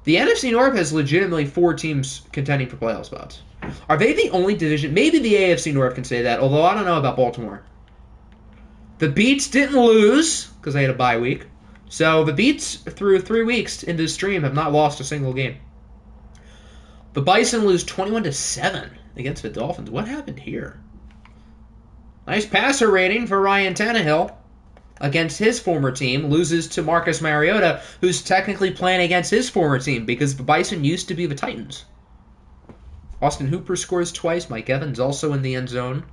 The NFC North has legitimately 4 teams contending for playoff spots. Are they the only division? Maybe the AFC North can say that, although I don't know about Baltimore. The Beats didn't lose because they had a bye week. So the Beats, through 3 weeks into the stream, have not lost a single game. The Bison lose 21-7 against the Dolphins. What happened here? Nice passer rating for Ryan Tannehill against his former team. Loses to Marcus Mariota, who's technically playing against his former team because the Bison used to be the Titans. Austin Hooper scores twice. Mike Evans also in the end zone.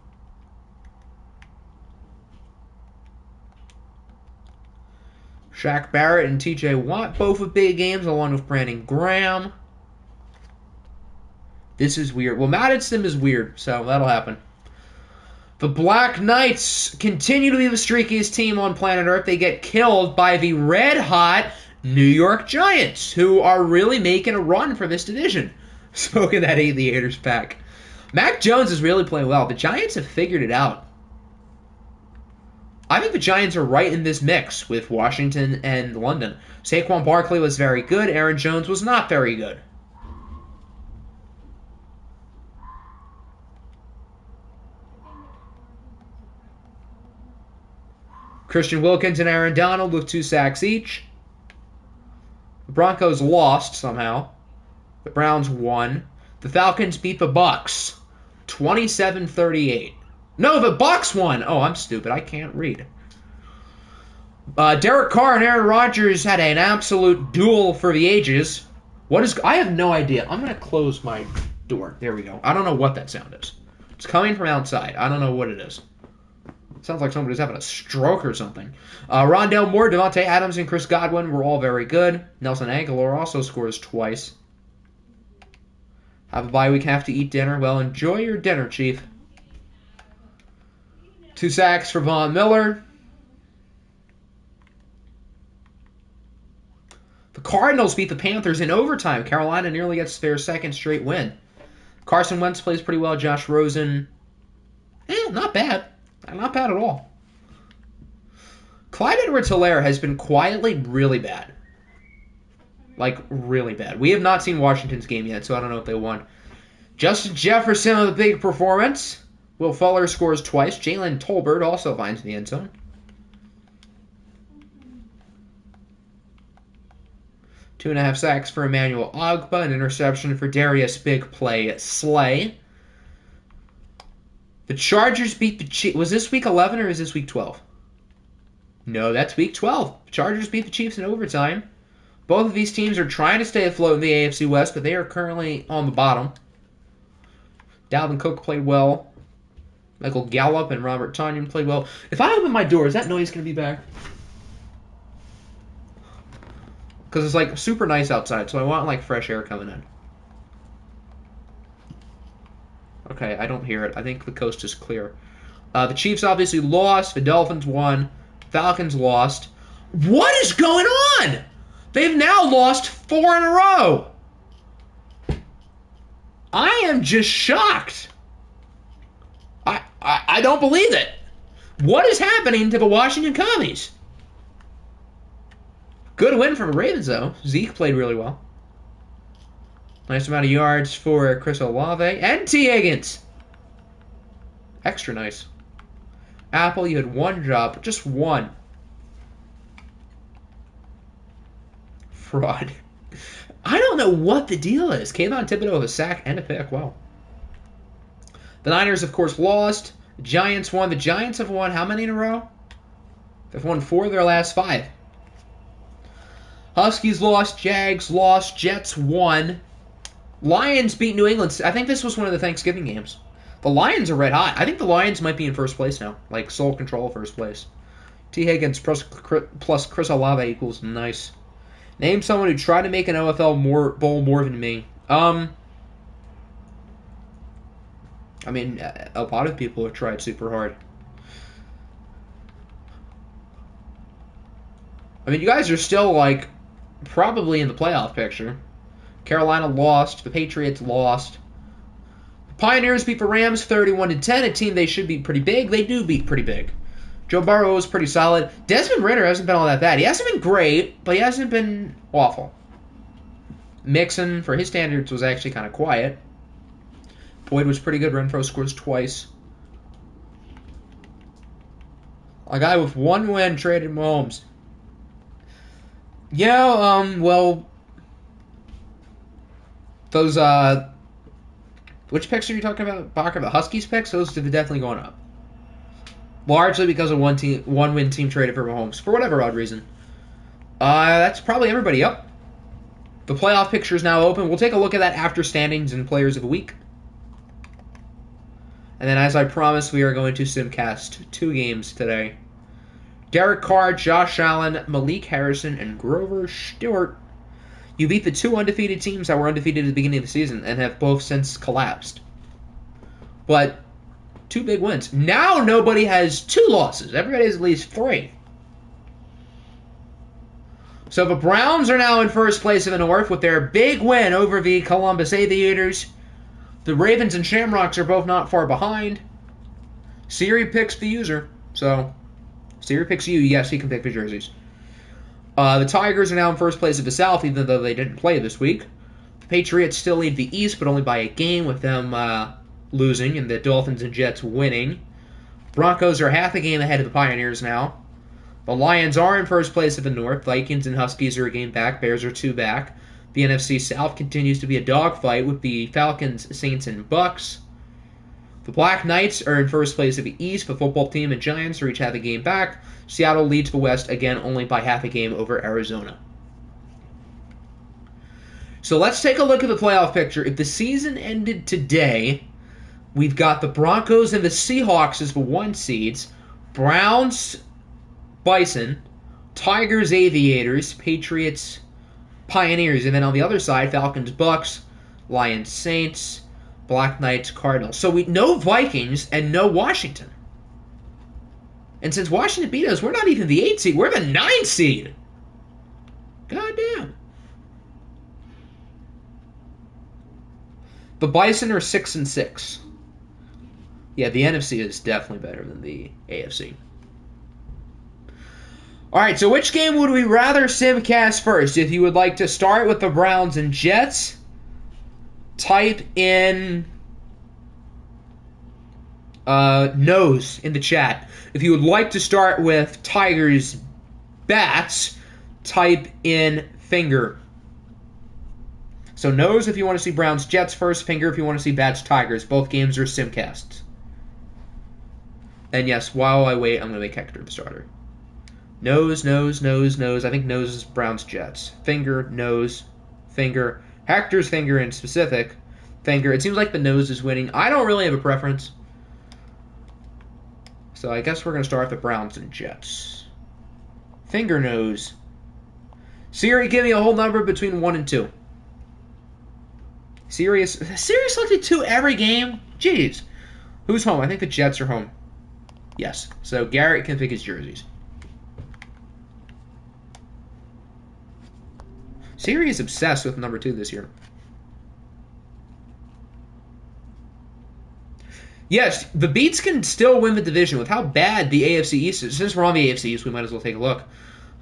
Shaq Barrett and TJ Watt, both with big games, along with Brandon Graham. This is weird. Well, Madison is weird, so that'll happen. The Black Knights continue to be the streakiest team on planet Earth. They get killed by the red-hot New York Giants, who are really making a run for this division. Smoking that Aviators pack. Mac Jones is really playing well. The Giants have figured it out. I think the Giants are right in this mix with Washington and London. Saquon Barkley was very good. Aaron Jones was not very good. Christian Wilkins and Aaron Donald with 2 sacks each. The Broncos lost somehow. The Browns won. The Falcons beat the Bucks 27-38. No, the Bucks won. Oh, I'm stupid. I can't read. Derek Carr and Aaron Rodgers had an absolute duel for the ages. I have no idea. I'm going to close my door. There we go. I don't know what that sound is. It's coming from outside. I don't know what it is. Sounds like somebody's having a stroke or something. Rondale Moore, Devontae Adams, and Chris Godwin were all very good. Nelson Aguilar also scores twice. Have a bye week, have to eat dinner. Well, enjoy your dinner, Chief. 2 sacks for Von Miller. The Cardinals beat the Panthers in overtime. Carolina nearly gets their second straight win. Carson Wentz plays pretty well. Josh Rosen, not bad. Not bad at all. Clyde Edwards-Helaire has been quietly really bad. Like, really bad. We have not seen Washington's game yet, so I don't know if they won. Justin Jefferson with a big performance. Will Fuller scores twice. Jalen Tolbert also finds the end zone. Two and a half sacks for Emmanuel Ogbah. An interception for Darius Big Play Slay. The Chargers beat the Chiefs. Was this week 11 or is this week 12? No, that's week 12. The Chargers beat the Chiefs in overtime. Both of these teams are trying to stay afloat in the AFC West, but they are currently on the bottom. Dalvin Cook played well. Michael Gallup and Robert Tonyan played well. If I open my door, is that noise going to be back? Because it's like super nice outside, so I want like fresh air coming in. Okay, I don't hear it. I think the coast is clear. The Chiefs obviously lost. The Dolphins won. Falcons lost. What is going on? They've now lost 4 in a row. I am just shocked. I don't believe it. What is happening to the Washington Commies? Good win for the Ravens, though. Zeke played really well. Nice amount of yards for Chris Olave and T. Higgins. Extra nice. Apple, you had one drop. Just one. Fraud. I don't know what the deal is. Kayvon Thibodeau with a sack and a pick. Wow. The Niners, of course, lost. The Giants won. The Giants have won how many in a row? They've won 4 of their last 5. Huskies lost. Jags lost. Jets won. Lions beat New England. I think this was one of the Thanksgiving games. The Lions are red hot. I think the Lions might be in first place now. Like, sole control first place. T. Higgins plus Chris Olave equals nice. Name someone who tried to make an OFL bowl more than me. I mean, a lot of people have tried super hard. I mean, you guys are still, like, probably in the playoff picture. Carolina lost. The Patriots lost. The Pioneers beat the Rams 31-10, a team they should beat pretty big. They do beat pretty big. Joe Burrow was pretty solid. Desmond Ridder hasn't been all that bad. He hasn't been great, but he hasn't been awful. Mixon, for his standards, was actually kind of quiet. Boyd was pretty good. Renfro scores twice. A guy with one win traded Mahomes. Yeah, well, those, which picks are you talking about? Talking about Huskies picks? Those are definitely going up. Largely because of one win team traded for Mahomes, for whatever odd reason. That's probably everybody up. The playoff picture is now open. We'll take a look at that after standings and players of the week. And then, as I promised, we are going to simcast 2 games today. Derek Carr, Josh Allen, Malik Harrison, and Grover Stewart. You beat the 2 undefeated teams that were undefeated at the beginning of the season and have both since collapsed. But 2 big wins. Now nobody has 2 losses. Everybody has at least 3. So the Browns are now in first place in the North with their big win over the Columbus Aviators. The Ravens and Shamrocks are both not far behind. Siri picks the user. So, Siri picks you. Yes, he can pick the jerseys. The Tigers are now in first place of the South, even though they didn't play this week. The Patriots still lead the East, but only by a game, with them losing and the Dolphins and Jets winning. Broncos are half a game ahead of the Pioneers now. The Lions are in first place of the North. Vikings and Huskies are a game back. Bears are 2 back. The NFC South continues to be a dogfight with the Falcons, Saints, and Bucks. The Black Knights are in first place of the East. The football team and Giants are each half a game back. Seattle leads the West, again, only by half a game over Arizona. So let's take a look at the playoff picture. If the season ended today, we've got the Broncos and the Seahawks as the 1 seeds. Browns, Bison. Tigers, Aviators. Patriots, Pioneers. And then on the other side, Falcons, Bucks. Lions, Saints. Black Knights, Cardinals. So no Vikings and no Washington. And since Washington beat us, we're not even the 8 seed. We're the 9 seed. Goddamn. The Bison are 6-6. Yeah, the NFC is definitely better than the AFC. Alright, so which game would we rather simcast first? If you would like to start with the Browns and Jets, type in nose in the chat. If you would like to start with Tigers Bats, type in finger. So nose if you want to see Browns Jets first, finger if you want to see Bats Tigers. Both games are simcasts. And yes, while I wait, I'm going to make Hector the starter. Nose, nose, nose, nose. I think nose is Browns Jets. Finger, nose, finger. Hector's finger in specific. Finger. It seems like the nose is winning. I don't really have a preference. So I guess we're going to start with the Browns and Jets. Finger, nose. Siri, give me a whole number between 1 and 2. Siri selected 2 every game? Jeez. Who's home? I think the Jets are home. Yes. So Garrett can pick his jerseys. Siri is obsessed with number 2 this year. Yes, the Beats can still win the division with how bad the AFC East is. Since we're on the AFC East, we might as well take a look.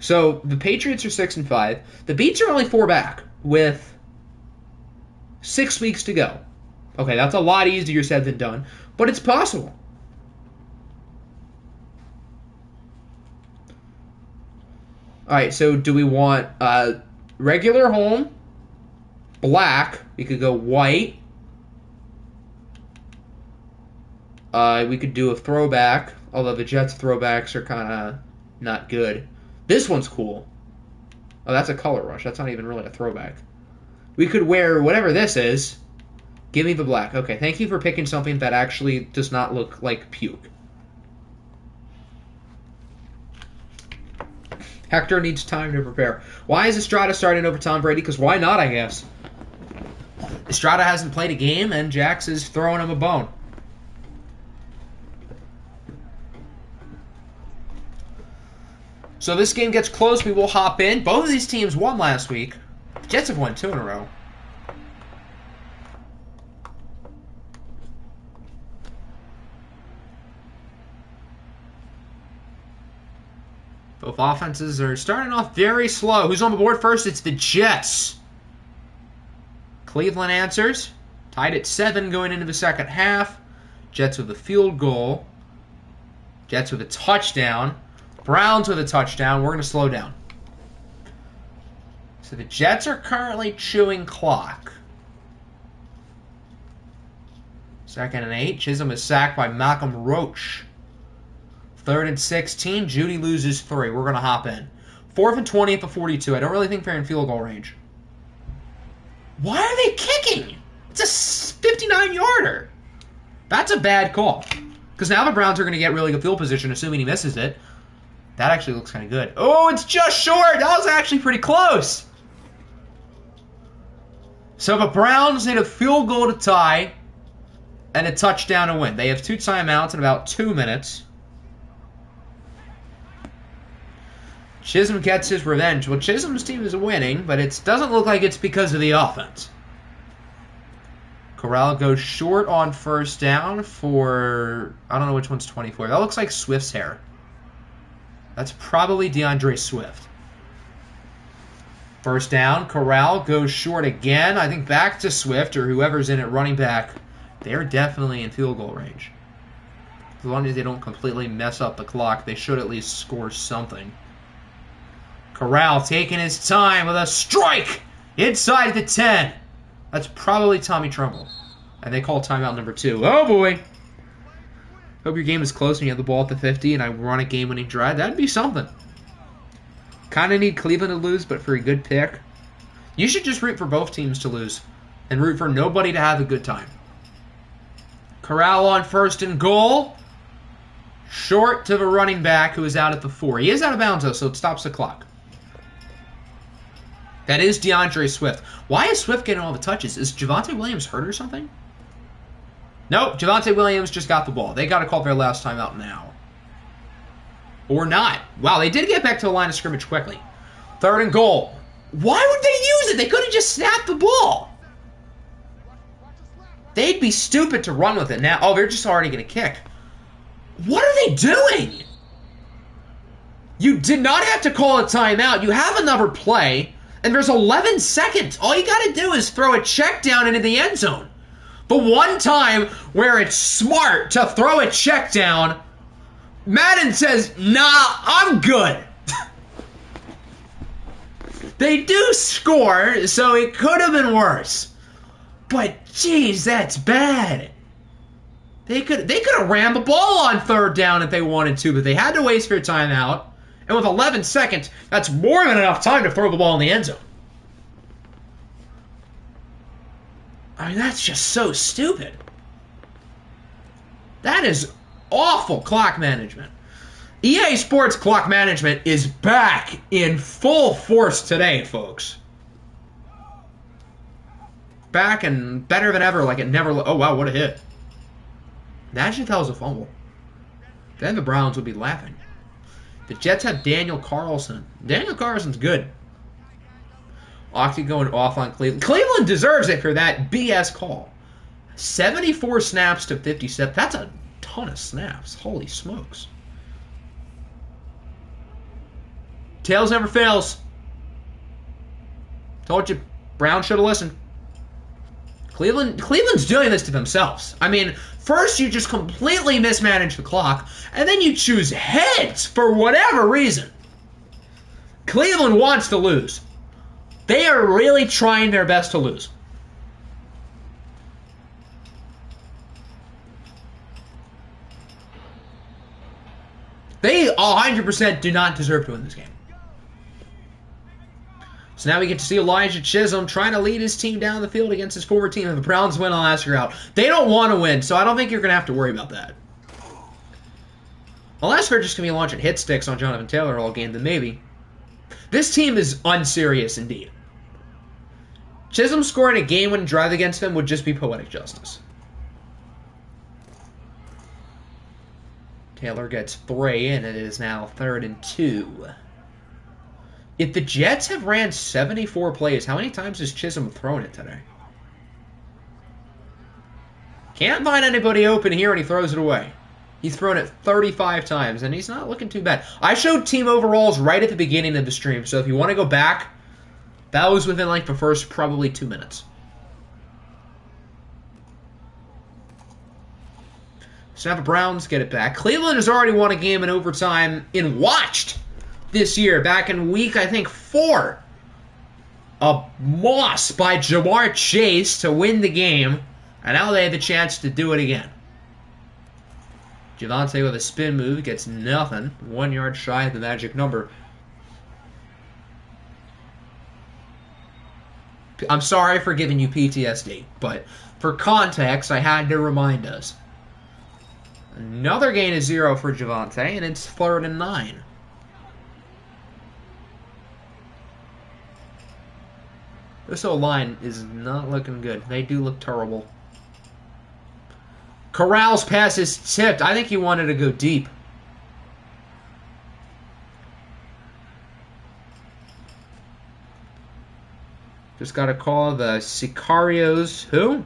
So the Patriots are 6-5. The Beats are only 4 back with 6 weeks to go. Okay, that's a lot easier said than done, but it's possible. All right, so do we want regular home, black? We could go white. We could do a throwback, although the Jets throwbacks are kind of not good. This one's cool. Oh, that's a color rush. That's not even really a throwback. We could wear whatever this is. Give me the black. Okay, thank you for picking something that actually does not look like puke. Hector needs time to prepare. Why is Estrada starting over Tom Brady? Because why not, I guess. Estrada hasn't played a game, and Jax is throwing him a bone. So this game gets close. We will hop in. Both of these teams won last week. The Jets have won 2 in a row. Both offenses are starting off very slow. Who's on the board first? It's the Jets. Cleveland answers. Tied at 7 going into the second half. Jets with a field goal. Jets with a touchdown. Browns with a touchdown. We're going to slow down. So the Jets are currently chewing clock. 2nd and 8. Chisholm is sacked by Malcolm Roach. 3rd and 16. Judy loses 3. We're going to hop in. 4th and 20 at the 42. I don't really think they're in field goal range. Why are they kicking? It's a 59-yarder. That's a bad call. Because now the Browns are going to get really good field position, assuming he misses it. That actually looks kind of good. Oh, it's just short. That was actually pretty close. So the Browns need a field goal to tie and a touchdown to win. They have 2 timeouts in about 2 minutes. Chisholm gets his revenge. Well, Chisholm's team is winning, but it doesn't look like it's because of the offense. Corral goes short on 1st down for, I don't know which one's 24. That looks like Swift's hair. That's probably DeAndre Swift. 1st down, Corral goes short again. I think back to Swift or whoever's in it running back. They're definitely in field goal range. As long as they don't completely mess up the clock, they should at least score something. Corral taking his time with a strike inside the 10. That's probably Tommy Trumbull. And they call timeout number 2. Oh, boy. Hope your game is close when you have the ball at the 50 and I run a game-winning drive. That'd be something. Kind of need Cleveland to lose, but for a good pick. You should just root for both teams to lose and root for nobody to have a good time. Corral on 1st and goal. Short to the running back who is out at the 4. He is out of bounds, though, so it stops the clock. That is DeAndre Swift. Why is Swift getting all the touches? Is Javonte Williams hurt or something? Nope, Javonte Williams just got the ball. They got to call their last timeout now. Or not. Wow, they did get back to the line of scrimmage quickly. 3rd and goal. Why would they use it? They could have just snapped the ball. They'd be stupid to run with it now. Oh, they're just already going to kick. What are they doing? You did not have to call a timeout. You have another play, and there's 11 seconds. All you got to do is throw a check down into the end zone. The one time where it's smart to throw a check down, Madden says, nah, I'm good. They do score, so it could have been worse. But, geez, that's bad. They could have ran the ball on 3rd down if they wanted to, but they had to waste their timeout. And with 11 seconds, that's more than enough time to throw the ball in the end zone. I mean, that's just so stupid. That is awful clock management. EA Sports clock management is back in full force today, folks. Back and better than ever, like it never... Oh, wow, what a hit. Imagine if that was a fumble. Then the Browns would be laughing. The Jets have Daniel Carlson. Daniel Carlson's good. Oxy going off on Cleveland. Cleveland deserves it for that BS call. 74 snaps to 57. That's a ton of snaps. Holy smokes. Tails never fails. Told you, Brown should have listened. Cleveland's doing this to themselves. I mean, first you just completely mismanage the clock, and then you choose heads for whatever reason. Cleveland wants to lose. They are really trying their best to lose. They 100% do not deserve to win this game. So now we get to see Elijah Chisholm trying to lead his team down the field against his former team. If the Browns win, I'll ask her out. They don't want to win, so I don't think you're going to have to worry about that. Unless they're just going to be launching hit sticks on Jonathan Taylor all game, then maybe. This team is unserious indeed. Chisholm scoring a game-winning drive against them would just be poetic justice. Taylor gets 3, and it is now 3rd and 2. If the Jets have ran 74 plays, how many times has Chisholm thrown it today? Can't find anybody open here, and he throws it away. He's thrown it 35 times, and he's not looking too bad. I showed team overalls right at the beginning of the stream, so if you want to go back, that was within like the first probably 2 minutes. So now the Browns get it back. Cleveland has already won a game in overtime in watched this year, back in week, I think, 4. A moss by Jamar Chase to win the game, and now they have the chance to do it again. Javonte with a spin move gets nothing. 1 yard shy of the magic number. I'm sorry for giving you PTSD, but for context, I had to remind us. Another gain of 0 for Javonte, and it's 3rd and 9. This O-line is not looking good. They do look terrible. Corral's pass is tipped. I think he wanted to go deep. Just got a call. The Sicarios, who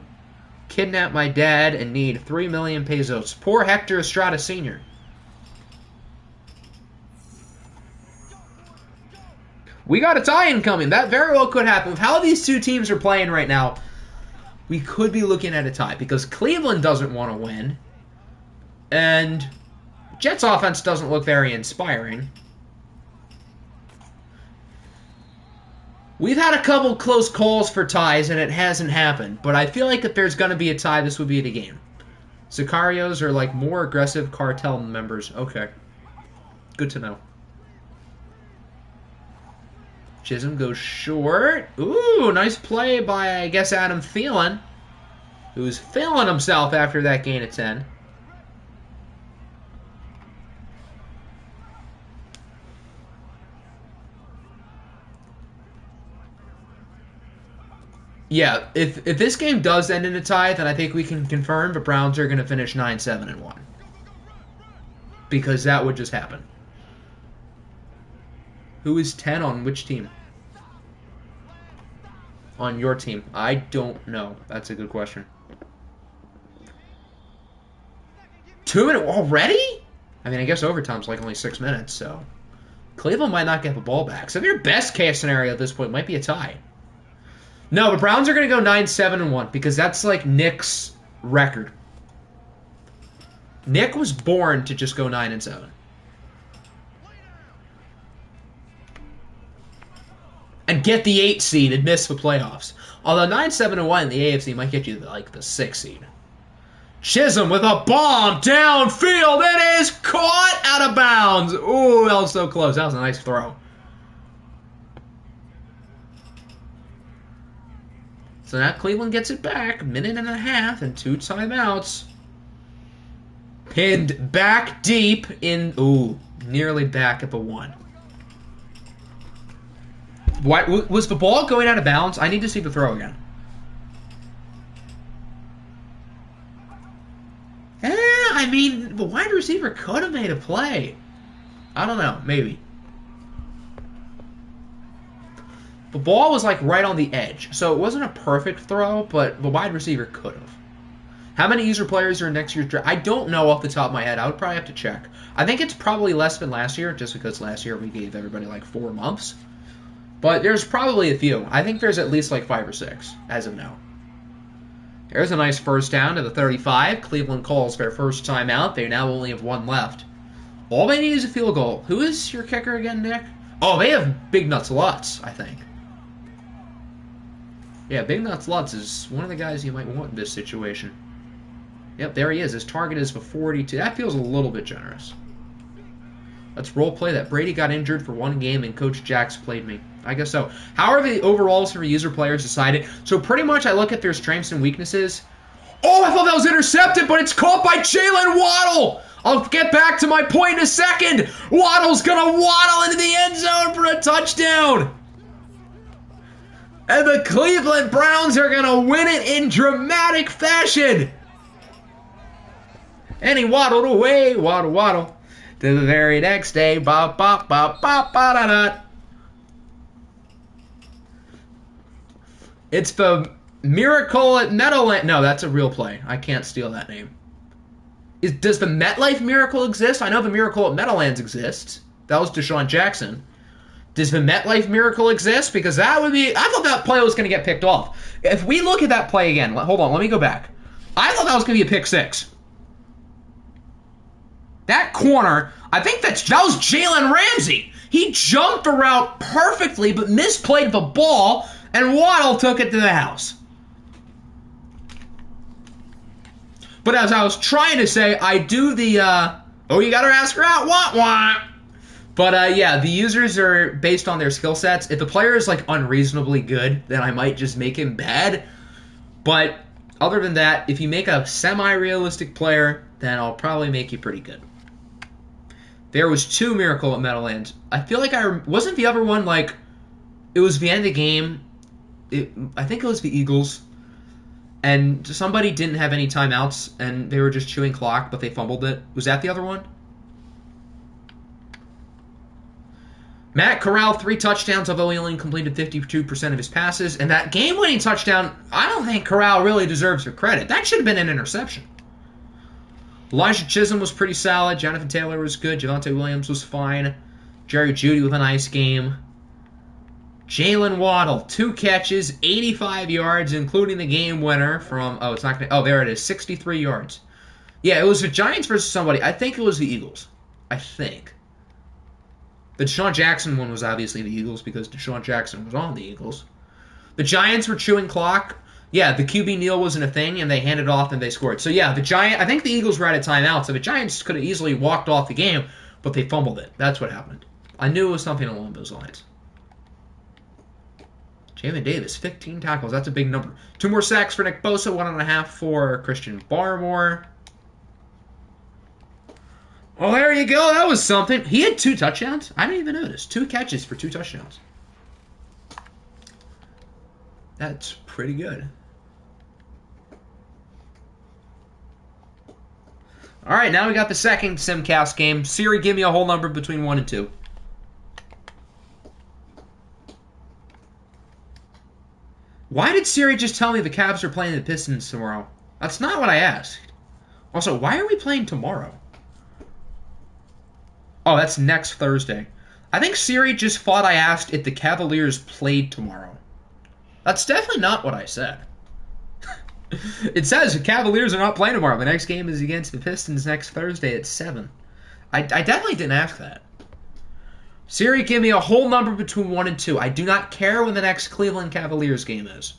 kidnapped my dad and need 3 million pesos. Poor Hector Estrada Sr. We got a tie-in coming. That very well could happen. With how these two teams are playing right now, we could be looking at a tie because Cleveland doesn't want to win, and Jets' offense doesn't look very inspiring. We've had a couple close calls for ties, and it hasn't happened, but I feel like if there's going to be a tie, this would be the game. Sicarios are like more aggressive cartel members. Okay. Good to know. Chisholm goes short. Ooh, nice play by, I guess, Adam Thielen, who's feeling himself after that gain of 10. Yeah, if this game does end in a tie, then I think we can confirm the Browns are going to finish 9-7-1. Because that would just happen. Who is 10 on which team? On your team? I don't know. That's a good question. 2 minutes already? I mean, I guess overtime's like only 6 minutes, so Cleveland might not get the ball back. So their best case scenario at this point might be a tie. No, the Browns are going to go 9-7-1 because that's like Nick's record. Nick was born to just go 9-7. And get the 8 seed and miss the playoffs. Although 9-7-1 in the AFC might get you like the 6 seed. Chisholm with a bomb downfield. It is caught out of bounds. Ooh, that was so close. That was a nice throw. So now Cleveland gets it back. 1.5 minutes and 2 timeouts. Pinned back deep in... Ooh, nearly back at the 1. Why, was the ball going out of bounds? I need to see the throw again. I mean, the wide receiver could have made a play. I don't know, maybe. The ball was like right on the edge, so it wasn't a perfect throw, but the wide receiver could have. How many user players are in next year's draft? I don't know off the top of my head. I would probably have to check. I think it's probably less than last year, just because last year we gave everybody like 4 months. But there's probably a few. I think there's at least like 5 or 6 as of now. There's a nice first down to the 35. Cleveland calls their first time out. They now only have 1 left. All they need is a field goal. Who is your kicker again, Nick? Oh, they have Big Nuts Lutz, I think. Yeah, Big Nuts Lutz is one of the guys you might want in this situation. Yep, there he is. His target is for 42. That feels a little bit generous. Let's role play that Brady got injured for 1 game and Coach Jax played me. I guess so. How are the overalls for user players decided? So pretty much I look at their strengths and weaknesses. Oh, I thought that was intercepted, but it's caught by Jalen Waddle. I'll get back to my point in a second. Waddle's going to waddle into the end zone for a touchdown. And the Cleveland Browns are going to win it in dramatic fashion. And he waddled away, waddle, to the very next day. Bop, bop, bop, bop, ba, da, da. It's the Miracle at Meadowland. No, that's a real play. I can't steal that name. Does the MetLife Miracle exist? I know the Miracle at Meadowlands exists. That was Deshaun Jackson. Does the MetLife Miracle exist? Because that would be... I thought that play was going to get picked off. If we look at that play again... Hold on, let me go back. I thought that was going to be a pick 6. That corner, I think that was Jalen Ramsey. He jumped the route perfectly, but misplayed the ball, and Waddle took it to the house. But as I was trying to say, I do the, oh, you got to ask her out, wah. But, yeah, the users are based on their skill sets. If the player is, like, unreasonably good, then I might just make him bad. But other than that, if you make a semi-realistic player, then I'll probably make you pretty good. There was 2 Miracle at Meadowlands. I feel like wasn't the other one, like, it was the end of the game. I think it was the Eagles. And somebody didn't have any timeouts, and they were just chewing clock, but they fumbled it. Was that the other one? Matt Corral, 3 touchdowns, although he only completed 52% of his passes. And that game-winning touchdown, I don't think Corral really deserves the credit. That should have been an interception. Elijah Chisholm was pretty solid. Jonathan Taylor was good. Javonte Williams was fine. Jerry Jeudy with a nice game. Jalen Waddle, 2 catches, 85 yards, including the game winner from... Oh, it's not going to... Oh, there it is. 63 yards. Yeah, it was the Giants versus somebody. I think it was the Eagles. I think. The Deshaun Jackson one was obviously the Eagles because Deshaun Jackson was on the Eagles. The Giants were chewing clock. Yeah, the QB kneel wasn't a thing, and they handed off and they scored. So, yeah, I think the Eagles were at a timeout, so the Giants could have easily walked off the game, but they fumbled it. That's what happened. I knew it was something along those lines. Jamin Davis, 15 tackles. That's a big number. 2 more sacks for Nick Bosa, 1.5 for Christian Barmore. Well, there you go. That was something. He had 2 touchdowns. I didn't even notice. 2 catches for 2 touchdowns. That's pretty good. All right, now we got the second Simcast game. Siri, give me a whole number between 1 and 2. Why did Siri just tell me the Cavs are playing the Pistons tomorrow? That's not what I asked. Also, why are we playing tomorrow? Oh, that's next Thursday. I think Siri just thought I asked if the Cavaliers played tomorrow. That's definitely not what I said. It says the Cavaliers are not playing tomorrow. The next game is against the Pistons next Thursday at 7. I definitely didn't ask that. Siri, give me a whole number between 1 and 2. I do not care when the next Cleveland Cavaliers game is.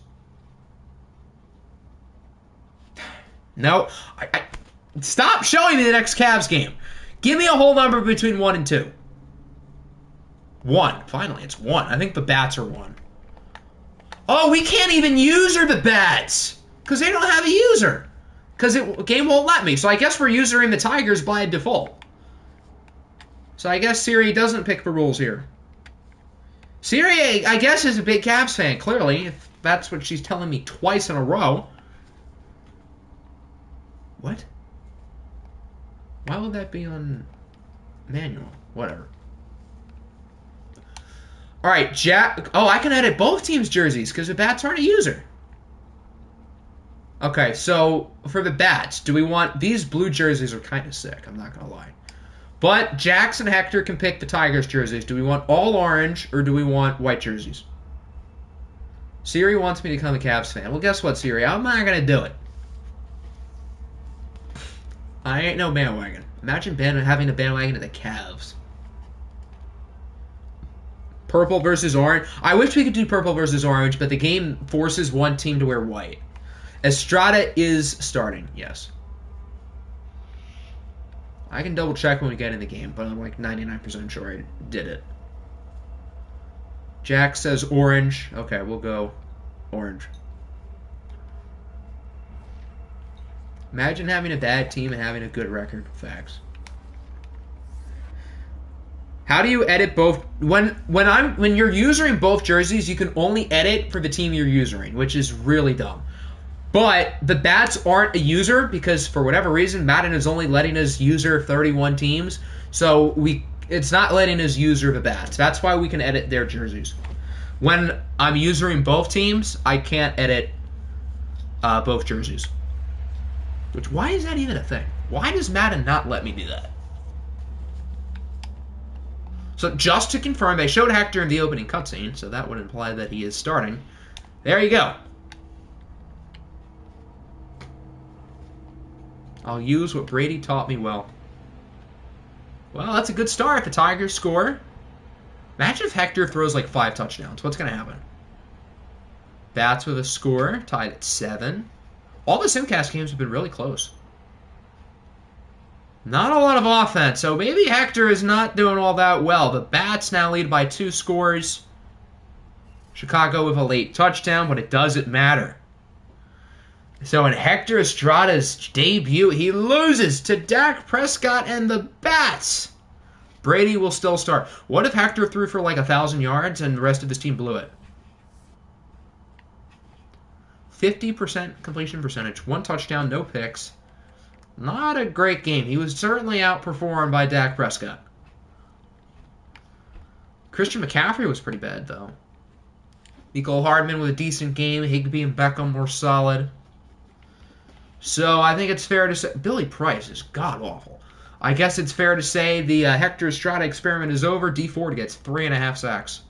No. Stop showing me the next Cavs game. Give me a whole number between 1 and 2. 1. Finally, it's 1. I think the bats are 1. Oh, we can't even user the bats. Because they don't have a user. Because the game won't let me. So I guess we're usering the Tigers by default. So I guess Siri doesn't pick the rules here. Siri, I guess, is a big Cavs fan, clearly. If that's what she's telling me twice in a row. What? Why would that be on manual? Whatever. All right, Oh, I can edit both teams' jerseys because the bats aren't a user. Okay, so for the bats, do we want... These blue jerseys are kind of sick, I'm not going to lie. But Jackson Hector can pick the Tigers jerseys. Do we want all orange or do we want white jerseys? Siri wants me to become a Cavs fan. Well, guess what, Siri? I'm not going to do it. I ain't no bandwagon. Imagine having a bandwagon of the Cavs. Purple versus orange. I wish we could do purple versus orange, but the game forces one team to wear white. Estrada is starting, yes. I can double check when we get in the game, but I'm like 99% sure I did it. Jack says orange. Okay, we'll go orange. Imagine having a bad team and having a good record. Facts. How do you edit both? When you're using both jerseys, you can only edit for the team you're using, which is really dumb. But the bats aren't a user because for whatever reason, Madden is only letting us user 31 teams. So it's not letting us user the bats. That's why we can edit their jerseys. When I'm usering both teams, I can't edit both jerseys. Why is that even a thing? Why does Madden not let me do that? So just to confirm, they showed Hector in the opening cutscene, so that would imply that he is starting. There you go. I'll use what Brady taught me well. Well, that's a good start. The Tigers score. Imagine if Hector throws like 5 touchdowns. What's going to happen? Bats with a score, tied at 7. All the Simcast games have been really close. Not a lot of offense, so maybe Hector is not doing all that well. The Bats now lead by 2 scores. Chicago with a late touchdown, but it doesn't matter. So in Hector Estrada's debut, he loses to Dak Prescott and the Bats. Brady will still start. What if Hector threw for like 1,000 yards and the rest of his team blew it? 50% completion percentage, 1 touchdown, no picks. Not a great game. He was certainly outperformed by Dak Prescott. Christian McCaffrey was pretty bad, though. Mecole Hardman with a decent game. Higbee and Beckham were solid. So I think it's fair to say... Billy Price is god-awful. I guess it's fair to say the Hector Estrada experiment is over. D Ford gets 3.5 sacks.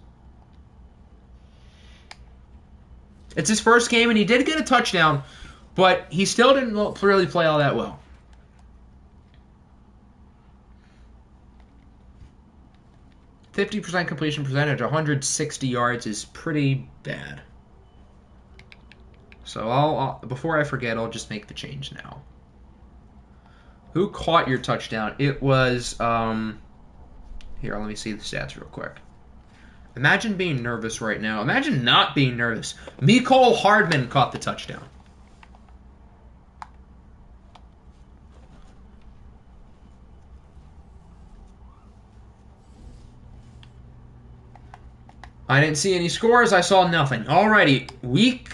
It's his first game, and he did get a touchdown, but he still didn't really play all that well. %50 completion percentage, 160 yards is pretty bad. So I'll before I forget, I'll just make the change now. Who caught your touchdown? It was here, let me see the stats real quick. Imagine being nervous right now. Imagine not being nervous. Mecole Hardman caught the touchdown. I didn't see any scores. I saw nothing. Alrighty, week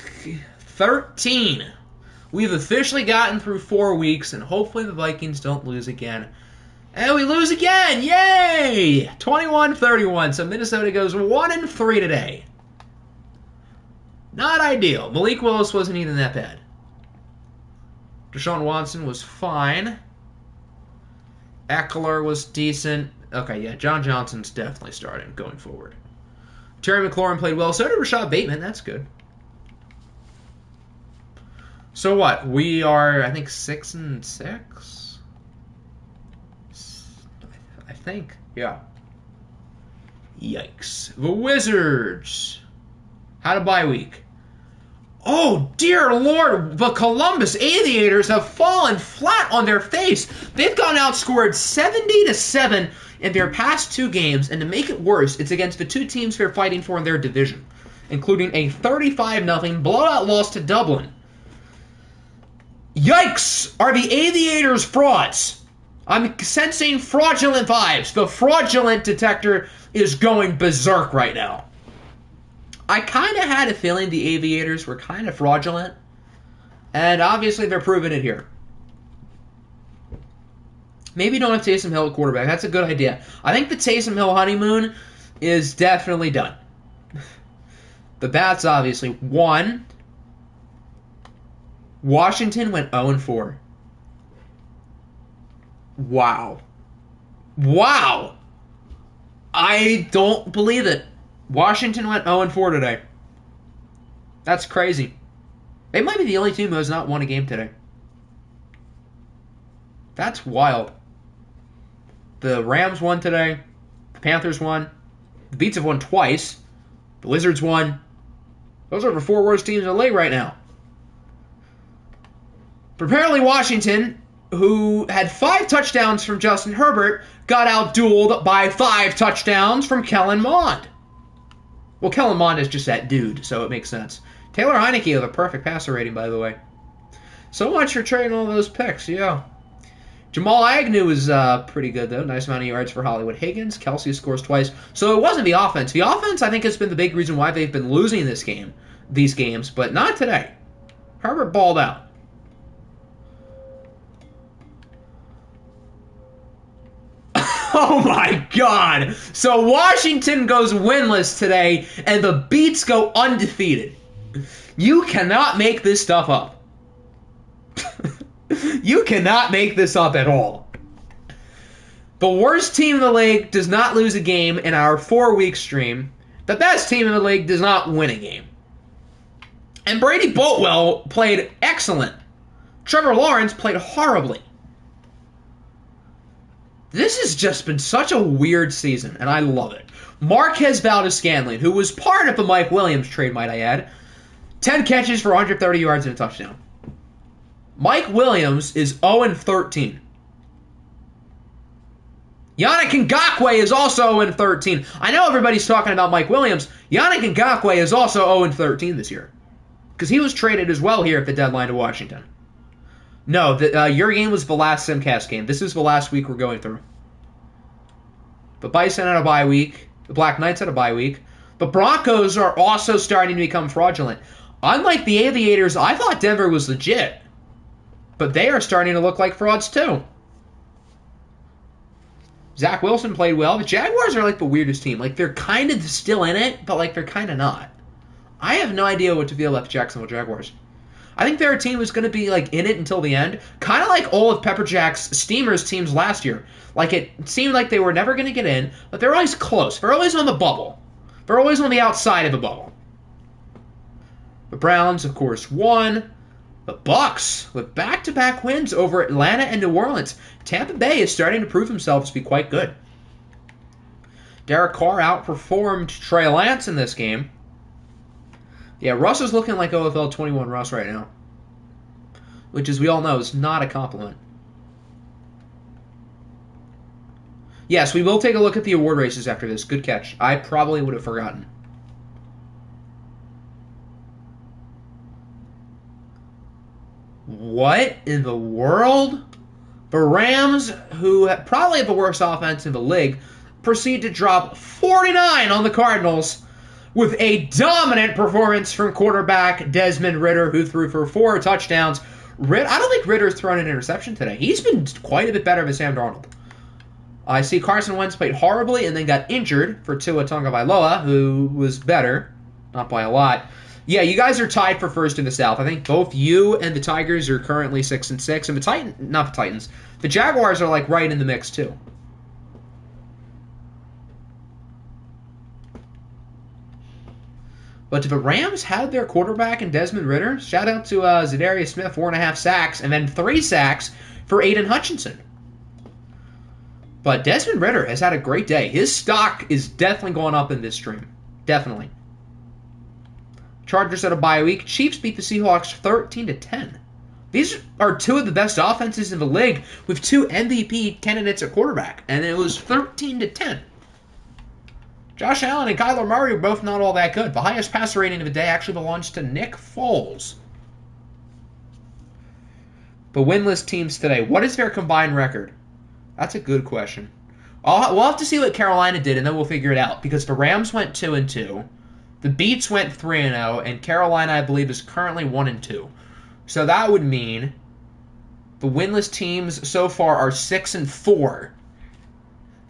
13. We've officially gotten through 4 weeks, and hopefully the Vikings don't lose again. And we lose again! Yay! 21-31. So Minnesota goes 1-3 today. Not ideal. Malik Willis wasn't even that bad. Deshaun Watson was fine. Eckler was decent. Okay, yeah, John Johnson's definitely starting going forward. Terry McLaurin played well. So did Rashad Bateman. That's good. So what? We are, I think, 6-6? I think. Yeah. Yikes. The Wizards had a bye week. Oh, dear Lord. The Columbus Aviators have fallen flat on their face. They've gone outscored 70-7 in their past 2 games, and to make it worse, it's against the 2 teams they're fighting for in their division, including a 35-0 blowout loss to Dublin. Yikes! Are the Aviators frauds? I'm sensing fraudulent vibes. The fraudulent detector is going berserk right now. I kind of had a feeling the Aviators were kind of fraudulent, and obviously they're proving it here. Maybe don't have Taysom Hill at quarterback. That's a good idea. I think the Taysom Hill honeymoon is definitely done. The Bats obviously won. Washington went 0-4. Wow. Wow. I don't believe it. Washington went 0-4 today. That's crazy. They might be the only team who has not won a game today. That's wild. The Rams won today. The Panthers won. The Beats have won twice. The Wizards won. Those are the 4 worst teams in the league right now. But apparently Washington, who had 5 touchdowns from Justin Herbert, got outdueled by 5 touchdowns from Kellen Mond. Well, Kellen Mond is just that dude, so it makes sense. Taylor Heineke with a perfect passer rating, by the way. So much for trading all those picks, yeah. Jamal Agnew was pretty good, though. Nice amount of yards for Hollywood Higgins. Kelsey scores twice. So it wasn't the offense. The offense, I think, has been the big reason why they've been losing these games, but not today. Herbert balled out. Oh my God! So Washington goes winless today, and the Beats go undefeated. You cannot make this stuff up. You cannot make this up at all. The worst team in the league does not lose a game in our 4-week stream. The best team in the league does not win a game. And Brady Boatwell played excellent. Trevor Lawrence played horribly. This has just been such a weird season, and I love it. Marquez Valdes-Scantling, who was part of the Mike Williams trade, might I add, 10 catches for 130 yards and a touchdown. Mike Williams is 0-13. Yannick Ngakoue is also 0-13. I know everybody's talking about Mike Williams. Yannick Ngakoue is also 0-13 this year. Because he was traded as well here at the deadline to Washington. No, your game was the last Simcast game. This is the last week we're going through. The Bison had a bye week. The Black Knights had a bye week. The Broncos are also starting to become fraudulent. Unlike the Aviators, I thought Denver was legit. But they are starting to look like frauds too. Zach Wilson played well. The Jaguars are like the weirdest team. Like, they're kind of still in it, but like they're kind of not. I have no idea what to feel about the Jacksonville Jaguars. I think they're a team who's going to be like in it until the end. Kind of like all of Pepper Jack's Steamers teams last year. Like, it seemed like they were never going to get in, but they're always close. They're always on the bubble. They're always on the outside of the bubble. The Browns, of course, won. The Bucs, with back-to-back wins over Atlanta and New Orleans. Tampa Bay is starting to prove themselves to be quite good. Derek Carr outperformed Trey Lance in this game. Yeah, Russ is looking like OFL 21 Russ right now. Which, as we all know, is not a compliment. Yes, we will take a look at the award races after this. Good catch. I probably would have forgotten. What in the world? The Rams, who probably have the worst offense in the league, proceed to drop 49 on the Cardinals with a dominant performance from quarterback Desmond Ridder, who threw for 4 touchdowns. I don't think Ritter's thrown an interception today. He's been quite a bit better than Sam Darnold. I see Carson Wentz played horribly and then got injured for Tua Tagovailoa, who was better, not by a lot. Yeah, you guys are tied for first in the South. I think both you and the Tigers are currently 6-6, and the Jaguars are like right in the mix too. But the Rams had their quarterback in Desmond Ridder. Shout out to Zadarius Smith, 4.5 sacks, and then 3 sacks for Aiden Hutchinson. But Desmond Ridder has had a great day. His stock is definitely going up in this stream. Definitely. Chargers had a bye week. Chiefs beat the Seahawks 13-10. These are 2 of the best offenses in the league with 2 MVP candidates at quarterback, and it was 13-10. Josh Allen and Kyler Murray were both not all that good. The highest passer rating of the day actually belongs to Nick Foles. But winless teams today, what is their combined record? That's a good question. We'll have to see what Carolina did, and then we'll figure it out, because the Rams went 2-2. The Beats went 3-0, and Carolina, I believe, is currently 1-2. So that would mean the winless teams so far are 6-4.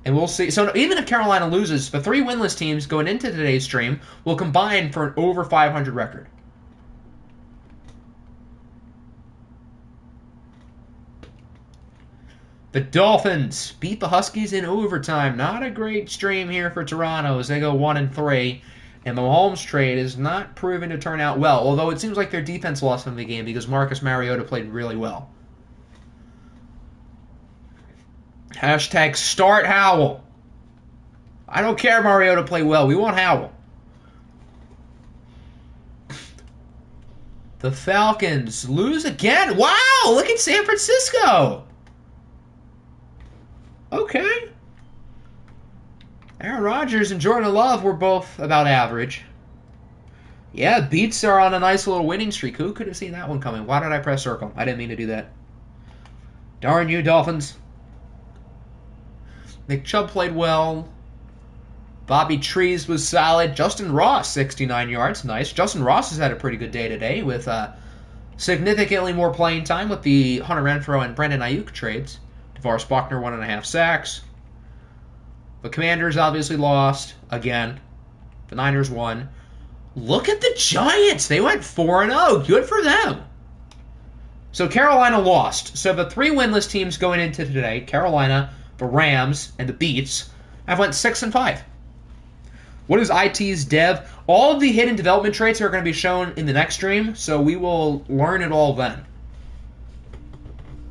And we'll see. So even if Carolina loses, the 3 winless teams going into today's stream will combine for an over 500 record. The Dolphins beat the Huskies in overtime. Not a great stream here for Toronto as they go 1-3. And the Mahomes trade is not proven to turn out well, although it seems like their defense lost them the game because Marcus Mariota played really well. Hashtag start Howell. I don't care if Mariota played well. We want Howell. The Falcons lose again. Wow, look at San Francisco. Okay. Aaron Rodgers and Jordan Love were both about average. Yeah, Beats are on a nice little winning streak. Who could have seen that one coming? Why did I press circle? I didn't mean to do that. Darn you, Dolphins. Nick Chubb played well. Bobby Trees was solid. Justin Ross, 69 yards. Nice. Justin Ross has had a pretty good day today with significantly more playing time with the Hunter Renfrow and Brandon Ayuk trades. DeVarce Buckner, 1.5 sacks. The Commanders obviously lost again. The Niners won. Look at the Giants. They went 4-0. Good for them. So Carolina lost. So the 3 winless teams going into today, Carolina, the Rams, and the Beats, have went 6-5. What is IT's dev? All of the hidden development traits are going to be shown in the next stream, so we will learn it all then.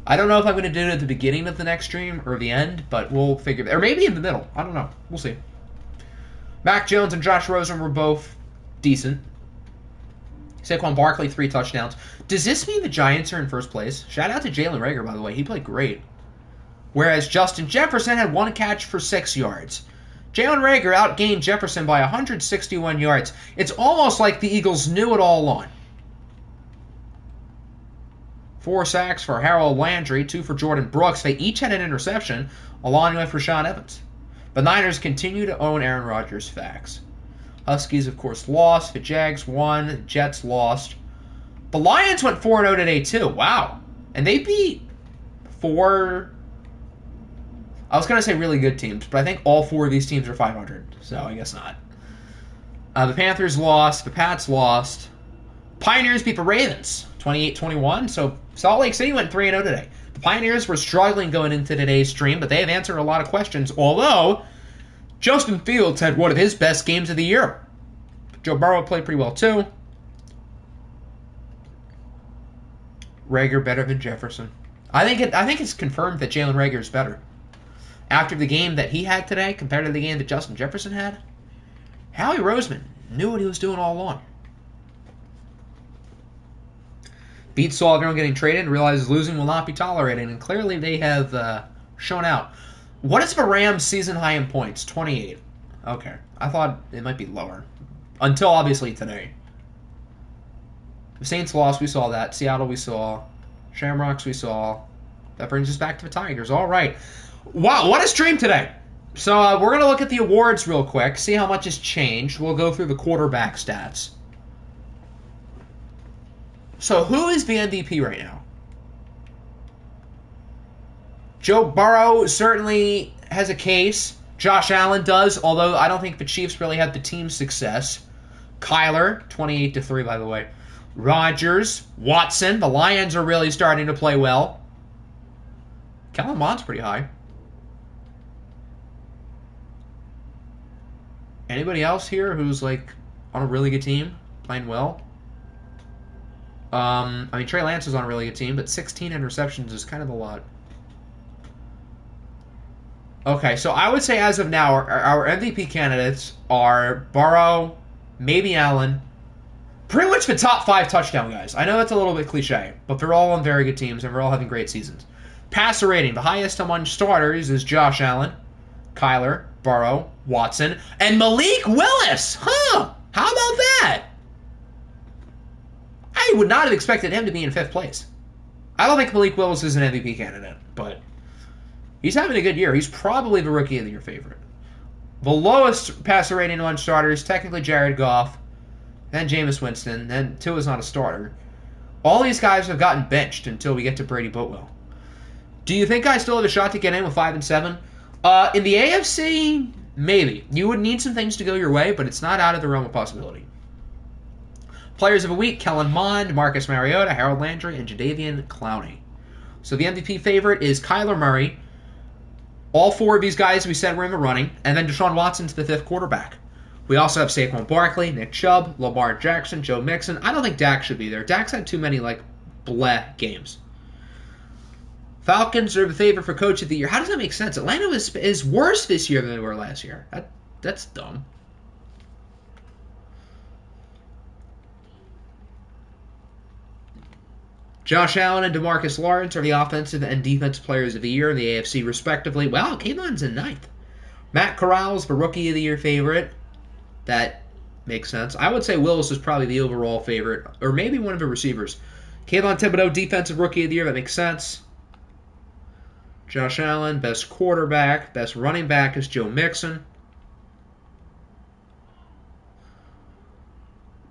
I don't know if I'm going to do it at the beginning of the next stream or the end, but we'll figure it out. Or maybe in the middle. I don't know. We'll see. Mac Jones and Josh Rosen were both decent. Saquon Barkley, 3 touchdowns. Does this mean the Giants are in first place? Shout out to Jalen Reagor, by the way. He played great. Whereas Justin Jefferson had 1 catch for 6 yards. Jalen Reagor outgained Jefferson by 161 yards. It's almost like the Eagles knew it all along. 4 sacks for Harold Landry, 2 for Jordan Brooks. They each had an interception, along with Rashaan Evans. The Niners continue to own Aaron Rodgers' facts. Huskies, of course, lost. The Jags won. The Jets lost. The Lions went 4-0 today, too. Wow. And they beat 4... I was going to say really good teams, but I think all 4 of these teams are 500, so I guess not. The Panthers lost. The Pats lost. Pioneers beat the Ravens 28-21, so Salt Lake City went 3-0 today. The Pioneers were struggling going into today's stream, but they have answered a lot of questions, although Justin Fields had one of his best games of the year. Joe Burrow played pretty well, too. Reagor better than Jefferson. I think it's confirmed that Jalen Reagor is better. After the game that he had today compared to the game that Justin Jefferson had, Howie Roseman knew what he was doing all along. Beats saw everyone getting traded and realizes losing will not be tolerated, and clearly they have shown out. What is the Rams' season high in points? 28. Okay. I thought it might be lower. Until, obviously, today. The Saints lost, we saw that. Seattle, we saw. Shamrocks, we saw. That brings us back to the Tigers. All right. Wow, what a stream today. So we're going to look at the awards real quick, see how much has changed. We'll go through the quarterback stats. So who is the MVP right now? Joe Burrow certainly has a case. Josh Allen does, although I don't think the Chiefs really had the team success. Kyler, 28-3, by the way. Rodgers, Watson. The Lions are really starting to play well. Kellen Mond's pretty high. Anybody else here who's like on a really good team, playing well? Trey Lance is on a really good team, but 16 interceptions is kind of a lot. Okay, so I would say as of now, our MVP candidates are Burrow, maybe Allen, pretty much the top 5 touchdown guys. I know that's a little bit cliche, but they're all on very good teams, and they're all having great seasons. Passer rating, the highest among starters is Josh Allen, Kyler, Burrow, Watson, and Malik Willis. Huh? How about that? I would not have expected him to be in 5th place. I don't think Malik Willis is an MVP candidate, but he's having a good year. He's probably the Rookie of the Year favorite. The lowest passer rating among starters, technically Jared Goff, then Jameis Winston, then Tua's not a starter. All these guys have gotten benched until we get to Brady Boatwell. Do you think I still have a shot to get in with 5 and 7? In the AFC, maybe. You would need some things to go your way, but it's not out of the realm of possibility. Players of the week, Kellen Mond, Marcus Mariota, Harold Landry, and Jadeveon Clowney. So the MVP favorite is Kyler Murray. All 4 of these guys we said were in the running, and then Deshaun Watson's the 5th quarterback. We also have Saquon Barkley, Nick Chubb, Lamar Jackson, Joe Mixon. I don't think Dak should be there. Dak's had too many, bleh games. Falcons are the favorite for Coach of the Year. How does that make sense? Atlanta is worse this year than they were last year. That's dumb. Josh Allen and DeMarcus Lawrence are the offensive and defensive players of the year in the AFC, respectively. Wow, Kayvon's in 9th. Matt Corral's the Rookie of the Year favorite. That makes sense. I would say Willis is probably the overall favorite, or maybe one of the receivers. Kayvon Thibodeau, Defensive Rookie of the Year. That makes sense. Josh Allen, best quarterback. Best running back is Joe Mixon.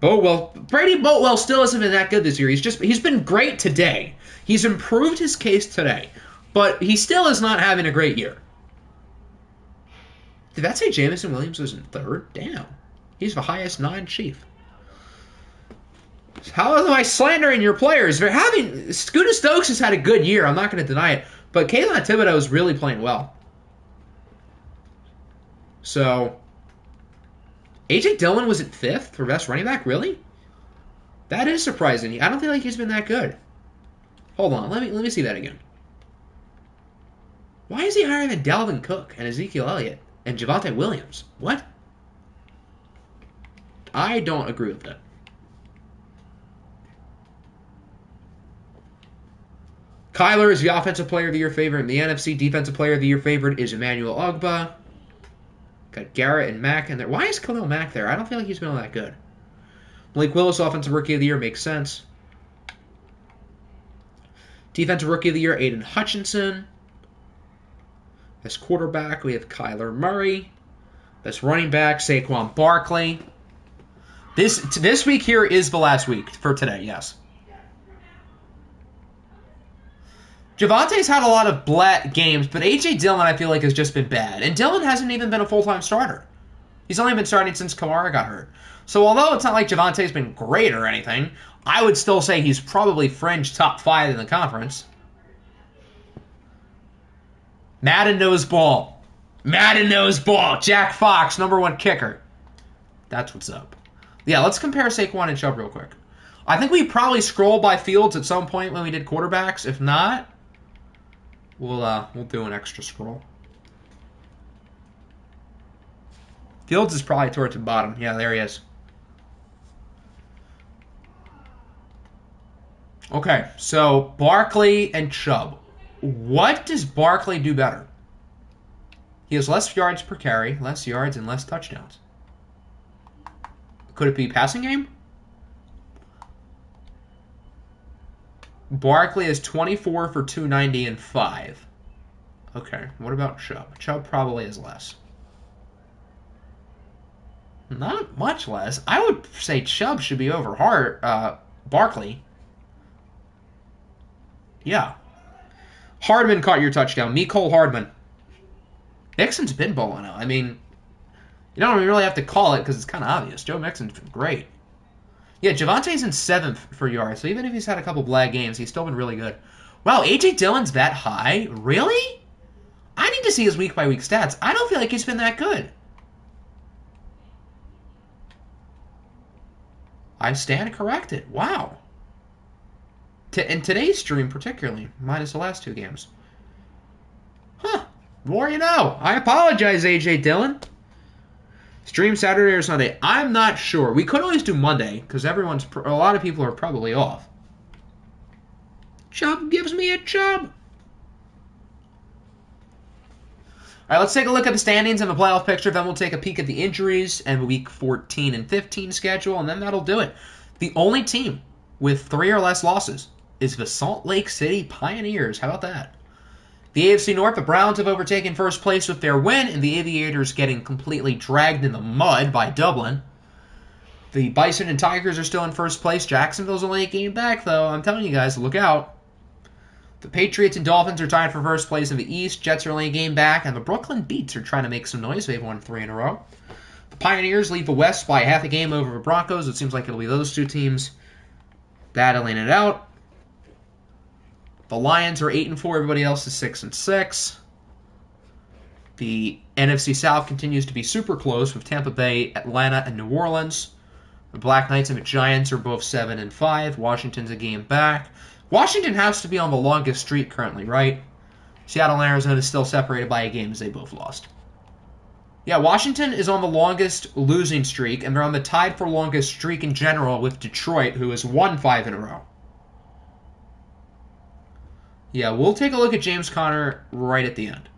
Brady Boatwell still hasn't been that good this year. He's been great today. He's improved his case today, but he still is not having a great year. Did that say Jameson Williams was in 3rd? Damn. He's the highest non-chief. How am I slandering your players? Scooter Stokes has had a good year. I'm not going to deny it. But Kayvon Thibodeau is really playing well. So, A.J. Dillon was at 5th for best running back? Really? That is surprising. I don't feel like he's been that good. Hold on. Let me see that again. Why is he higher than Dalvin Cook and Ezekiel Elliott and Javonte Williams? What? I don't agree with that. Kyler is the Offensive Player of the Year favorite, and the NFC Defensive Player of the Year favorite is Emmanuel Ogbah. Got Garrett and Mack in there. Why is Khalil Mack there? I don't feel like he's been all that good. Malik Willis, Offensive Rookie of the Year, makes sense. Defensive Rookie of the Year, Aiden Hutchinson. Best quarterback, we have Kyler Murray. Best running back, Saquon Barkley. This week here is the last week for today, yes. Javonte's had a lot of black games, but A.J. Dillon, I feel like, has just been bad. And Dillon hasn't even been a full-time starter. He's only been starting since Kamara got hurt. So although it's not like Javonte's been great or anything, I would still say he's probably fringe top 5 in the conference. Madden knows ball. Madden knows ball. Jack Fox, #1 kicker. That's what's up. Yeah, let's compare Saquon and Chubb real quick. I think we probably scrolled by Fields at some point when we did quarterbacks. If not, we'll do an extra scroll. Fields is probably towards the bottom. Yeah, there he is. Okay, so Barkley and Chubb. What does Barkley do better? He has less yards per carry, less yards, and less touchdowns. Could it be passing game? Barkley is 24 for 290 and 5. Okay, what about Chubb? Chubb probably is less. Not much less. I would say Chubb should be over Barkley. Yeah. Hardman caught your touchdown. Mecole Hardman. Mixon's been balling out. I mean, you don't really have to call it because it's kind of obvious. Joe Mixon's been great. Yeah, Javonte's in 7th for yards, so even if he's had a couple blag games, he's still been really good. Wow, A.J. Dillon's that high? Really? I need to see his week-by-week stats. I don't feel like he's been that good. I stand corrected. Wow. In today's stream, particularly, minus the last 2 games. Huh. The more you know. I apologize, A.J. Dillon. Stream Saturday or Sunday? I'm not sure. We could always do Monday, because a lot of people are probably off. Chubb gives me a Chubb. All right, let's take a look at the standings and the playoff picture. Then we'll take a peek at the injuries and the Week 14 and 15 schedule, and then that'll do it. The only team with 3 or less losses is the Salt Lake City Pioneers. How about that? The AFC North, the Browns have overtaken first place with their win, and the Aviators getting completely dragged in the mud by Dublin. The Bison and Tigers are still in first place. Jacksonville's only a game back, though. I'm telling you guys, look out. The Patriots and Dolphins are tied for first place in the East. Jets are only a game back, and the Brooklyn Beats are trying to make some noise. They've won 3 in a row. The Pioneers lead the West by half a game over the Broncos. It seems like it'll be those 2 teams battling it out. The Lions are 8-4. Everybody else is 6-6. The NFC South continues to be super close with Tampa Bay, Atlanta, and New Orleans. The Black Knights and the Giants are both 7-5. Washington's a game back. Washington has to be on the longest streak currently, right? Seattle and Arizona is still separated by a game as they both lost. Yeah, Washington is on the longest losing streak, and they're on the tied for longest streak in general with Detroit, who has won 5 in a row. Yeah, we'll take a look at James Conner right at the end.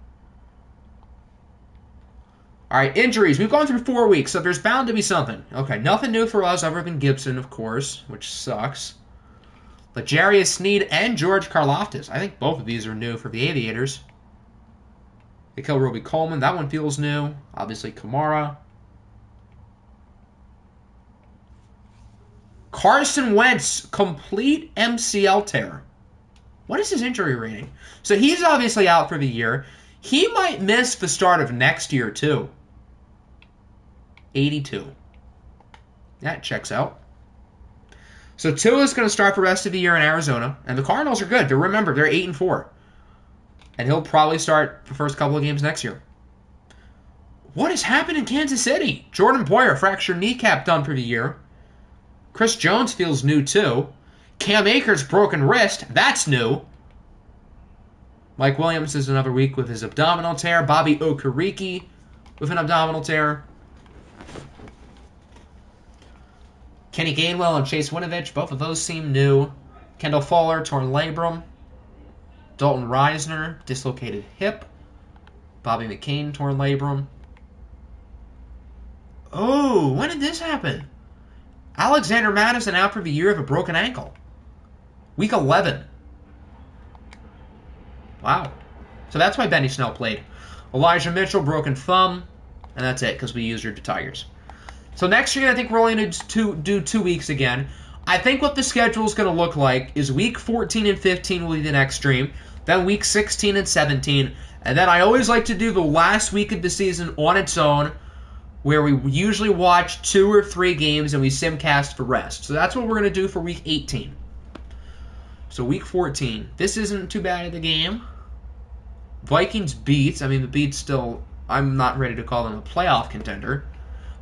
All right, injuries. We've gone through 4 weeks, so there's bound to be something. Okay, nothing new for us other than Gibson, of course, which sucks. But Jarius Sneed and George Karlaftis. I think both of these are new for the Aviators. They kill Roby Coleman. That one feels new. Obviously, Kamara. Carson Wentz, complete MCL tear. What is his injury rating? So he's obviously out for the year. He might miss the start of next year, too. 82. That checks out. So Tua's going to start the rest of the year in Arizona. And the Cardinals are good. Remember, they're 8-4. And he'll probably start the first couple of games next year. What has happened in Kansas City? Jordan Poyer, fractured kneecap, done for the year. Chris Jones feels new, too. Cam Akers, broken wrist. That's new. Mike Williams is another week with his abdominal tear. Bobby Okereke with an abdominal tear. Kenny Gainwell and Chase Winovich, both of those seem new. Kendall Fuller, torn labrum. Dalton Reisner, dislocated hip. Bobby McCain, torn labrum. Oh, when did this happen? Alexander Madison out for the year with a broken ankle. Week 11. Wow. So that's why Benny Snell played. Elijah Mitchell, broken thumb. And that's it, because we used your Tigers. So next year, I think we're only going to do 2 weeks again. I think what the schedule is going to look like is week 14 and 15 will be the next stream. Then week 16 and 17. And then I always like to do the last week of the season on its own, where we usually watch 2 or 3 games and we simcast the rest. So that's what we're going to do for week 18. So week 14. This isn't too bad of the game. Vikings beats. I mean, the beats still, I'm not ready to call them a playoff contender.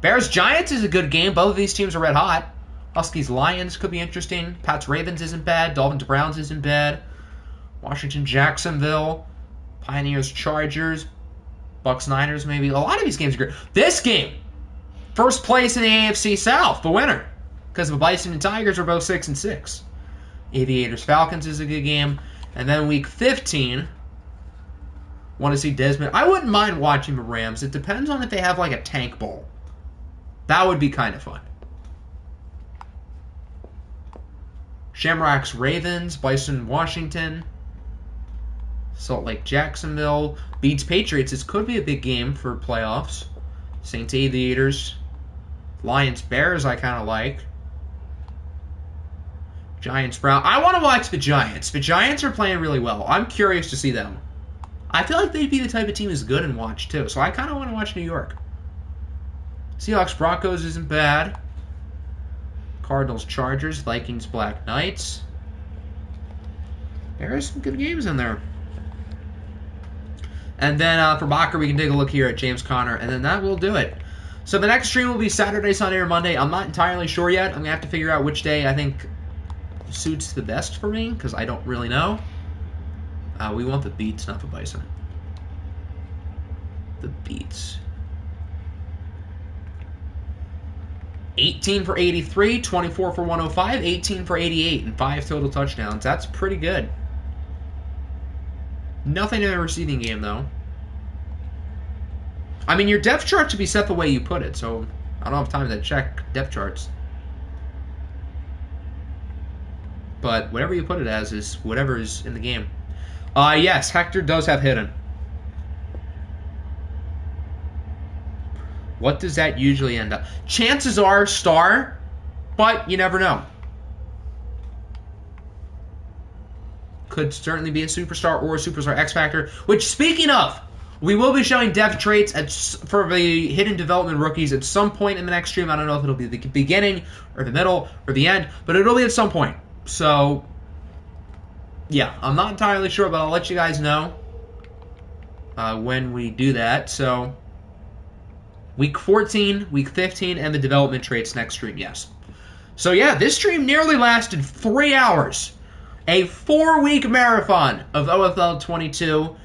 Bears-Giants is a good game. Both of these teams are red hot. Huskies-Lions could be interesting. Pats-Ravens isn't bad. Dolphins-Browns isn't bad. Washington-Jacksonville. Pioneers-Chargers. Bucks-Niners maybe. A lot of these games are great. This game, first place in the AFC South, the winner. Because the Bison and Tigers are both 6-6. Aviators-Falcons is a good game. And then week 15, want to see Desmond. I wouldn't mind watching the Rams. It depends on if they have like a tank bowl. That would be kind of fun. Shamrocks Ravens, Bison Washington, Salt Lake Jacksonville, beats Patriots. This could be a big game for playoffs. Saints Aviators, Lions Bears I kind of like. Giants Brown. I want to watch the Giants. The Giants are playing really well. I'm curious to see them. I feel like they'd be the type of team who's good and watch too. So I kind of want to watch New York. Seahawks Broncos isn't bad. Cardinals Chargers, Vikings Black Knights. There are some good games in there. And then for Bacher, we can take a look here at James Conner, and then that will do it. So the next stream will be Saturday, Sunday, or Monday. I'm not entirely sure yet. I'm going to have to figure out which day I think suits the best for me, because I don't really know. We want the beats, not the Bison. The beats. 18 for 83, 24 for 105, 18 for 88, and 5 total touchdowns. That's pretty good. Nothing in the receiving game, though. I mean, your depth chart should be set the way you put it, so I don't have time to check depth charts. But whatever you put it as is whatever is in the game. Yes, Hector does have hidden. What does that usually end up? Chances are star, but you never know. Could certainly be a superstar or a superstar X Factor. Which, speaking of, we will be showing depth traits for the hidden development rookies at some point in the next stream. I don't know if it'll be the beginning or the middle or the end, but it'll be at some point. So, yeah, I'm not entirely sure, but I'll let you guys know. when we do that. So week 14, week 15, and the development traits next stream, yes. So yeah, this stream nearly lasted 3 hours. A 4-week marathon of OFL 22.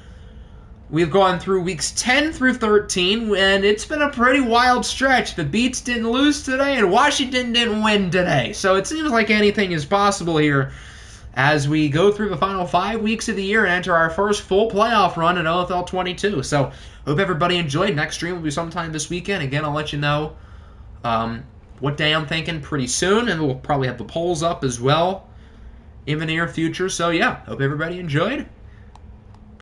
We've gone through weeks 10 through 13, and it's been a pretty wild stretch. The Beats didn't lose today, and Washington didn't win today. So it seems like anything is possible here as we go through the final 5 weeks of the year and enter our first full playoff run in OFL 22. So hope everybody enjoyed. Next stream will be sometime this weekend. Again, I'll let you know what day I'm thinking pretty soon, and we'll probably have the polls up as well in the near future. So yeah, hope everybody enjoyed.